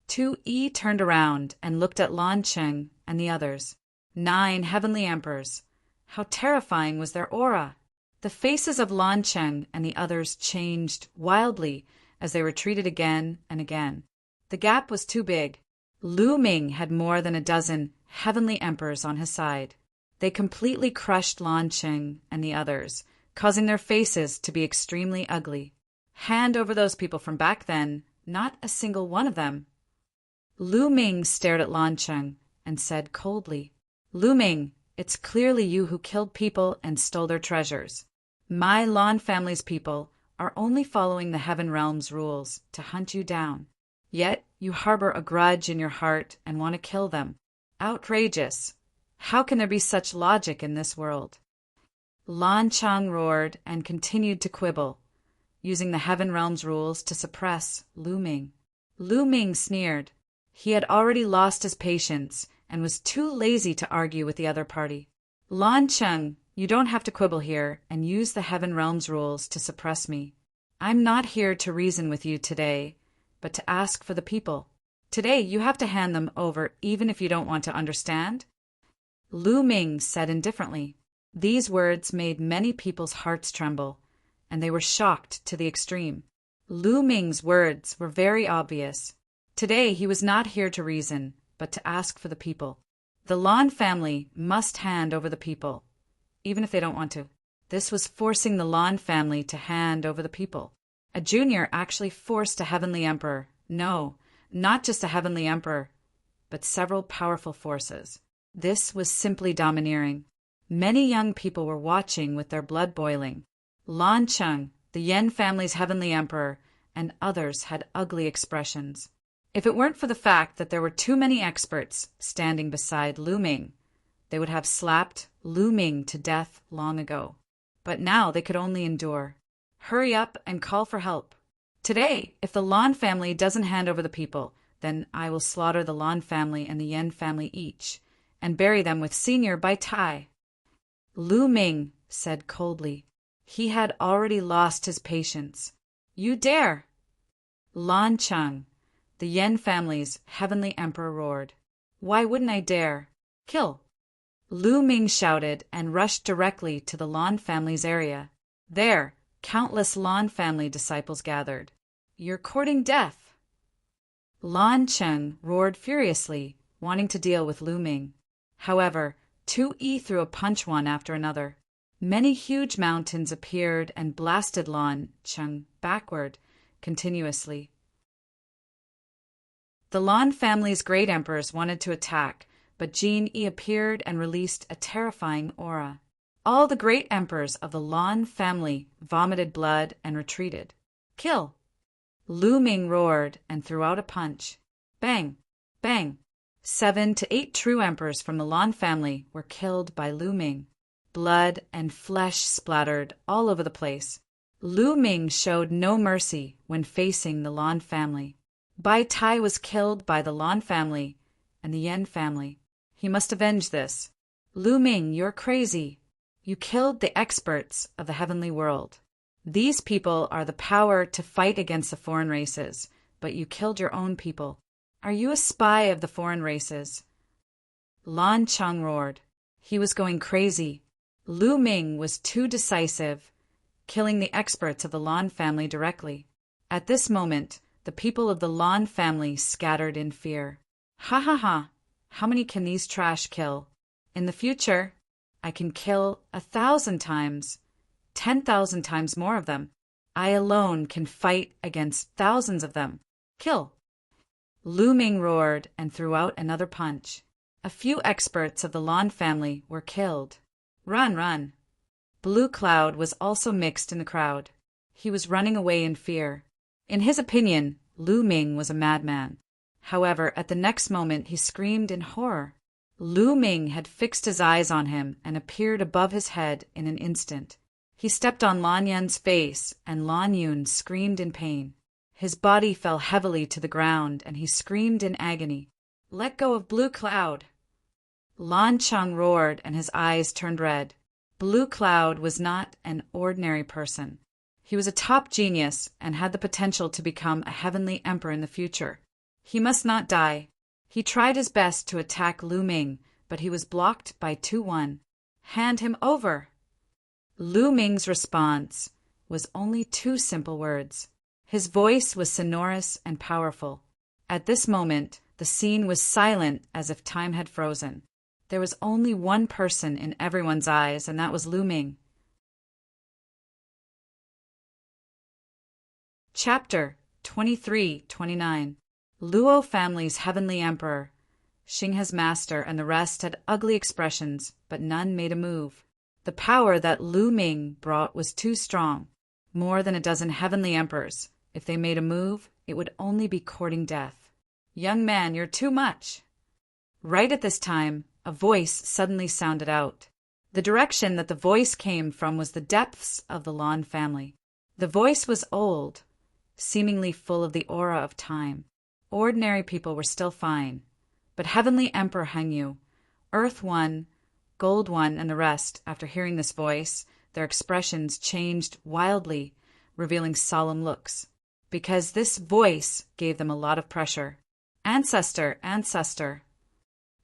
2E turned around and looked at Lan Cheng and the others. 9 heavenly emperors. How terrifying was their aura! The faces of Lan Cheng and the others changed wildly as they retreated again and again. The gap was too big. Lu Ming had more than a dozen heavenly emperors on his side. They completely crushed Lan Cheng and the others, causing their faces to be extremely ugly. Hand over those people from back then, not a single one of them. Lu Ming stared at Lan Cheng and said coldly, "Lu Ming, it's clearly you who killed people and stole their treasures. My Lan family's people are only following the Heaven Realm's rules to hunt you down. Yet you harbor a grudge in your heart and want to kill them. Outrageous! How can there be such logic in this world?" Lan Cheng roared and continued to quibble, using the Heaven Realm's rules to suppress Lu Ming. Lu Ming sneered. He had already lost his patience and was too lazy to argue with the other party. "Lan Cheng, you don't have to quibble here and use the Heaven Realm's rules to suppress me. I'm not here to reason with you today, but to ask for the people. Today you have to hand them over even if you don't want to understand." Lu Ming said indifferently. These words made many people's hearts tremble, and they were shocked to the extreme. Lu Ming's words were very obvious. Today he was not here to reason, but to ask for the people. The Lan family must hand over the people, even if they don't want to. This was forcing the Lan family to hand over the people. A junior actually forced a heavenly emperor. No, not just a heavenly emperor, but several powerful forces. This was simply domineering. Many young people were watching with their blood boiling. Lan Cheng, the Yen family's heavenly emperor, and others had ugly expressions. If it weren't for the fact that there were too many experts standing beside Lu Ming, they would have slapped Lu Ming to death long ago. But now they could only endure. Hurry up and call for help. Today, if the Lan family doesn't hand over the people, then I will slaughter the Lan family and the Yen family each, and bury them with Senior by tie. Lu Ming said coldly. He had already lost his patience. "You dare!" Lan Cheng, the Yen family's heavenly emperor, roared. "Why wouldn't I dare? Kill!" Lu Ming shouted and rushed directly to the Lan family's area. There, countless Lan family disciples gathered. "You're courting death!" Lan Cheng roared furiously, wanting to deal with Lu Ming. However, 2E threw a punch one after another. Many huge mountains appeared and blasted Lan Cheng backward, continuously. The Lan family's great emperors wanted to attack, but Jin Yi appeared and released a terrifying aura. All the great emperors of the Lan family vomited blood and retreated. "Kill!" Lu Ming roared and threw out a punch. Bang! Bang! 7 to 8 true emperors from the Lan family were killed by Lu Ming. Blood and flesh splattered all over the place. Lu Ming showed no mercy when facing the Lan family. Bai Tai was killed by the Lan family and the Yen family. He must avenge this. Lu Ming, you're crazy. You killed the experts of the heavenly world. These people are the power to fight against the foreign races, but you killed your own people. Are you a spy of the foreign races? Lan Chang roared. He was going crazy. Lu Ming was too decisive, killing the experts of the Lan family directly. At this moment, the people of the Lan family scattered in fear. Ha ha ha! How many can these trash kill? In the future, I can kill 1,000 times, 10,000 times more of them. I alone can fight against thousands of them. Kill! Lu Ming roared and threw out another punch. A few experts of the Lan family were killed. Run, run! Blue Cloud was also mixed in the crowd. He was running away in fear. In his opinion, Lu Ming was a madman. However, at the next moment he screamed in horror. Lu Ming had fixed his eyes on him and appeared above his head in an instant. He stepped on Lan Yun's face, and Lan Yun screamed in pain. His body fell heavily to the ground, and he screamed in agony. Let go of Blue Cloud! Lan Chang roared, and his eyes turned red. Blue Cloud was not an ordinary person. He was a top genius and had the potential to become a heavenly emperor in the future. He must not die. He tried his best to attack Lu Ming, but he was blocked by 2-1. Hand him over! Lu Ming's response was only 2 simple words. His voice was sonorous and powerful. At this moment, the scene was silent as if time had frozen. There was only one person in everyone's eyes, and that was Lu Ming. Chapter 23-29. Luo family's heavenly emperor. Xinghe's master and the rest had ugly expressions, but none made a move. The power that Lu Ming brought was too strong. More than a dozen heavenly emperors. If they made a move, it would only be courting death. Young man, you're too much. Right at this time, a voice suddenly sounded out. The direction that the voice came from was the depths of the Lan family. The voice was old, seemingly full of the aura of time. Ordinary people were still fine, but Heavenly Emperor Hengyu, Earth One, Gold One, and the rest, after hearing this voice, their expressions changed wildly, revealing solemn looks, because this voice gave them a lot of pressure. Ancestor, ancestor!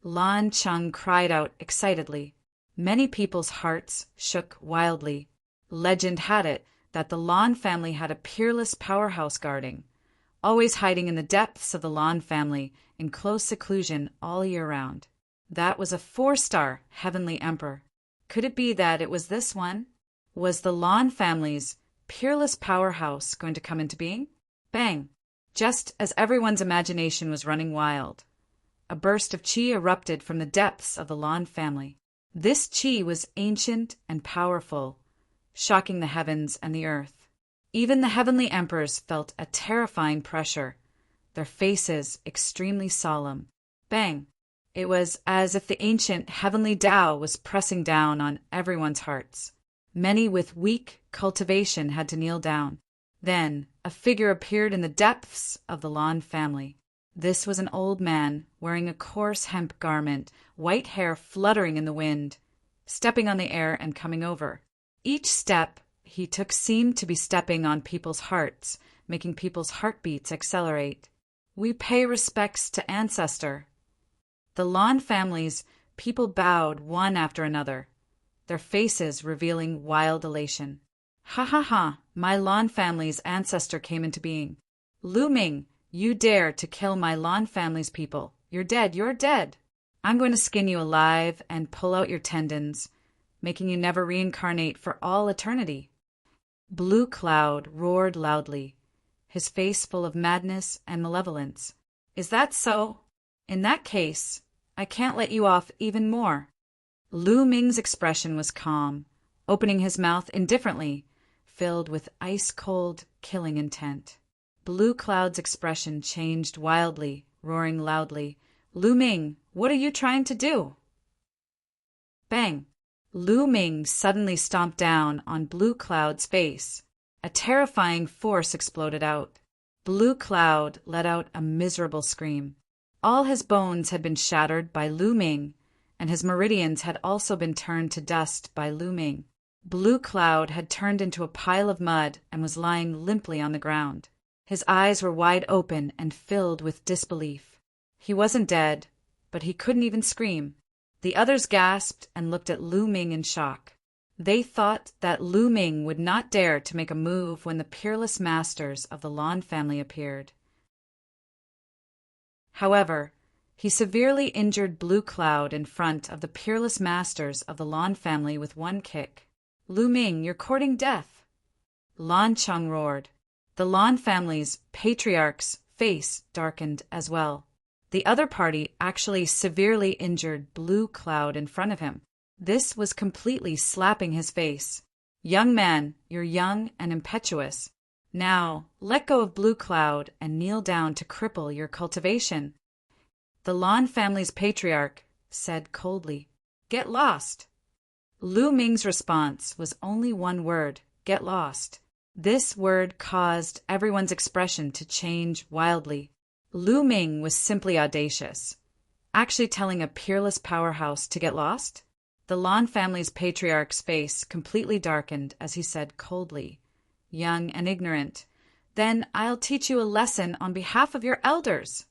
Lan Chang cried out excitedly. Many people's hearts shook wildly. Legend had it that the Lan family had a peerless powerhouse guarding, always hiding in the depths of the Lan family in close seclusion all year round. That was a 4-star heavenly emperor. Could it be that it was this one? Was the Lan family's peerless powerhouse going to come into being? Bang! Just as everyone's imagination was running wild, a burst of qi erupted from the depths of the Lan family. This qi was ancient and powerful, shocking the heavens and the earth. Even the heavenly emperors felt a terrifying pressure, their faces extremely solemn. Bang! It was as if the ancient heavenly Tao was pressing down on everyone's hearts. Many with weak cultivation had to kneel down. Then a figure appeared in the depths of the Lan family. This was an old man wearing a coarse hemp garment, white hair fluttering in the wind, stepping on the air and coming over. Each step he took seemed to be stepping on people's hearts, making people's heartbeats accelerate. We pay respects to ancestor. The Lan family's people bowed one after another, their faces revealing wild elation. Ha ha ha, my Lan family's ancestor came into being. Lu Ming, you dare to kill my Lan family's people. You're dead, you're dead. I'm going to skin you alive and pull out your tendons, making you never reincarnate for all eternity. Blue Cloud roared loudly, his face full of madness and malevolence. Is that so? In that case, I can't let you off even more. Lu Ming's expression was calm, opening his mouth indifferently, filled with ice-cold, killing intent. Blue Cloud's expression changed wildly, roaring loudly. Lu Ming, what are you trying to do? Bang! Lu Ming suddenly stomped down on Blue Cloud's face. a terrifying force exploded out. Blue Cloud let out a miserable scream. All his bones had been shattered by Lu Ming, and his meridians had also been turned to dust by Lu Ming. Blue Cloud had turned into a pile of mud and was lying limply on the ground. His eyes were wide open and filled with disbelief. He wasn't dead, but he couldn't even scream. The others gasped and looked at Lu Ming in shock. They thought that Lu Ming would not dare to make a move when the peerless masters of the Lan family appeared. However, he severely injured Blue Cloud in front of the peerless masters of the Lan family with one kick. "Lu Ming, you're courting death!" Lan Cheng roared. The Lan family's patriarch's face darkened as well. The other party actually severely injured Blue Cloud in front of him. This was completely slapping his face. "Young man, you're young and impetuous. Now, let go of Blue Cloud and kneel down to cripple your cultivation." The Lan family's patriarch said coldly, "Get lost." Lu Ming's response was only one word, "Get lost." This word caused everyone's expression to change wildly. Lu Ming was simply audacious. Actually telling a peerless powerhouse to get lost? The Lan family's patriarch's face completely darkened as he said coldly, "Young and ignorant. Then I'll teach you a lesson on behalf of your elders."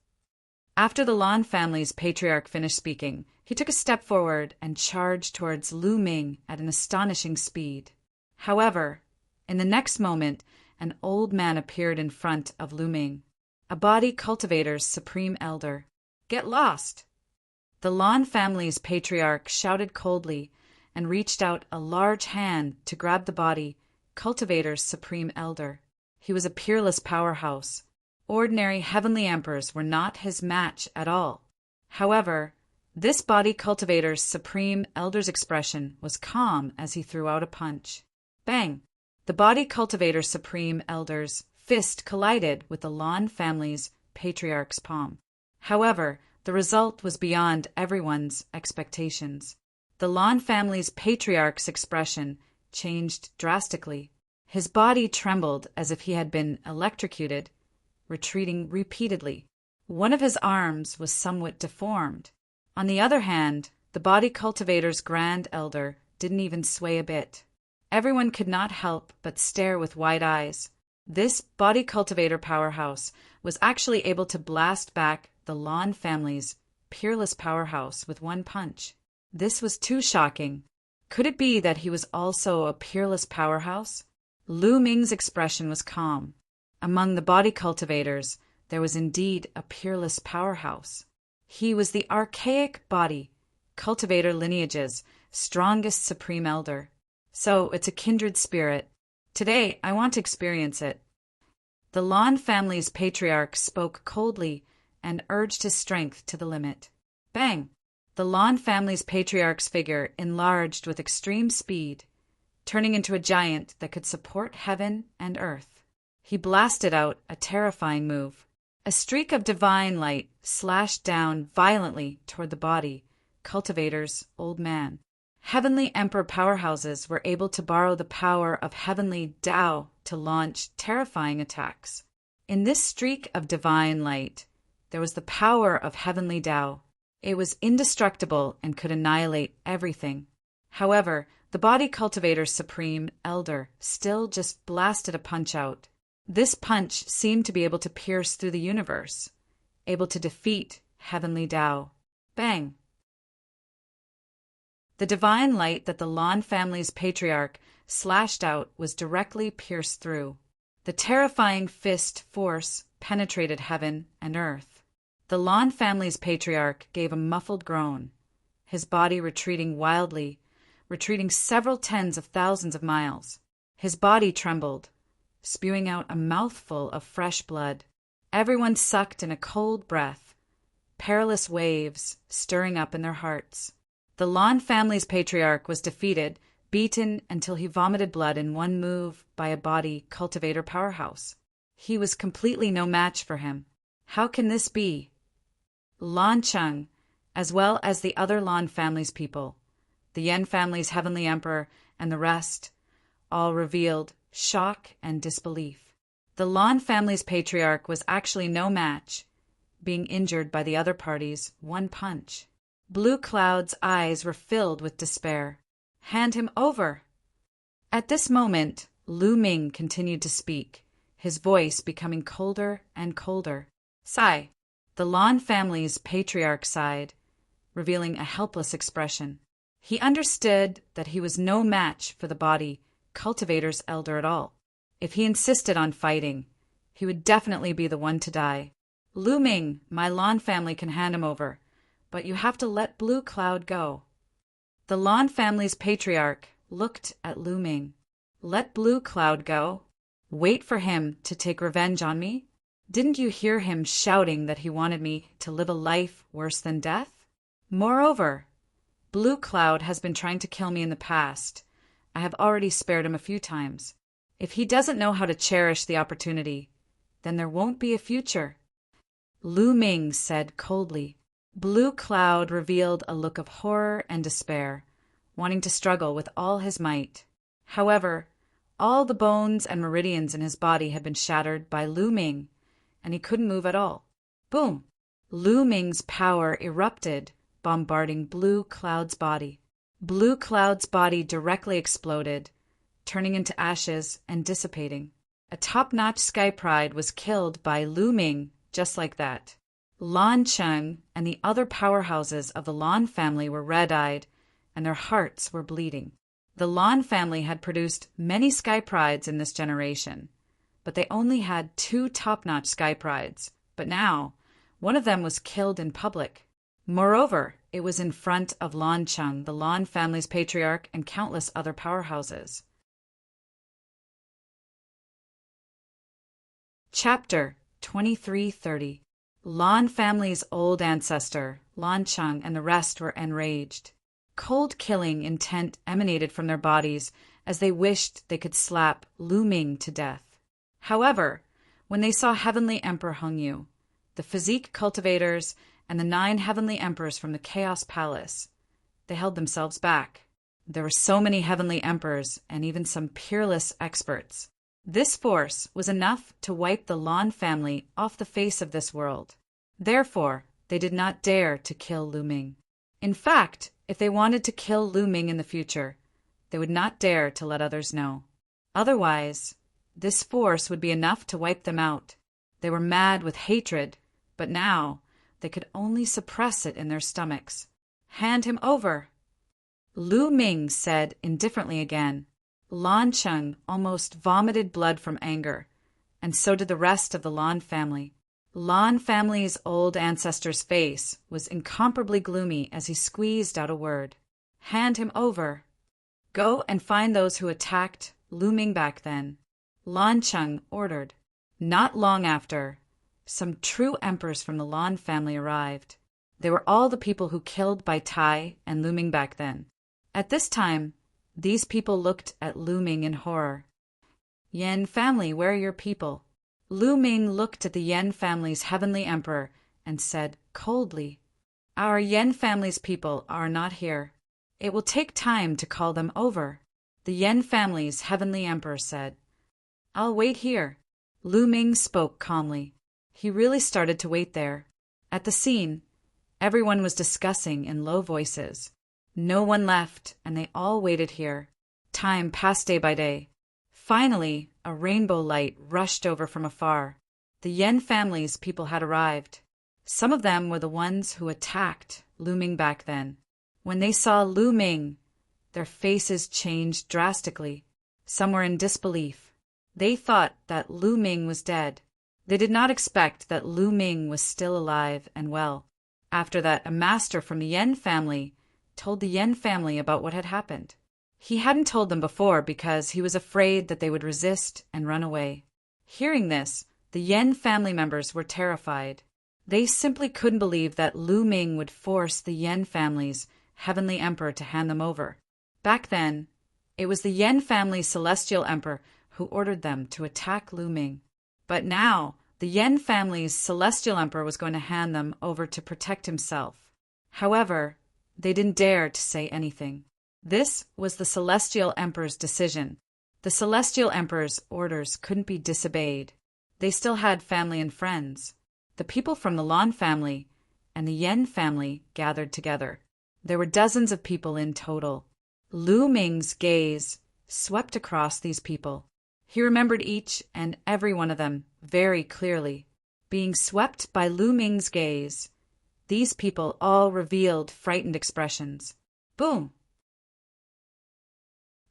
After the Lan family's patriarch finished speaking, he took a step forward and charged towards Lu Ming at an astonishing speed. However, in the next moment, an old man appeared in front of Lu Ming, a body cultivator's supreme elder. "Get lost!" The Lan family's patriarch shouted coldly and reached out a large hand to grab the body cultivator's supreme elder. He was a peerless powerhouse. Ordinary heavenly emperors were not his match at all. However, this body cultivator's supreme elder's expression was calm as he threw out a punch. Bang! The body cultivator's supreme elder's fist collided with the Lan family's patriarch's palm. However, the result was beyond everyone's expectations. The Lan family's patriarch's expression changed drastically. His body trembled as if he had been electrocuted, retreating repeatedly. One of his arms was somewhat deformed. On the other hand, the body cultivator's grand elder didn't even sway a bit. Everyone could not help but stare with wide eyes. This body cultivator powerhouse was actually able to blast back the Lan family's peerless powerhouse with one punch. This was too shocking. Could it be that he was also a peerless powerhouse? Lu Ming's expression was calm. Among the body cultivators, there was indeed a peerless powerhouse. He was the archaic body cultivator lineage's strongest supreme elder. So it's a kindred spirit. Today, I want to experience it. The Lan family's patriarch spoke coldly and urged his strength to the limit. Bang! The Lan family's patriarch's figure enlarged with extreme speed, turning into a giant that could support heaven and earth. He blasted out a terrifying move. A streak of divine light slashed down violently toward the body cultivator's old man. Heavenly Emperor powerhouses were able to borrow the power of heavenly Tao to launch terrifying attacks. In this streak of divine light, there was the power of heavenly Tao. It was indestructible and could annihilate everything. However, the body cultivator's supreme elder still just blasted a punch out. This punch seemed to be able to pierce through the universe, able to defeat heavenly Tao. Bang! The divine light that the Lan family's patriarch slashed out was directly pierced through. The terrifying fist force penetrated heaven and earth. The Lan family's patriarch gave a muffled groan, his body retreating wildly, retreating several tens of thousands of miles. His body trembled, spewing out a mouthful of fresh blood. Everyone sucked in a cold breath, perilous waves stirring up in their hearts. The Lan family's patriarch was defeated, beaten until he vomited blood in one move by a body cultivator powerhouse. He was completely no match for him. How can this be? Lan Cheng, as well as the other Lan family's people, the Yen family's heavenly emperor, and the rest, all revealed shock and disbelief. The Lan family's patriarch was actually no match, being injured by the other party's one punch. Blue Cloud's eyes were filled with despair. "Hand him over!" At this moment, Lu Ming continued to speak, his voice becoming colder and colder. "Sigh." The Lan family's patriarch sighed, revealing a helpless expression. He understood that he was no match for the body cultivator's elder at all. If he insisted on fighting, he would definitely be the one to die. "Lu Ming, my Lan family can hand him over, but you have to let Blue Cloud go." The Lan family's patriarch looked at Lu Ming. "Let Blue Cloud go? Wait for him to take revenge on me? Didn't you hear him shouting that he wanted me to live a life worse than death? Moreover, Blue Cloud has been trying to kill me in the past. I have already spared him a few times. If he doesn't know how to cherish the opportunity, then there won't be a future." Lu Ming said coldly. Blue Cloud revealed a look of horror and despair, wanting to struggle with all his might. However, all the bones and meridians in his body had been shattered by Lu Ming, and he couldn't move at all. Boom! Lu Ming's power erupted, bombarding Blue Cloud's body. Blue Cloud's body directly exploded, turning into ashes and dissipating. A top-notch Sky Pride was killed by Lu Ming just like that. Lan Cheng and the other powerhouses of the Lan family were red-eyed, and their hearts were bleeding. The Lan family had produced many Sky Prides in this generation, but they only had 2 top-notch Sky Prides. But now, one of them was killed in public. Moreover, it was in front of Lan Cheng, the Lan family's patriarch, and countless other powerhouses. Chapter 2330. Lan family's old ancestor, Lan Cheng, and the rest were enraged. Cold killing intent emanated from their bodies as they wished they could slap Lu Ming to death. However, when they saw Heavenly Emperor Hengyu, the physique cultivators, and the 9 heavenly emperors from the Chaos Palace, they held themselves back. There were so many heavenly emperors and even some peerless experts. This force was enough to wipe the Lan family off the face of this world. Therefore, they did not dare to kill Lu Ming. In fact, if they wanted to kill Lu Ming in the future, they would not dare to let others know. Otherwise, this force would be enough to wipe them out. They were mad with hatred, but now they could only suppress it in their stomachs. "Hand him over!" Lu Ming said indifferently again. Lan Cheng almost vomited blood from anger, and so did the rest of the Lan family. Lan family's old ancestor's face was incomparably gloomy as he squeezed out a word. "Hand him over. Go and find those who attacked Lu Ming back then," Lan Cheng ordered. Not long after, some true emperors from the Lan family arrived. They were all the people who killed Bai Tai and Lu Ming back then. At this time, these people looked at Lu Ming in horror. "Yan family, where are your people?" Lu Ming looked at the Yan family's heavenly emperor and said coldly, "Our Yan family's people are not here. It will take time to call them over." The Yan family's heavenly emperor said, "I'll wait here." Lu Ming spoke calmly. He really started to wait there. At the scene, everyone was discussing in low voices. No one left, and they all waited here. Time passed day by day. Finally, a rainbow light rushed over from afar. The Yan family's people had arrived. Some of them were the ones who attacked Lu Ming back then. When they saw Lu Ming, their faces changed drastically. Some were in disbelief. They thought that Lu Ming was dead. They did not expect that Lu Ming was still alive and well. After that, a master from the Yan family told the Yan family about what had happened. He hadn't told them before because he was afraid that they would resist and run away. Hearing this, the Yan family members were terrified. They simply couldn't believe that Lu Ming would force the Yan family's heavenly emperor to hand them over. Back then, it was the Yan family's celestial emperor who ordered them to attack Lu Ming. But now, the Yan family's celestial emperor was going to hand them over to protect himself. However, they didn't dare to say anything. This was the celestial emperor's decision. The Celestial Emperor's orders couldn't be disobeyed. They still had family and friends. The people from the Lan family and the Yen family gathered together. There were dozens of people in total. Lu Ming's gaze swept across these people. He remembered each and every one of them very clearly. Being swept by Lu Ming's gaze, these people all revealed frightened expressions. Boom!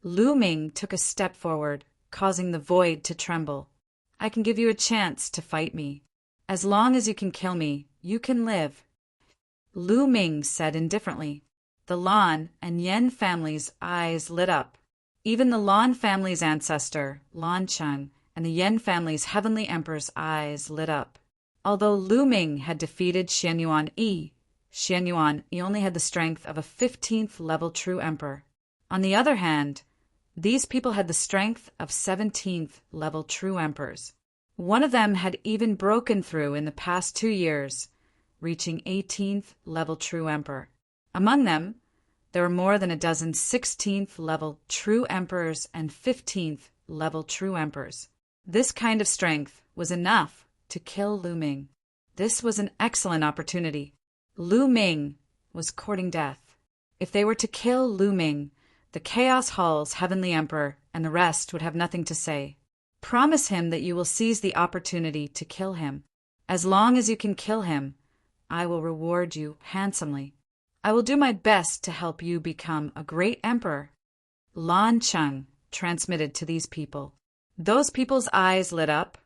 Lu Ming took a step forward, causing the void to tremble. I can give you a chance to fight me. As long as you can kill me, you can live. Lu Ming said indifferently. The Lan and Yen families' eyes lit up. Even the Lan family's ancestor, Lan Cheng, and the Yen family's heavenly emperor's eyes lit up. Although Lu Ming had defeated Xianyuan Yi only had the strength of a 15th level true emperor. On the other hand, these people had the strength of 17th level true emperors. One of them had even broken through in the past 2 years, reaching 18th level true emperor. Among them, there were more than a dozen 16th level true emperors and 15th level true emperors. This kind of strength was enough to kill Lu Ming. This was an excellent opportunity. Lu Ming was courting death. If they were to kill Lu Ming, the Chaos Hall's heavenly emperor and the rest would have nothing to say. Promise him that you will seize the opportunity to kill him. As long as you can kill him, I will reward you handsomely. I will do my best to help you become a great emperor. Lan Cheng transmitted to these people. Those people's eyes lit up,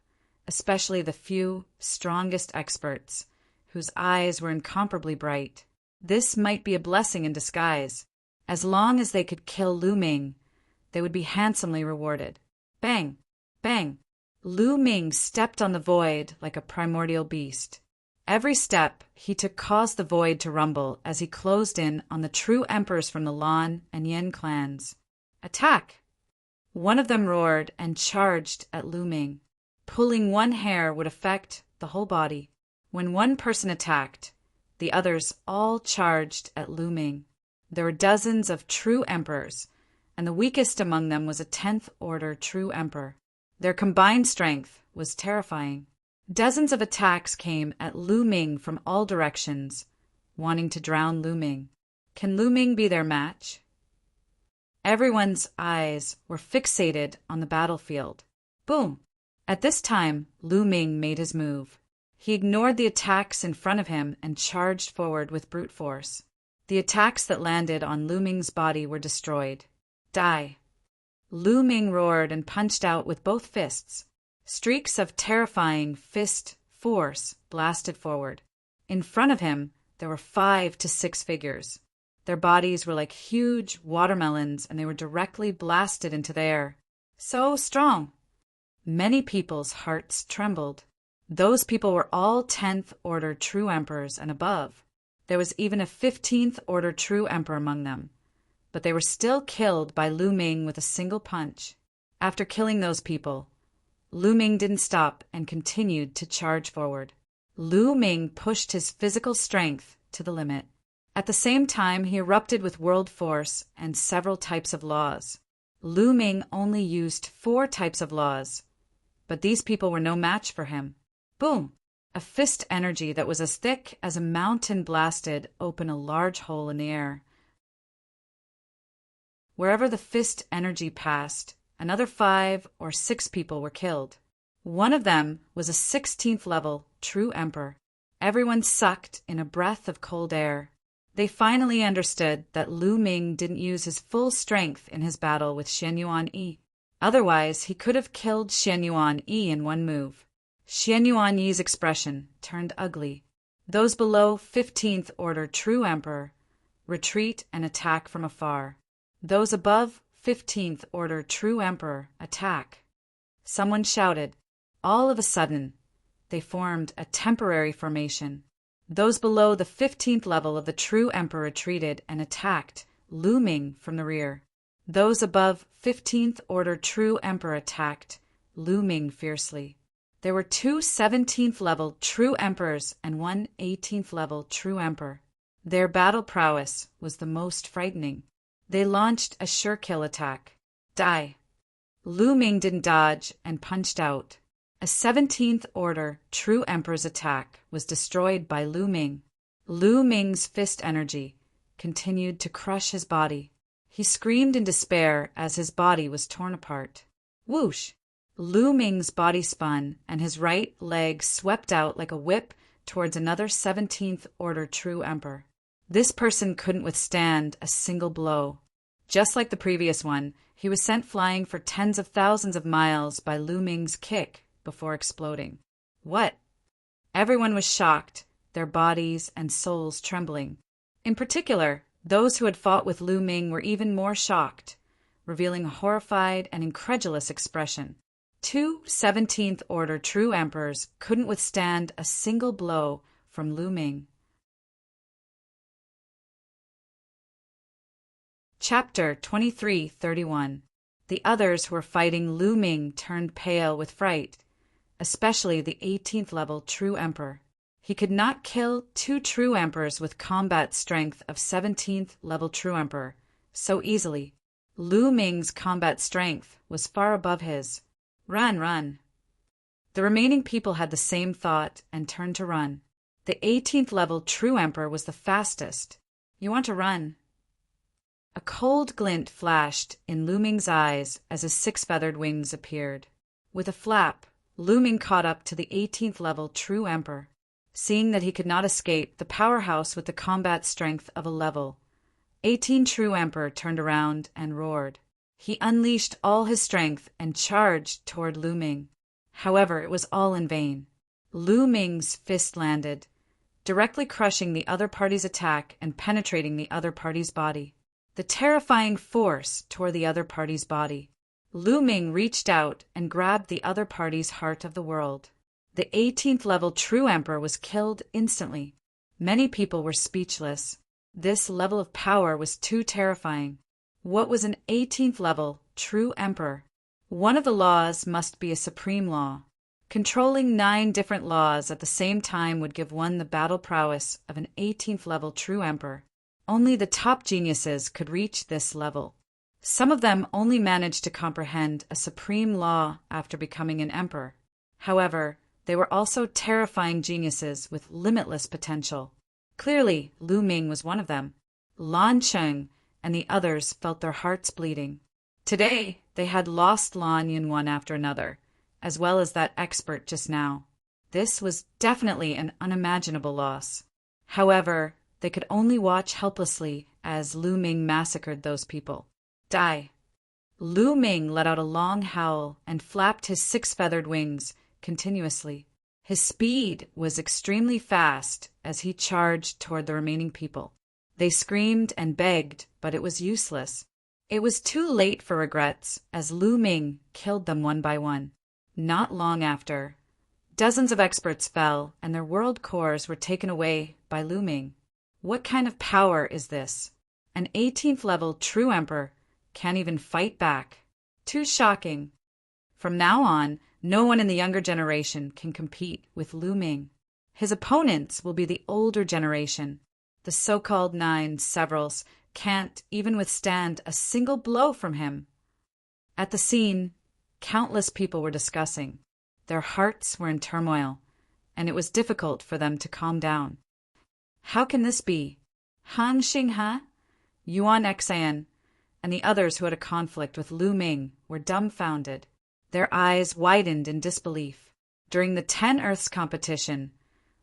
especially the few strongest experts, whose eyes were incomparably bright. This might be a blessing in disguise. As long as they could kill Lu Ming, they would be handsomely rewarded. Bang! Bang! Lu Ming stepped on the void like a primordial beast. Every step he took caused the void to rumble as he closed in on the true emperors from the Lan and Yen clans. Attack! One of them roared and charged at Lu Ming. Pulling one hair would affect the whole body. When one person attacked, the others all charged at Lu Ming. There were dozens of true emperors, and the weakest among them was a 10th order true emperor. Their combined strength was terrifying. Dozens of attacks came at Lu Ming from all directions, wanting to drown Lu Ming. Can Lu Ming be their match? Everyone's eyes were fixated on the battlefield. Boom! At this time, Lu Ming made his move. He ignored the attacks in front of him and charged forward with brute force. The attacks that landed on Lu Ming's body were destroyed. Die! Lu Ming roared and punched out with both fists. Streaks of terrifying fist force blasted forward. In front of him, there were 5 to 6 figures. Their bodies were like huge watermelons, and they were directly blasted into the air. So strong! Many people's hearts trembled. Those people were all 10th order true emperors and above. There was even a 15th order true emperor among them. But they were still killed by Lu Ming with a single punch. After killing those people, Lu Ming didn't stop and continued to charge forward. Lu Ming pushed his physical strength to the limit. At the same time, he erupted with world force and several types of laws. Lu Ming only used 4 types of laws, but these people were no match for him. Boom! A fist energy that was as thick as a mountain blasted open a large hole in the air. Wherever the fist energy passed, another 5 or 6 people were killed. One of them was a 16th level true emperor. Everyone sucked in a breath of cold air. They finally understood that Lu Ming didn't use his full strength in his battle with Xianyuan Yi. Otherwise, he could have killed Xianyuan Yi in one move. Xianyuan Yi's expression turned ugly. Those below 15th order true emperor retreat and attack from afar. Those above 15th order true emperor attack. Someone shouted. All of a sudden, they formed a temporary formation. Those below the 15th level of the true emperor retreated and attacked, Lu Ming from the rear. Those above 15th order true emperor attacked, Lu Ming fiercely. There were 2 17th level true emperors and 1 18th level true emperor. Their battle prowess was the most frightening. They launched a sure kill attack. Die! Lu Ming didn't dodge and punched out. A 17th Order True Emperor's attack was destroyed by Lu Ming. Lu Ming's fist energy continued to crush his body. He screamed in despair as his body was torn apart. Whoosh! Lu Ming's body spun, and his right leg swept out like a whip towards another 17th Order True Emperor. This person couldn't withstand a single blow. Just like the previous one, he was sent flying for tens of thousands of miles by Lu Ming's kick before exploding. What? Everyone was shocked, their bodies and souls trembling. In particular, those who had fought with Lu Ming were even more shocked, revealing a horrified and incredulous expression. Two 17th Order True Emperors couldn't withstand a single blow from Lu Ming. Chapter 23:31. The others who were fighting Lu Ming turned pale with fright, especially the 18th level True Emperor. He could not kill two True Emperors with combat strength of 17th level True Emperor so easily. Lu Ming's combat strength was far above his. Run, run. The remaining people had the same thought and turned to run. The 18th level True Emperor was the fastest. You want to run? A cold glint flashed in Lu Ming's eyes as his six-feathered wings appeared. With a flap, Lu Ming caught up to the 18th level True Emperor. Seeing that he could not escape the powerhouse with the combat strength of a level, 18 True Emperor turned around and roared. He unleashed all his strength and charged toward Lu Ming. However, it was all in vain. Lu Ming's fist landed, directly crushing the other party's attack and penetrating the other party's body. The terrifying force tore the other party's body. Lu Ming reached out and grabbed the other party's heart of the world. The 18th level True Emperor was killed instantly. Many people were speechless. This level of power was too terrifying. What was an 18th level True Emperor? One of the laws must be a supreme law. Controlling 9 different laws at the same time would give one the battle prowess of an 18th level True Emperor. Only the top geniuses could reach this level. Some of them only managed to comprehend a supreme law after becoming an emperor. However, they were also terrifying geniuses with limitless potential. Clearly, Lu Ming was one of them. Lan Cheng and the others felt their hearts bleeding. Today, they had lost Lan Yin one after another, as well as that expert just now. This was definitely an unimaginable loss. However, they could only watch helplessly as Lu Ming massacred those people. Die! Lu Ming let out a long howl and flapped his 6-feathered wings continuously. His speed was extremely fast as he charged toward the remaining people. They screamed and begged, but it was useless. It was too late for regrets as Lu Ming killed them one by one. Not long after, dozens of experts fell and their world cores were taken away by Lu Ming. What kind of power is this? An 18th level True Emperor can't even fight back. Too shocking. From now on, no one in the younger generation can compete with Lu Ming. His opponents will be the older generation. The so-called 9 severals can't even withstand a single blow from him. At the scene, countless people were discussing. Their hearts were in turmoil, and it was difficult for them to calm down. How can this be? Han Xinghe, Yuan Xian, and the others who had a conflict with Lu Ming were dumbfounded. Their eyes widened in disbelief. During the 10 Earths competition,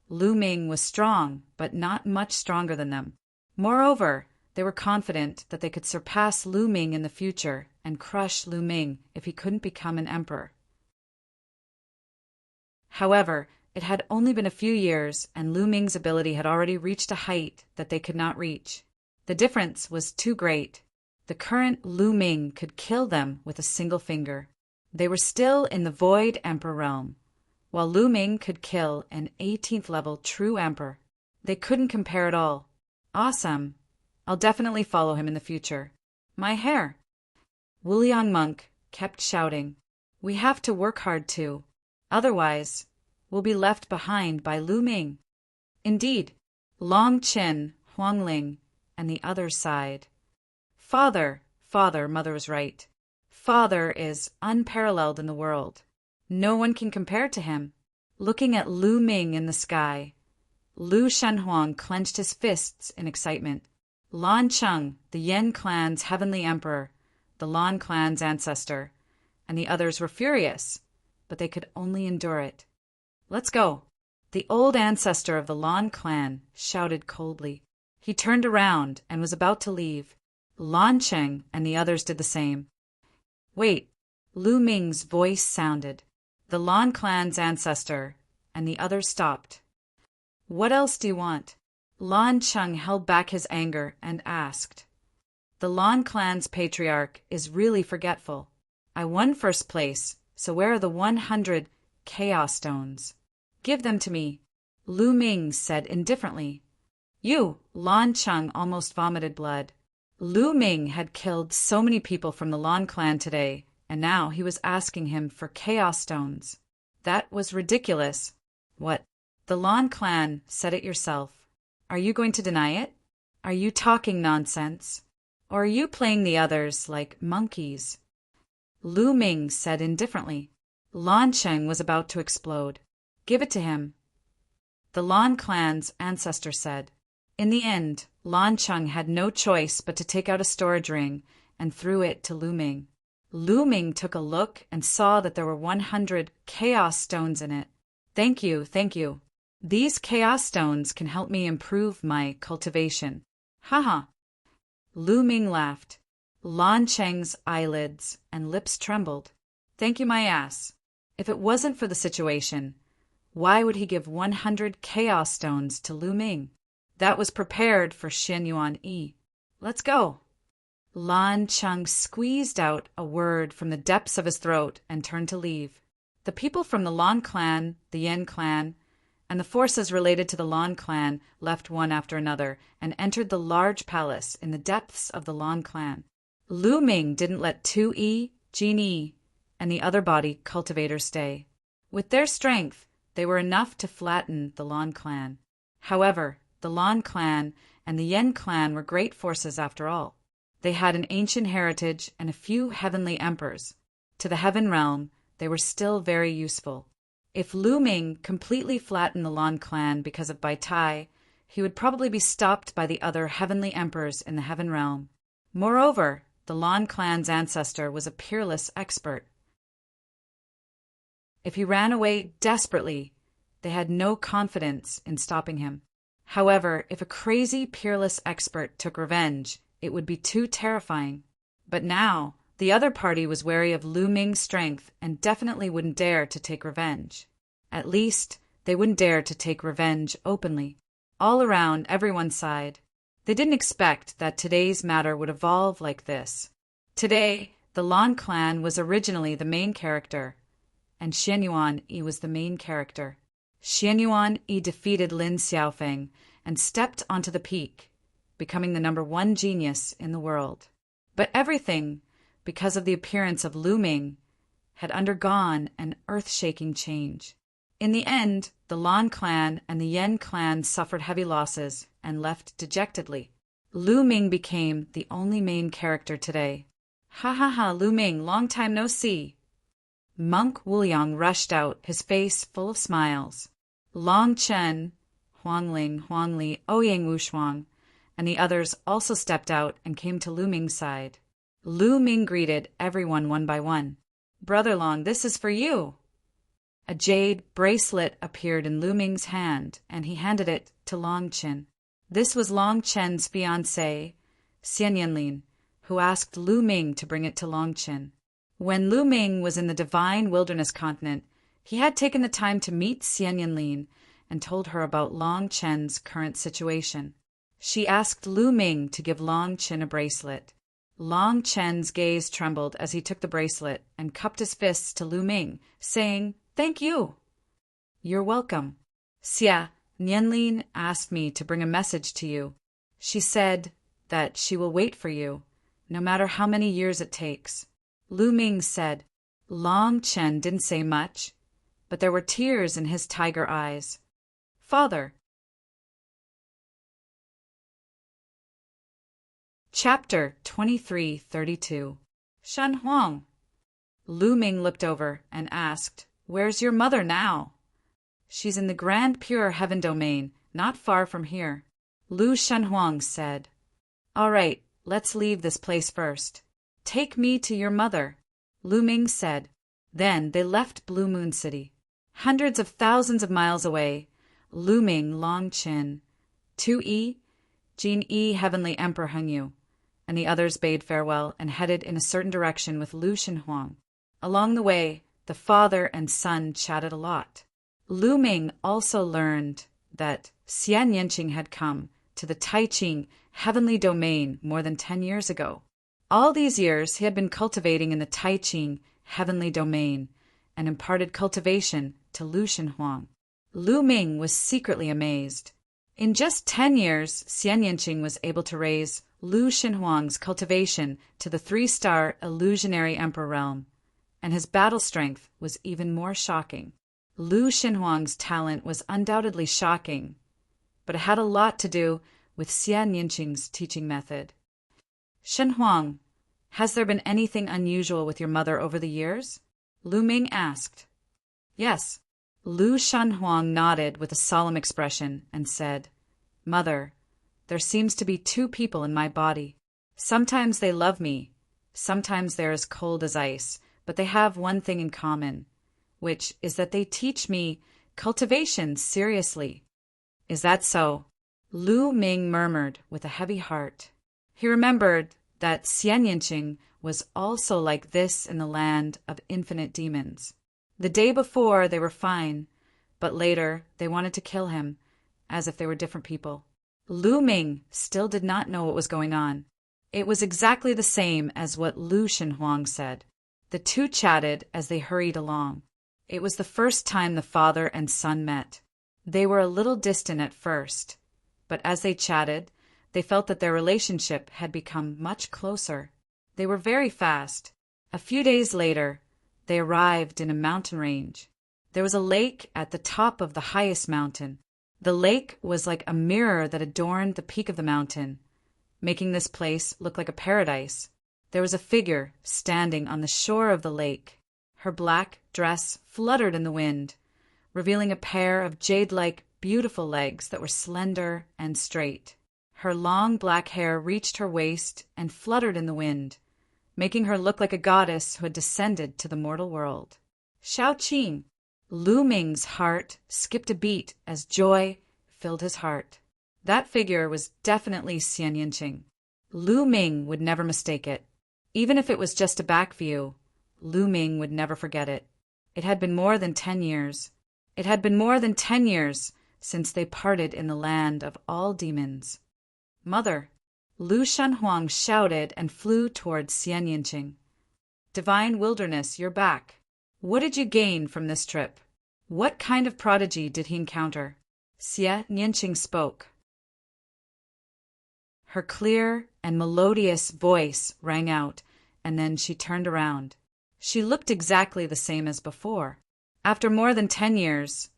Lu Ming was strong, but not much stronger than them. Moreover, they were confident that they could surpass Lu Ming in the future and crush Lu Ming if he couldn't become an emperor. However, it had only been a few years, and Lu Ming's ability had already reached a height that they could not reach. The difference was too great. The current Lu Ming could kill them with a single finger. They were still in the Void Emperor realm, while Lu Ming could kill an 18th level True Emperor. They couldn't compare at all. Awesome. I'll definitely follow him in the future. My hair. Wuliang Monk kept shouting. We have to work hard too. Otherwise, we'll be left behind by Lu Ming. Indeed, Long Qin, Huangling, and the others sighed. Father, Mother was right. Father is unparalleled in the world. No one can compare to him. Looking at Lu Ming in the sky, Lu Shenhuang clenched his fists in excitement. Lan Cheng, the Yen clan's heavenly emperor, the Lan clan's ancestor, and the others were furious, but they could only endure it. Let's go. The old ancestor of the Lan clan shouted coldly. He turned around and was about to leave. Lan Cheng and the others did the same. Wait, Lu Ming's voice sounded. The Lan clan's ancestor and the others stopped. What else do you want? Lan Cheng held back his anger and asked. The Lan clan's patriarch is really forgetful. I won first place, so where are the 100 chaos stones? Give them to me, Lu Ming said indifferently. You, Lan Cheng almost vomited blood. Lu Ming had killed so many people from the Lan clan today, and now he was asking him for chaos stones. That was ridiculous. What? The Lan clan said it yourself. Are you going to deny it? Are you talking nonsense? Or are you playing the others like monkeys? Lu Ming said indifferently. Lan Cheng was about to explode. Give it to him. The Lan clan's ancestor said. In the end, Lan Cheng had no choice but to take out a storage ring and threw it to Lu Ming. Lu Ming took a look and saw that there were 100 chaos stones in it. Thank you, thank you. These chaos stones can help me improve my cultivation. Haha. Lu Ming laughed. Lan Cheng's eyelids and lips trembled. Thank you, my ass. If it wasn't for the situation, why would he give 100 chaos stones to Lu Ming? That was prepared for Xian Yuan Yi. Let's go. Lan Cheng squeezed out a word from the depths of his throat and turned to leave. The people from the Lan clan, the Yen clan, and the forces related to the Lan clan left one after another and entered the large palace in the depths of the Lan clan. Lu Ming didn't let Tu Yi, Jin Yi, and the other body cultivators stay. With their strength, they were enough to flatten the Lan clan. However, the Lan clan and the Yen clan were great forces after all. They had an ancient heritage and a few heavenly emperors. To the heaven realm, they were still very useful. If Lu Ming completely flattened the Lan clan because of Bai Tai, he would probably be stopped by the other heavenly emperors in the heaven realm. Moreover, the Lan clan's ancestor was a peerless expert. If he ran away desperately, they had no confidence in stopping him. However, if a crazy, peerless expert took revenge, it would be too terrifying. But now, the other party was wary of Lu Ming's strength and definitely wouldn't dare to take revenge. At least, they wouldn't dare to take revenge openly. All around, everyone sighed. They didn't expect that today's matter would evolve like this. Today, the Lan clan was originally the main character, and Xian Yuan Yi was the main character. Xian Yuan Yi defeated Lin Xiaofeng and stepped onto the peak, becoming the #1 genius in the world. But everything, because of the appearance of Lu Ming, had undergone an earth-shaking change. In the end, the Lan clan and the Yen clan suffered heavy losses and left dejectedly. Lu Ming became the only main character today. Ha ha ha, Lu Ming, long time no see. Monk Wuliang rushed out, his face full of smiles. Long Chen, Huang Ling, Huang Li, Ouyang Wushuang, and the others also stepped out and came to Lu Ming's side. Lu Ming greeted everyone one by one. Brother Long, this is for you. A jade bracelet appeared in Lu Ming's hand, and he handed it to Long Chen. This was Long Chen's fiancée, Xian Yanlin, who asked Lu Ming to bring it to Long Chen. When Lu Ming was in the divine wilderness continent, he had taken the time to meet Xian Yanlin and told her about Long Chen's current situation. She asked Lu Ming to give Long Chen a bracelet. Long Chen's gaze trembled as he took the bracelet and cupped his fists to Lu Ming, saying, "Thank you." "You're welcome. Xia, Nianlin asked me to bring a message to you. She said that she will wait for you, no matter how many years it takes." Lu Ming said. Long Chen didn't say much, but there were tears in his tiger eyes. "Father." Chapter 2332. Shen Huang, Lu Ming looked over and asked, "Where's your mother now?" "She's in the Grand Pure Heaven domain, not far from here," Lu Shenhuang said. "All right, let's leave this place first." "Take me to your mother," Lu Ming said. Then they left Blue Moon City. Hundreds of thousands of miles away, Lu Ming, Long Chin, Tu Yi, Jin Yi, Heavenly Emperor Hengyu, and the others bade farewell and headed in a certain direction with Lu Shenhuang. Along the way, the father and son chatted a lot. Lu Ming also learned that Xian Yanqing had come to the Taiqing heavenly domain more than 10 years ago. All these years he had been cultivating in the Taiqing heavenly domain and imparted cultivation to Lu Shenhuang. Lu Ming was secretly amazed. In just 10 years, Xian Yanqing was able to raise Lu Shenhuang's cultivation to the 3-star illusionary emperor realm, and his battle strength was even more shocking. Lu Shenhuang's talent was undoubtedly shocking, but it had a lot to do with Xian Yanqing's teaching method. "Shenhuang, has there been anything unusual with your mother over the years?" Lu Ming asked. "Yes." Lu Shenhuang nodded with a solemn expression and said, "Mother, there seems to be 2 people in my body. Sometimes they love me, sometimes they're as cold as ice, but they have one thing in common, which is that they teach me cultivation seriously." "Is that so?" Lu Ming murmured with a heavy heart. He remembered that Xian Yanqing was also like this in the land of infinite demons. The day before they were fine, but later they wanted to kill him, as if they were different people. Lu Ming still did not know what was going on. It was exactly the same as what Lu Shenhuang said. The 2 chatted as they hurried along. It was the first time the father and son met. They were a little distant at first, but as they chatted, they felt that their relationship had become much closer. They were very fast. A few days later, they arrived in a mountain range. There was a lake at the top of the highest mountain. The lake was like a mirror that adorned the peak of the mountain, making this place look like a paradise. There was a figure standing on the shore of the lake. Her black dress fluttered in the wind, revealing a pair of jade-like, beautiful legs that were slender and straight. Her long black hair reached her waist and fluttered in the wind, making her look like a goddess who had descended to the mortal world. "Shao Qing!" Lu Ming's heart skipped a beat as joy filled his heart. That figure was definitely Xian Yanqing. Lu Ming would never mistake it. Even if it was just a back view, Lu Ming would never forget it. It had been more than 10 years. It had been more than 10 years since they parted in the land of all demons. "Mother!" Lu Shenhuang shouted and flew towards Xian Yanqing. "Divine Wilderness, you're back. What did you gain from this trip? What kind of prodigy did he encounter?" Xian Yanqing spoke. Her clear and melodious voice rang out, and then she turned around. She looked exactly the same as before. After more than 10 years,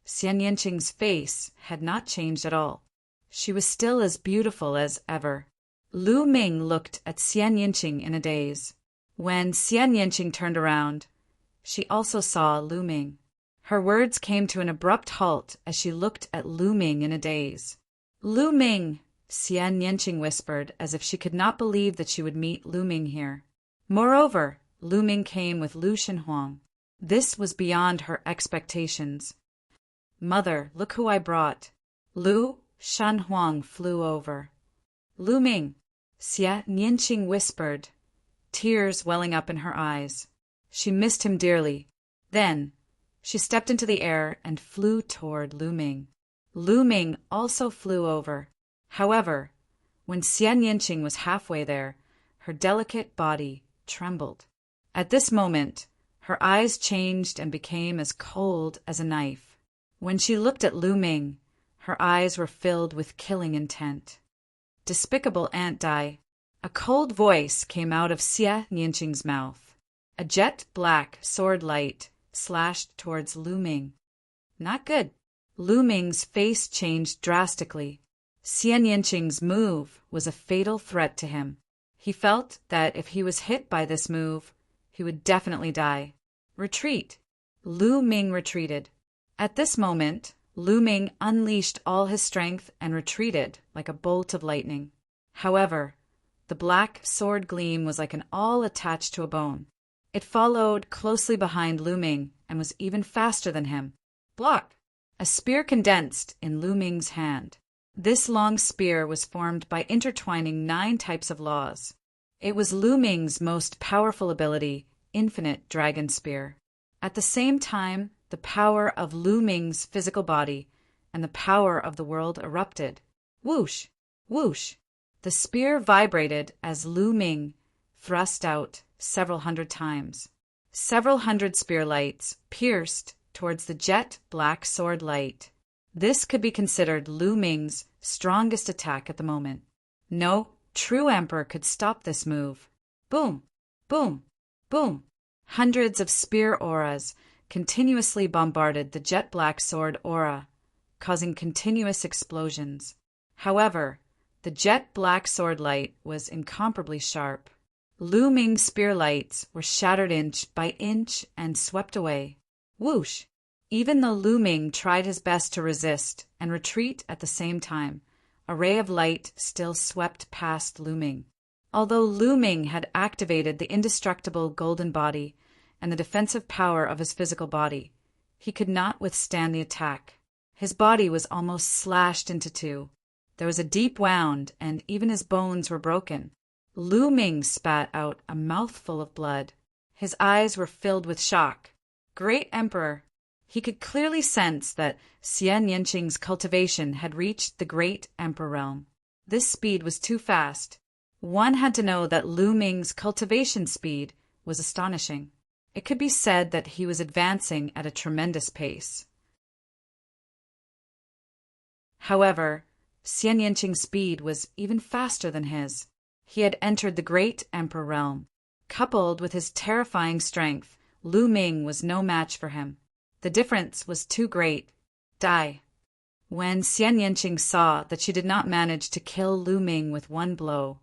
Xian Yanqing's face had not changed at all. She was still as beautiful as ever. Lu Ming looked at Xian Yanqing in a daze. When Xian Yanqing turned around, she also saw Lu Ming. Her words came to an abrupt halt as she looked at Lu Ming in a daze. "Lu Ming," Xian Yanqing whispered, as if she could not believe that she would meet Lu Ming here. Moreover, Lu Ming came with Lu Shenhuang. This was beyond her expectations. "Mother, look who I brought." Lu Shenhuang flew over. "Lu Ming," Xian Yanqing whispered, tears welling up in her eyes. She missed him dearly. Then she stepped into the air and flew toward Lu Ming. Lu Ming also flew over. However, when Xian Yanqing was halfway there, her delicate body trembled. At this moment, her eyes changed and became as cold as a knife. When she looked at Lu Ming, her eyes were filled with killing intent. "Despicable Aunt Dai!" A cold voice came out of Xian Yanqing's mouth. A jet-black sword light slashed towards Lu Ming. Not good. Lu Ming's face changed drastically. Xian Yanqing's move was a fatal threat to him. He felt that if he was hit by this move, He would definitely die. Retreat! Lu Ming retreated. At this moment, Lu Ming unleashed all his strength and retreated like a bolt of lightning. However, the black sword gleam was like an awl attached to a bone. It followed closely behind Lu Ming and was even faster than him. Block! A spear condensed in Lu Ming's hand. This long spear was formed by intertwining 9 types of laws. It was Lu Ming's most powerful ability, Infinite Dragon Spear. At the same time, the power of Lu Ming's physical body and the power of the world erupted. Whoosh! Whoosh! The spear vibrated as Lu Ming thrust out several hundred times. Several hundred spear lights pierced towards the jet black sword light. This could be considered Lu Ming's strongest attack at the moment. No true emperor could stop this move. Boom! Boom! Boom! Hundreds of spear auras continuously bombarded the jet black sword aura, causing continuous explosions. However, the jet black sword light was incomparably sharp. Lu Ming's spear lights were shattered inch by inch and swept away. Whoosh! Even though Lu Ming tried his best to resist and retreat at the same time, a ray of light still swept past Lu Ming. Although Lu Ming had activated the indestructible golden body and the defensive power of his physical body, he could not withstand the attack. His body was almost slashed into 2. There was a deep wound, and even his bones were broken. Lu Ming spat out a mouthful of blood. His eyes were filled with shock. Great Emperor! He could clearly sense that Xian Yanqing's cultivation had reached the Great Emperor realm. This speed was too fast. One had to know that Lu Ming's cultivation speed was astonishing. It could be said that he was advancing at a tremendous pace. However, Xian Yanqing's speed was even faster than his. He had entered the Great Emperor realm. Coupled with his terrifying strength, Lu Ming was no match for him. The difference was too great. Die! When Xian Yanqing saw that she did not manage to kill Lu Ming with one blow,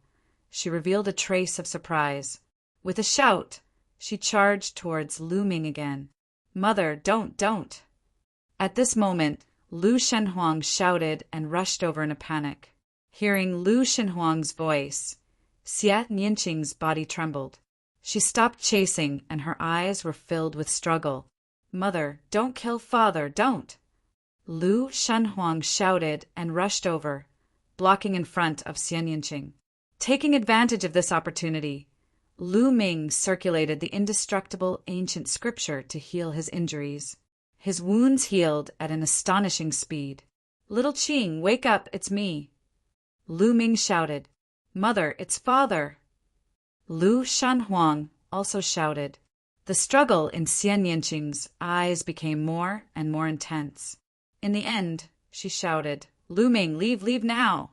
she revealed a trace of surprise. With a shout, she charged towards Lu Ming again. Mother, don't! At this moment, Lu Shenhuang shouted and rushed over in a panic. Hearing Lu Shenhuang's voice, Xian Yanqing's body trembled. She stopped chasing and her eyes were filled with struggle. Mother, don't kill father, don't! Lu Shenhuang shouted and rushed over, blocking in front of Xian Yanqing. Taking advantage of this opportunity, Lu Ming circulated the indestructible ancient scripture to heal his injuries. His wounds healed at an astonishing speed. Little Qing, wake up, it's me! Lu Ming shouted. Mother, it's father! Lu Shenhuang also shouted. The struggle in Xian Yanqing's eyes became more and more intense. In the end, she shouted, Lu Ming, leave now!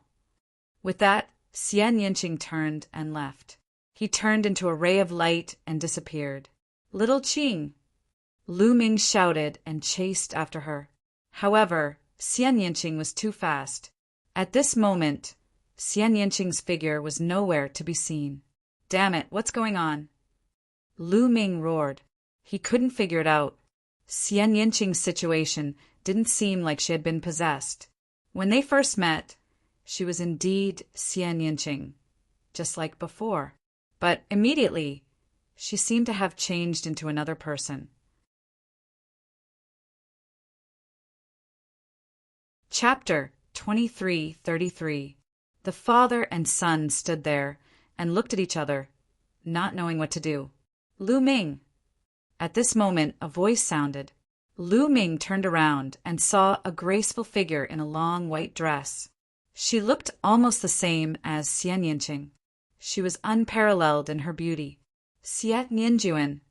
With that, Xian Yanqing turned and left. He turned into a ray of light and disappeared. Little Qing! Lu Ming shouted and chased after her. However, Xian Yanqing was too fast. At this moment, Xian Yanqing's figure was nowhere to be seen. Damn it, what's going on? Lu Ming roared. He couldn't figure it out. Xian Yanqing's situation didn't seem like she had been possessed. When they first met, she was indeed Xian Yanqing, just like before. But immediately, she seemed to have changed into another person. Chapter 23:33. The father and son stood there and looked at each other, not knowing what to do. Lu Ming! At this moment, a voice sounded. Lu Ming turned around and saw a graceful figure in a long white dress. She looked almost the same as Xian Yanqing. She was unparalleled in her beauty. Xian Yanjuan!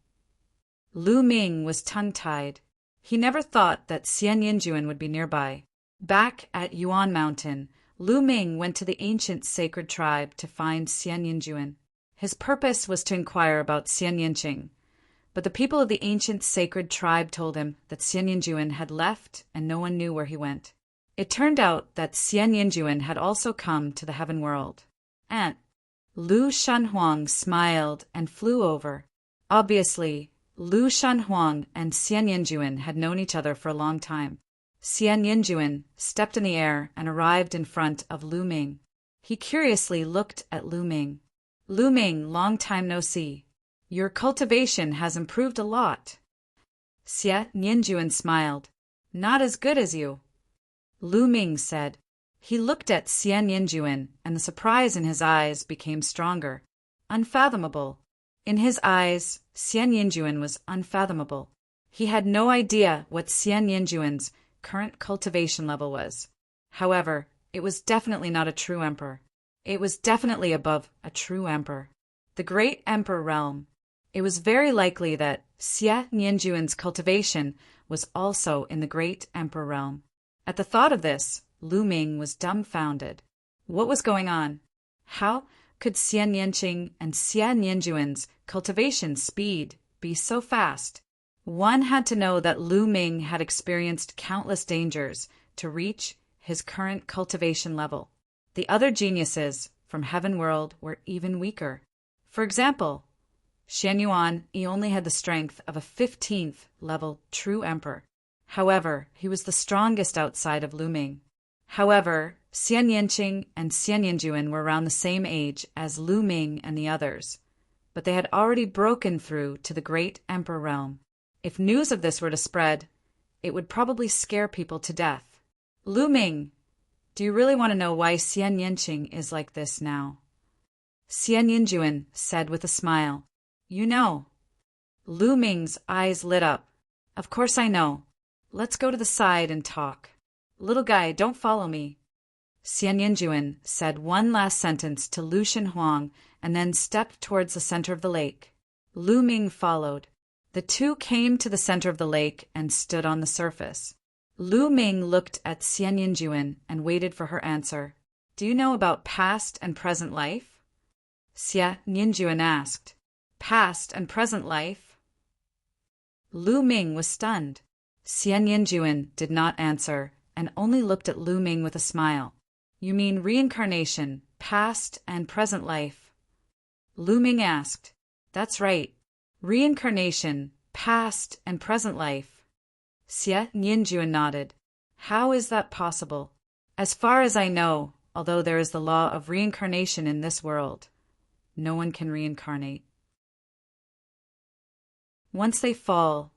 Lu Ming was tongue-tied. He never thought that Xian Yanjuan would be nearby. Back at Yuan Mountain, Lu Ming went to the ancient sacred tribe to find Xian Yanjuan. His purpose was to inquire about Xian Yanqing, but the people of the ancient sacred tribe told him that Xian Yanjuan had left and no one knew where he went. It turned out that Xian Yanjuan had also come to the heaven world. And Lu Shenhuang smiled and flew over. Obviously, Lu Shanhuang and Xian Yinjuan had known each other for a long time. Xian Yinjuan stepped in the air and arrived in front of Lu Ming. He curiously looked at Lu Ming. Lu Ming, long time no see. Your cultivation has improved a lot. Xian Yinjuan smiled. Not as good as you. Lu Ming said. He looked at Xian Yinjuan, and the surprise in his eyes became stronger. Unfathomable. In his eyes, Xian Yinjuan was unfathomable. He had no idea what Xian Yinjuan's current cultivation level was. However, it was definitely not a true emperor. It was definitely above a true emperor. The great emperor realm. It was very likely that Xian Yinjuan's cultivation was also in the great emperor realm. At the thought of this, Lu Ming was dumbfounded. What was going on? How could Xian Yinqing and Xian Yinjuan's cultivation speed be so fast? One had to know that Lu Ming had experienced countless dangers to reach his current cultivation level. The other geniuses from Heaven World were even weaker. For example, Shen Yuan, he only had the strength of a 15th level true emperor. However, he was the strongest outside of Lu Ming. However, Xian Yinqing and Xian Yinjuan were around the same age as Lu Ming and the others, but they had already broken through to the great emperor realm. If news of this were to spread, it would probably scare people to death. Lu Ming, do you really want to know why Xian Yinqing is like this now? Xian Yinjuan said with a smile. You know. Lu Ming's eyes lit up. Of course I know. Let's go to the side and talk. Little guy, don't follow me. Xian Yinjuan said one last sentence to Lu Shanhuang and then stepped towards the center of the lake. Lu Ming followed. The two came to the center of the lake and stood on the surface. Lu Ming looked at Xian Yinjuan and waited for her answer. Do you know about past and present life? Xian Yinjuan asked. Past and present life? Lu Ming was stunned. Xian Yinjuan did not answer and only looked at Lu Ming with a smile. You mean reincarnation, past and present life? Lu Ming asked. That's right. Reincarnation, past and present life. Xian Yinjuan nodded. How is that possible? As far as I know, although there is the law of reincarnation in this world, no one can reincarnate. Once they fall,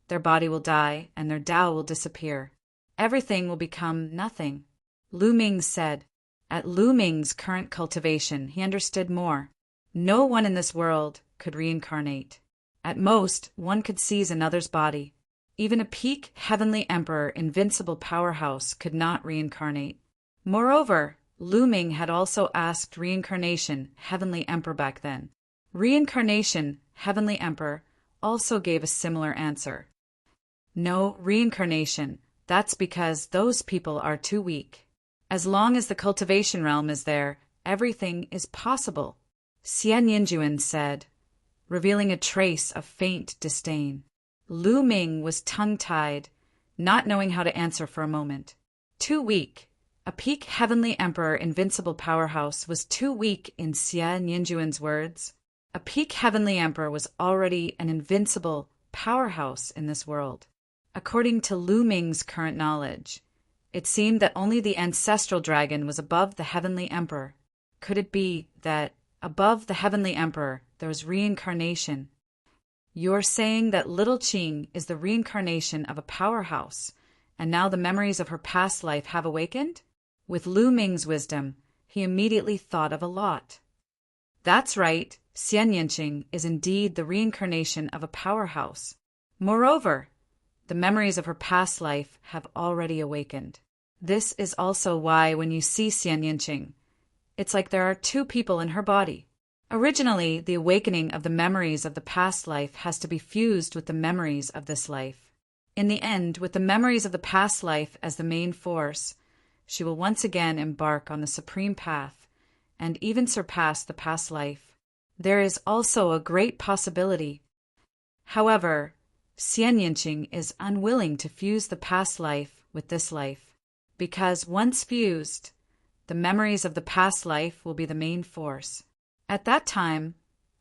their body will die and their Tao will disappear. Everything will become nothing. Lu Ming said. At Lu Ming's current cultivation, he understood more. No one in this world could reincarnate. At most, one could seize another's body. Even a peak heavenly emperor, invincible powerhouse, could not reincarnate. Moreover, Lu Ming had also asked reincarnation, heavenly emperor back then. Reincarnation, heavenly emperor, also gave a similar answer. No reincarnation. That's because those people are too weak. As long as the cultivation realm is there, everything is possible. Xian Yinjuan said, revealing a trace of faint disdain. Lu Ming was tongue-tied, not knowing how to answer for a moment. Too weak. A peak heavenly emperor invincible powerhouse was too weak in Xian Yinjuan's words. A peak heavenly emperor was already an invincible powerhouse in this world. According to Lu Ming's current knowledge, it seemed that only the ancestral dragon was above the heavenly emperor. Could it be that above the heavenly emperor there was reincarnation? You're saying that little Qing is the reincarnation of a powerhouse, and now the memories of her past life have awakened? With Lu Ming's wisdom, he immediately thought of a lot. That's right, Xian Yinqing is indeed the reincarnation of a powerhouse. Moreover, the memories of her past life have already awakened. This is also why when you see Xian Yinqing, it's like there are two people in her body. Originally, the awakening of the memories of the past life has to be fused with the memories of this life. In the end, with the memories of the past life as the main force, she will once again embark on the supreme path and even surpass the past life. There is also a great possibility. However, Xian Yinqing is unwilling to fuse the past life with this life, because once fused, the memories of the past life will be the main force. At that time,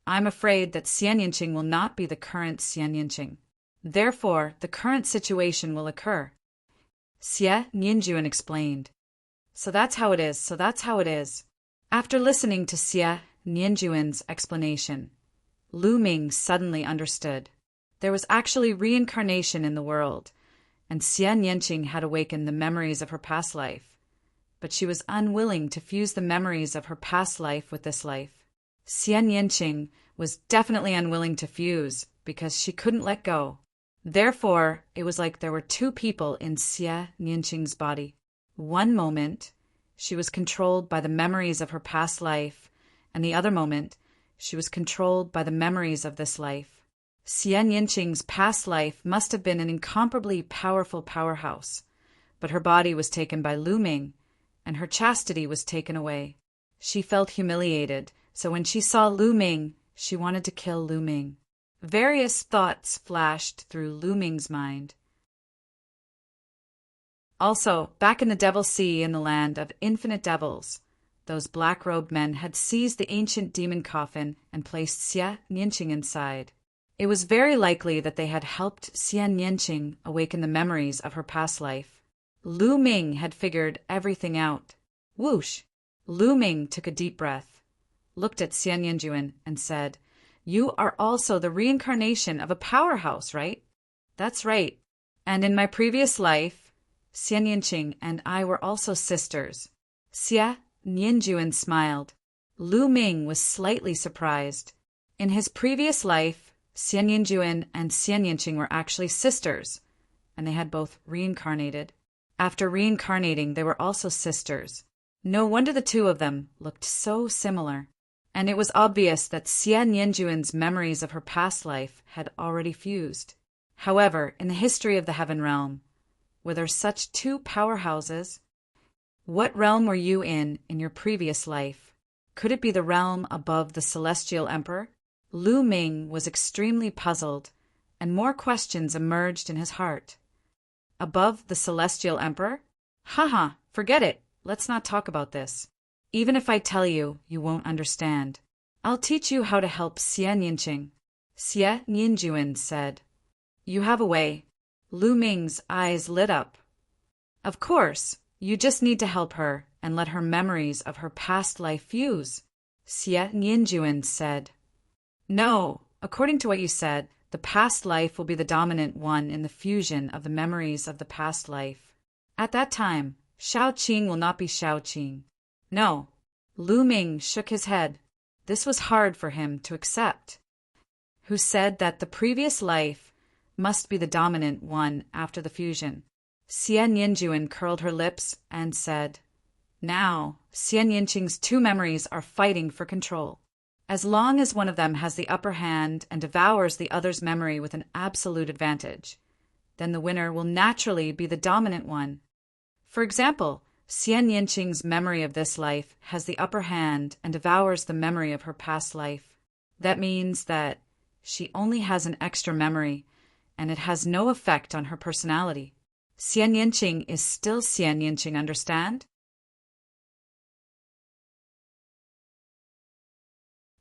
I'm afraid that Xian Yinqing will not be the current Xian Yinqing. Therefore, the current situation will occur. Xie Nianjuan explained. So that's how it is. After listening to Xie Nianjuan's explanation, Lu Ming suddenly understood. There was actually reincarnation in the world, and Xian Yanqing had awakened the memories of her past life. But she was unwilling to fuse the memories of her past life with this life. Xian Yanqing was definitely unwilling to fuse because she couldn't let go. Therefore, it was like there were two people in Xie Nianqing's body. One moment, she was controlled by the memories of her past life, and the other moment, she was controlled by the memories of this life. Xian Yinqing's past life must have been an incomparably powerful powerhouse, but her body was taken by Lu Ming, and her chastity was taken away. She felt humiliated, so when she saw Lu Ming, she wanted to kill Lu Ming. Various thoughts flashed through Lu Ming's mind. Also, back in the Devil Sea in the land of infinite devils, those black-robed men had seized the ancient demon coffin and placed Xie Nianqing inside. It was very likely that they had helped Xian Yanqing awaken the memories of her past life. Lu Ming had figured everything out. Whoosh! Lu Ming took a deep breath, looked at Xian Yanjuan, and said, "You are also the reincarnation of a powerhouse, right?" "That's right. And in my previous life, Xian Yanqing and I were also sisters." Xie Nianjuan smiled. Lu Ming was slightly surprised. In his previous life, Xian Yanjuan and Xian Yanqing were actually sisters, and they had both reincarnated. After reincarnating, they were also sisters. No wonder the two of them looked so similar. And it was obvious that Xian Yanjuan's memories of her past life had already fused. However, in the history of the Heaven Realm, were there such two powerhouses? What realm were you in your previous life? Could it be the realm above the Celestial Emperor? Lu Ming was extremely puzzled, and more questions emerged in his heart. Above the Celestial Emperor? Haha, forget it. Let's not talk about this. Even if I tell you, you won't understand. I'll teach you how to help Xian Yinqing. Xie Nianjuan said. You have a way. Lu Ming's eyes lit up. Of course, you just need to help her and let her memories of her past life fuse, Xie Nianjuan said. No, according to what you said, the past life will be the dominant one in the fusion of the memories of the past life. At that time, Shao Qing will not be Shao Qing. No. Lu Ming shook his head. This was hard for him to accept. Who said that the previous life must be the dominant one after the fusion? Xian Yanjuan curled her lips and said, Now, Xian Yinqing's two memories are fighting for control. As long as one of them has the upper hand and devours the other's memory with an absolute advantage, then the winner will naturally be the dominant one. For example, Xian Yinqing's memory of this life has the upper hand and devours the memory of her past life. That means that she only has an extra memory, and it has no effect on her personality. Xian Yinqing is still Xian Yinqing, understand?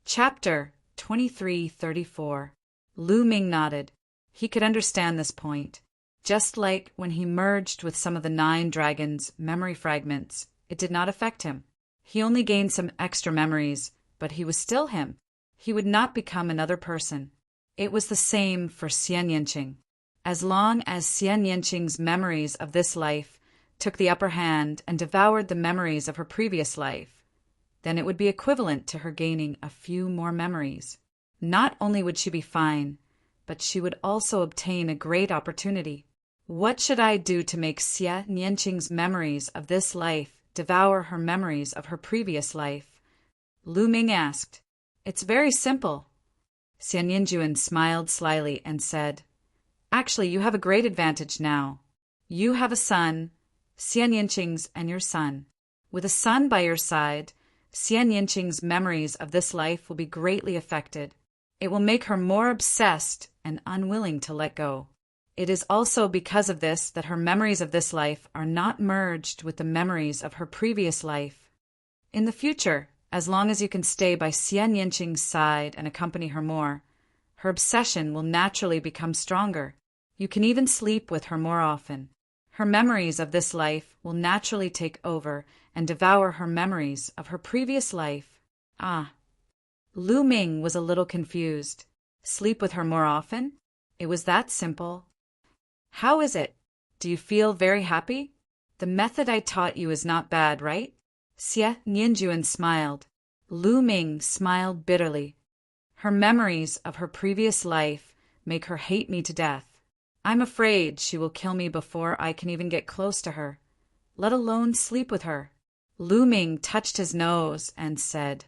Chapter 2334. Lu Ming nodded. He could understand this point. Just like when he merged with some of the 9 dragons' memory fragments, it did not affect him. He only gained some extra memories, but he was still him. He would not become another person. It was the same for Xian Yinqing. As long as Xian Yinqing's memories of this life took the upper hand and devoured the memories of her previous life, then it would be equivalent to her gaining a few more memories. Not only would she be fine, but she would also obtain a great opportunity. What should I do to make Xie Nianqing's memories of this life devour her memories of her previous life? Lu Ming asked. It's very simple. Xian Yanjuan smiled slyly and said, Actually, you have a great advantage now. You have a son, Xian Yinqing's and your son. With a son by your side, Xian Yinqing's memories of this life will be greatly affected. It will make her more obsessed and unwilling to let go. It is also because of this that her memories of this life are not merged with the memories of her previous life. In the future, As long as you can stay by Xian Yinqing's side and accompany her more, her obsession will naturally become stronger. You can even sleep with her more often. Her memories of this life will naturally take over and devour her memories of her previous life. Ah. Lu Ming was a little confused. Sleep with her more often? It was that simple. How is it? Do you feel very happy? The method I taught you is not bad, right? Xie Nianjuan smiled. Lu Ming smiled bitterly. Her memories of her previous life make her hate me to death. I'm afraid she will kill me before I can even get close to her, let alone sleep with her. Lu Ming touched his nose and said,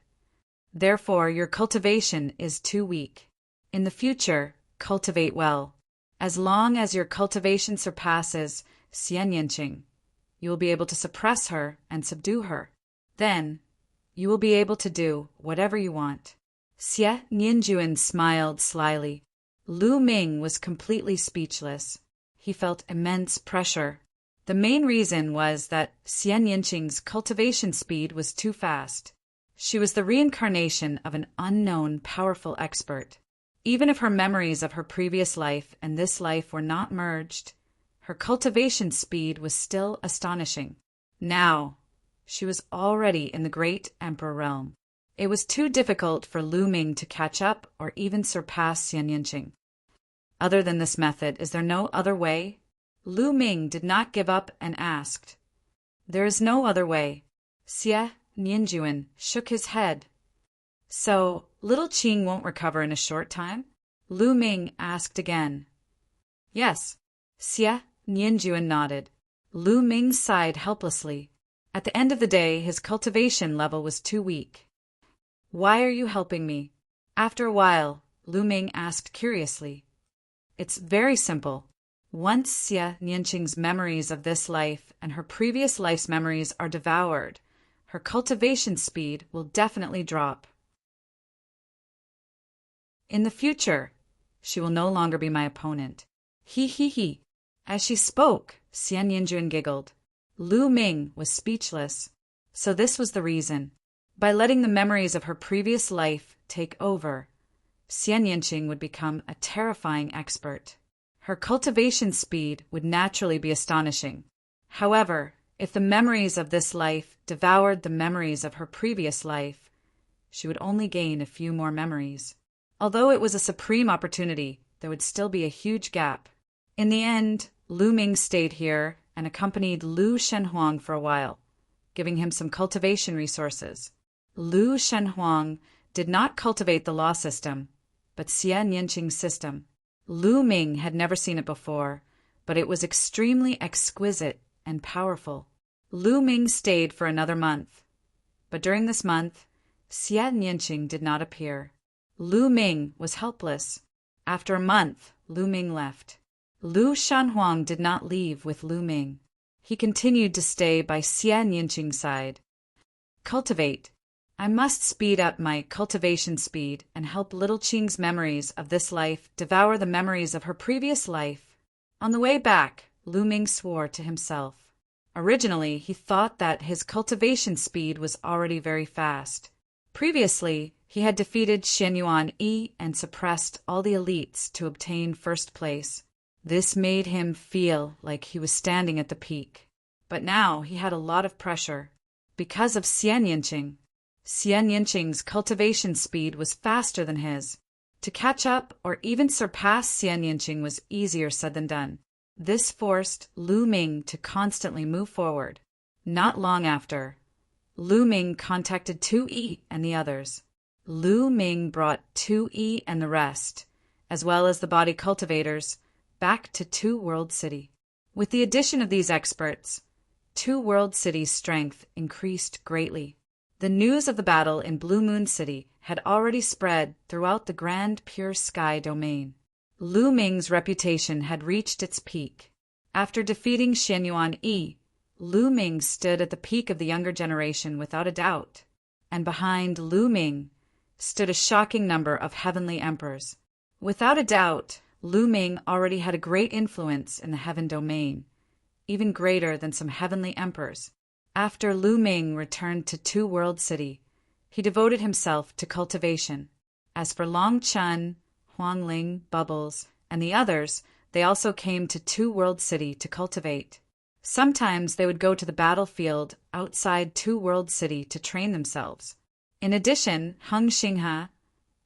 Therefore, your cultivation is too weak. In the future, cultivate well. As long as your cultivation surpasses Xian Yinqing, you will be able to suppress her and subdue her. Then, you will be able to do whatever you want. Xie Nianjuan smiled slyly. Lu Ming was completely speechless. He felt immense pressure. The main reason was that Xian Yinqing's cultivation speed was too fast. She was the reincarnation of an unknown, powerful expert. Even if her memories of her previous life and this life were not merged, her cultivation speed was still astonishing. Now, she was already in the great emperor realm. It was too difficult for Lu Ming to catch up or even surpass Xian Yinqing. Other than this method, is there no other way? Lu Ming did not give up and asked. There is no other way. Xie Nianjuan shook his head. So, little Qing won't recover in a short time? Lu Ming asked again. Yes. Xie Nianjuan nodded. Lu Ming sighed helplessly. At the end of the day, his cultivation level was too weak. Why are you helping me? After a while, Lu Ming asked curiously. It's very simple. Once Xie Nianqing's memories of this life and her previous life's memories are devoured, her cultivation speed will definitely drop. In the future, she will no longer be my opponent. He. As she spoke, Xian Yinjuan giggled. Lu Ming was speechless. So this was the reason. By letting the memories of her previous life take over, Xian Yinqing would become a terrifying expert. Her cultivation speed would naturally be astonishing. However, if the memories of this life devoured the memories of her previous life, she would only gain a few more memories. Although it was a supreme opportunity, there would still be a huge gap. In the end, Lu Ming stayed here and accompanied Lu Shenhuang for a while, giving him some cultivation resources. Lu Shenhuang did not cultivate the law system, but Xian Yinqing's system. Lu Ming had never seen it before, but it was extremely exquisite and powerful. Lu Ming stayed for another month, but during this month, Xian Yinqing did not appear. Lu Ming was helpless. After a month, Lu Ming left. Lu Shenhuang did not leave with Lu Ming. He continued to stay by Xian Yinqing's side. Cultivate. I must speed up my cultivation speed and help little Qing's memories of this life devour the memories of her previous life. On the way back, Lu Ming swore to himself. Originally, he thought that his cultivation speed was already very fast. Previously, he had defeated Xianyuan Yi and suppressed all the elites to obtain first place. This made him feel like he was standing at the peak. But now he had a lot of pressure. Because of Xian Yinqing, Xian Yinqing's cultivation speed was faster than his. To catch up or even surpass Xian Yinqing was easier said than done. This forced Lu Ming to constantly move forward. Not long after, Lu Ming contacted Tu Yi and the others. Lu Ming brought Tu Yi and the rest, as well as the body cultivators, back to Two World City. With the addition of these experts, Two World City's strength increased greatly. The news of the battle in Blue Moon City had already spread throughout the Grand Pure Sky domain. Lu Ming's reputation had reached its peak. After defeating Xianyuan Yi, Lu Ming stood at the peak of the younger generation without a doubt, and behind Lu Ming stood a shocking number of heavenly emperors. Without a doubt, Lu Ming already had a great influence in the heaven domain, even greater than some heavenly emperors. After Lu Ming returned to Two World City, He devoted himself to cultivation. As for Long Chun, Huang Ling, Bubbles, and the others, they also came to Two World City to cultivate. Sometimes they would go to the battlefield outside Two World City to train themselves. In addition, Heng Xinghe,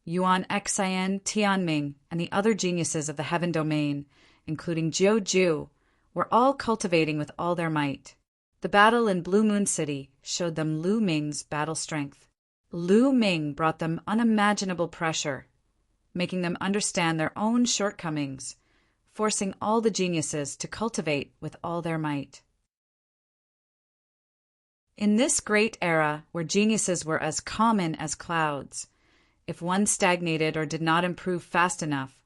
Yuan Xian, Tianming, and the other geniuses of the Heaven Domain, including Jiu Ju, were all cultivating with all their might. The battle in Blue Moon City showed them Lu Ming's battle strength. Lu Ming brought them unimaginable pressure, making them understand their own shortcomings, forcing all the geniuses to cultivate with all their might. In this great era where geniuses were as common as clouds, if one stagnated or did not improve fast enough,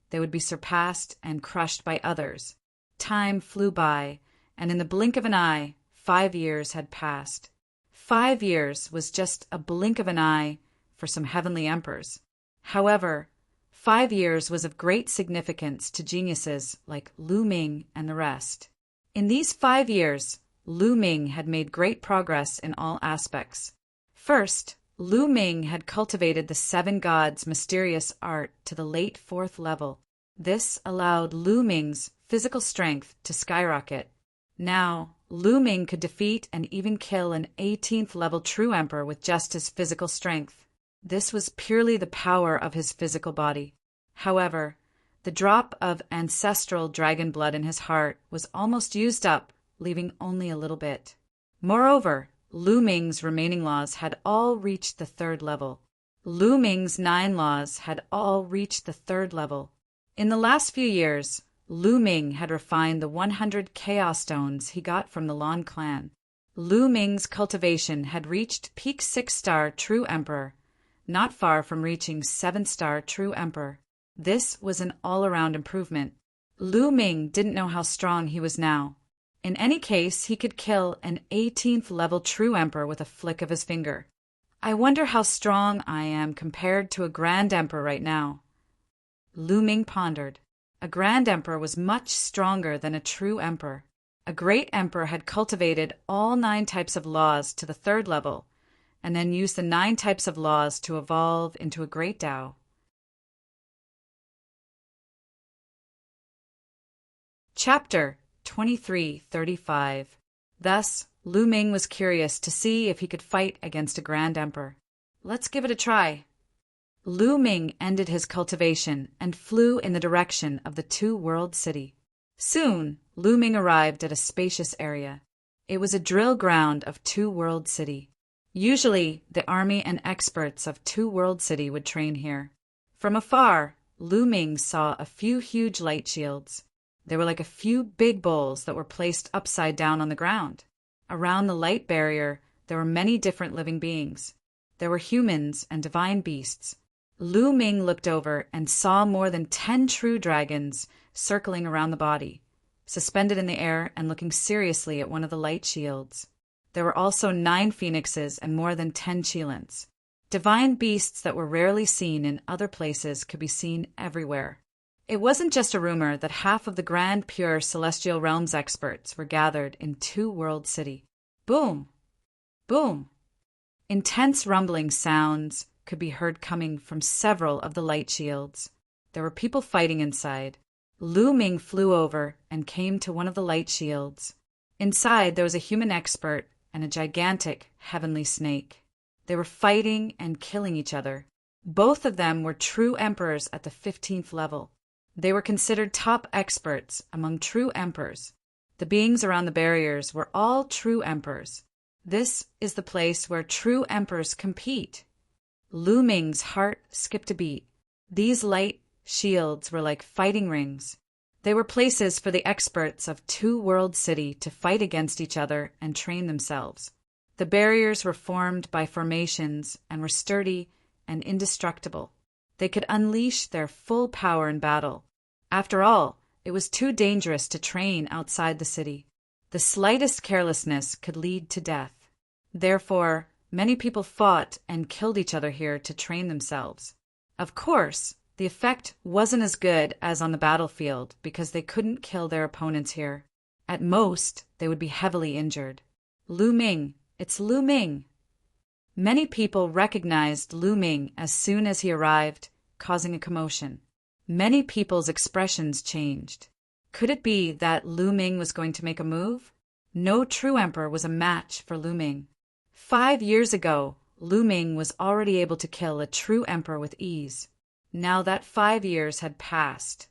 they would be surpassed and crushed by others. Time flew by, and in the blink of an eye, 5 years had passed. 5 years was just a blink of an eye for some heavenly emperors. However, 5 years was of great significance to geniuses like Lu Ming and the rest. In these 5 years, Lu Ming had made great progress in all aspects. First, Lu Ming had cultivated the 7 gods' mysterious art to the late 4th level. This allowed Lu Ming's physical strength to skyrocket. Now, Lu Ming could defeat and even kill an 18th level true emperor with just his physical strength. This was purely the power of his physical body. However, the drop of ancestral dragon blood in his heart was almost used up, leaving only a little bit. Moreover, Lu Ming's remaining laws had all reached the 3rd level. Lu Ming's 9 laws had all reached the 3rd level. In the last few years, Lu Ming had refined the 100 Chaos Stones he got from the Lan clan. Lu Ming's cultivation had reached peak 6-star True Emperor, not far from reaching 7-star True Emperor. This was an all-around improvement. Lu Ming didn't know how strong he was now. In any case, he could kill an 18th level True Emperor with a flick of his finger. I wonder how strong I am compared to a Grand Emperor right now. Lu Ming pondered. A Grand Emperor was much stronger than a True Emperor. A Great Emperor had cultivated all 9 types of laws to the 3rd level, and then used the 9 types of laws to evolve into a Great Tao. Chapter 2335. Thus, Lu Ming was curious to see if he could fight against a Grand Emperor. Let's give it a try. Lu Ming ended his cultivation and flew in the direction of the Two World City. Soon, Lu Ming arrived at a spacious area. It was a drill ground of Two World City. Usually, the army and experts of Two World City would train here. From afar, Lu Ming saw a few huge light shields. They were like a few big bowls that were placed upside down on the ground. Around the light barrier, there were many different living beings. There were humans and divine beasts. Lu Ming looked over and saw more than 10 true dragons circling around the body, suspended in the air and looking seriously at one of the light shields. There were also 9 phoenixes and more than 10 Chilans. Divine beasts that were rarely seen in other places could be seen everywhere. It wasn't just a rumor that half of the Grand Pure Celestial Realms experts were gathered in Two World City. Boom! Boom! Intense rumbling sounds could be heard coming from several of the light shields. There were people fighting inside. Lu Ming flew over and came to one of the light shields. Inside there was a human expert and a gigantic heavenly snake. They were fighting and killing each other. Both of them were true emperors at the 15th level. They were considered top experts among true emperors. The beings around the barriers were all true emperors. This is the place where true emperors compete. Lu Ming's heart skipped a beat. These light shields were like fighting rings. They were places for the experts of Two World City to fight against each other and train themselves. The barriers were formed by formations and were sturdy and indestructible. They could unleash their full power in battle. After all, it was too dangerous to train outside the city. The slightest carelessness could lead to death. Therefore, many people fought and killed each other here to train themselves. Of course, the effect wasn't as good as on the battlefield because they couldn't kill their opponents here. At most, they would be heavily injured. Lu Ming, it's Lu Ming. Many people recognized Lu Ming as soon as he arrived, causing a commotion. Many people's expressions changed. Could it be that Lu Ming was going to make a move? No true emperor was a match for Lu Ming. 5 years ago, Lu Ming was already able to kill a true emperor with ease. Now that 5 years had passed,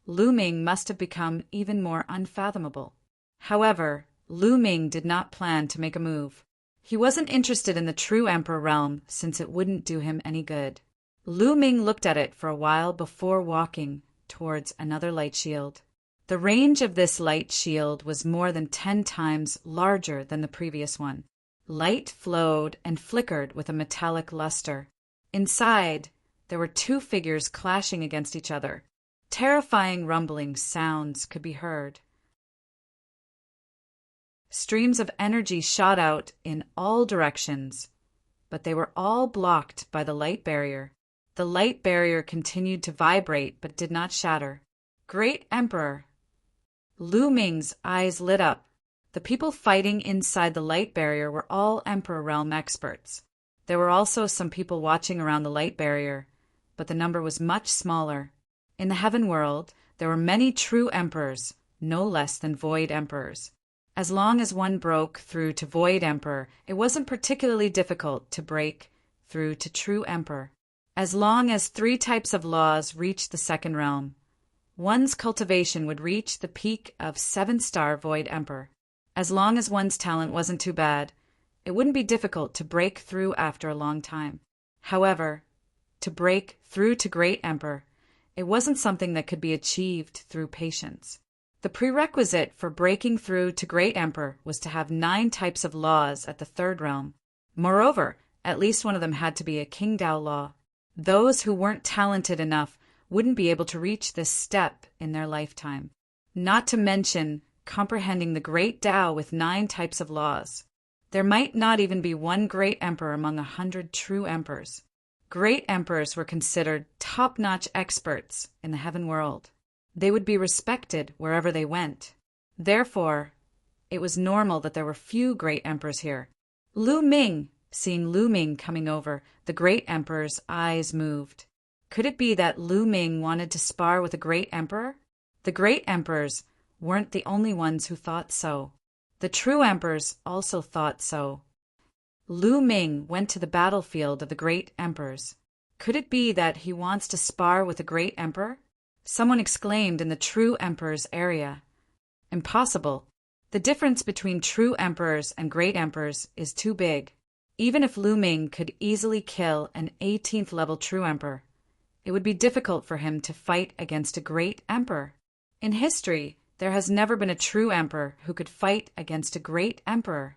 Lu Ming must have become even more unfathomable. However, Lu Ming did not plan to make a move. He wasn't interested in the true emperor realm since it wouldn't do him any good. Lu Ming looked at it for a while before walking towards another light shield. The range of this light shield was more than 10 times larger than the previous one. Light flowed and flickered with a metallic luster. Inside, there were 2 figures clashing against each other. Terrifying rumbling sounds could be heard. Streams of energy shot out in all directions, but they were all blocked by the light barrier. The light barrier continued to vibrate but did not shatter. Great Emperor! Lu Ming's eyes lit up. The people fighting inside the light barrier were all Emperor Realm experts. There were also some people watching around the light barrier, but the number was much smaller. In the heaven world, there were many true emperors, no less than void emperors. As long as one broke through to void emperor, it wasn't particularly difficult to break through to true emperor. As long as 3 types of laws reached the second realm, one's cultivation would reach the peak of 7-star void emperor. As long as one's talent wasn't too bad, it wouldn't be difficult to break through after a long time. However, to break through to great emperor, it wasn't something that could be achieved through patience. The prerequisite for breaking through to great emperor was to have 9 types of laws at the third realm. Moreover, at least one of them had to be a Qingdao law. Those who weren't talented enough wouldn't be able to reach this step in their lifetime. Not to mention comprehending the great Tao with 9 types of laws. There might not even be one great emperor among 100 true emperors. Great emperors were considered top-notch experts in the heaven world. They would be respected wherever they went. Therefore, it was normal that there were few great emperors here. Lu Ming, seeing Lu Ming coming over, the great emperor's eyes moved. Could it be that Lu Ming wanted to spar with a great emperor? The great emperors weren't the only ones who thought so. The true emperors also thought so. Lu Ming went to the battlefield of the great emperors. Could it be that he wants to spar with a great emperor? Someone exclaimed in the true emperor's area. Impossible. The difference between true emperors and great emperors is too big. Even if Lu Ming could easily kill an 18th level true emperor, it would be difficult for him to fight against a great emperor. In history, there has never been a true emperor who could fight against a great emperor.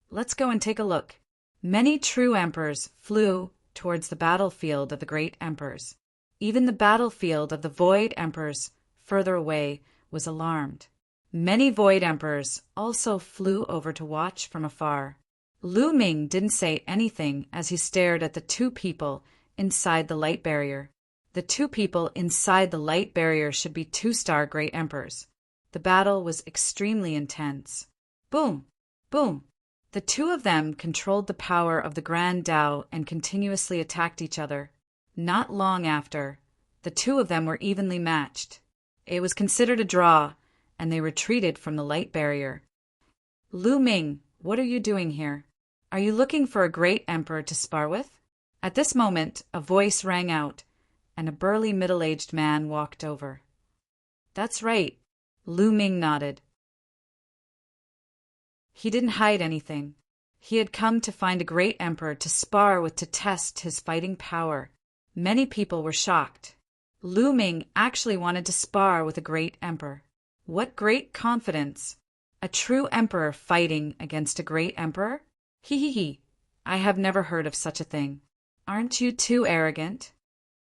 Let's go and take a look. Many true emperors flew towards the battlefield of the great emperors. Even the battlefield of the void emperors further away was alarmed. Many void emperors also flew over to watch from afar. Lu Ming didn't say anything as he stared at the 2 people inside the light barrier. The 2 people inside the light barrier should be 2-star great emperors. The battle was extremely intense. Boom! Boom! The 2 of them controlled the power of the Grand Tao and continuously attacked each other. Not long after, the 2 of them were evenly matched. It was considered a draw, and they retreated from the light barrier. Lu Ming, what are you doing here? Are you looking for a great emperor to spar with? At this moment, a voice rang out, and a burly middle-aged man walked over. That's right, Lu Ming nodded. He didn't hide anything. He had come to find a great emperor to spar with to test his fighting power. Many people were shocked. Lu Ming actually wanted to spar with a great emperor. What great confidence! A true emperor fighting against a great emperor? He. I have never heard of such a thing. Aren't you too arrogant?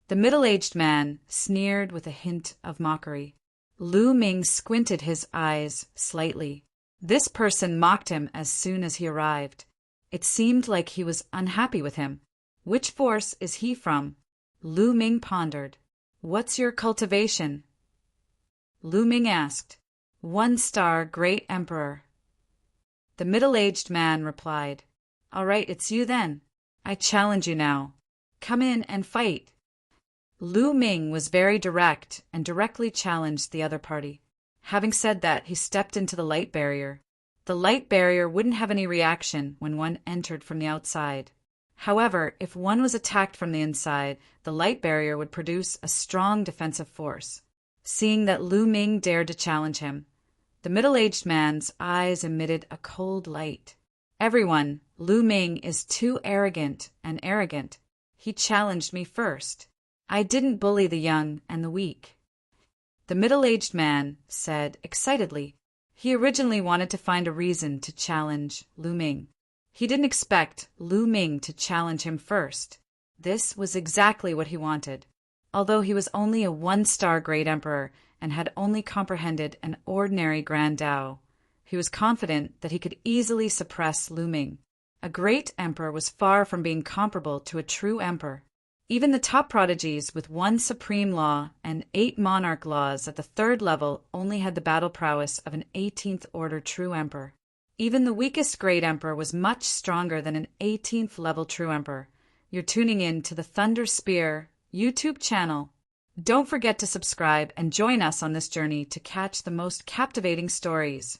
The middle-aged man sneered with a hint of mockery. Lu Ming squinted his eyes slightly. This person mocked him as soon as he arrived. It seemed like he was unhappy with him. Which force is he from? Lu Ming pondered. What's your cultivation? Lu Ming asked. 1-star great emperor. The middle-aged man replied. All right, it's you then. I challenge you now. Come in and fight. Lu Ming was very direct and directly challenged the other party. Having said that, he stepped into the light barrier. The light barrier wouldn't have any reaction when one entered from the outside. However, if one was attacked from the inside, the light barrier would produce a strong defensive force. Seeing that Lu Ming dared to challenge him, the middle-aged man's eyes emitted a cold light. Everyone, Lu Ming is too arrogant and arrogant. He challenged me first. I didn't bully the young and the weak. The middle-aged man said excitedly. He originally wanted to find a reason to challenge Lu Ming. He didn't expect Lu Ming to challenge him first. This was exactly what he wanted. Although he was only a one-star great emperor and had only comprehended an ordinary Grand Dao, he was confident that he could easily suppress Lu Ming. A great emperor was far from being comparable to a true emperor. Even the top prodigies with one supreme law and 8 monarch laws at the 3rd level only had the battle prowess of an 18th order true emperor. Even the weakest great emperor was much stronger than an 18th level true emperor. You're tuning in to the Thunder Spear YouTube channel. Don't forget to subscribe and join us on this journey to catch the most captivating stories.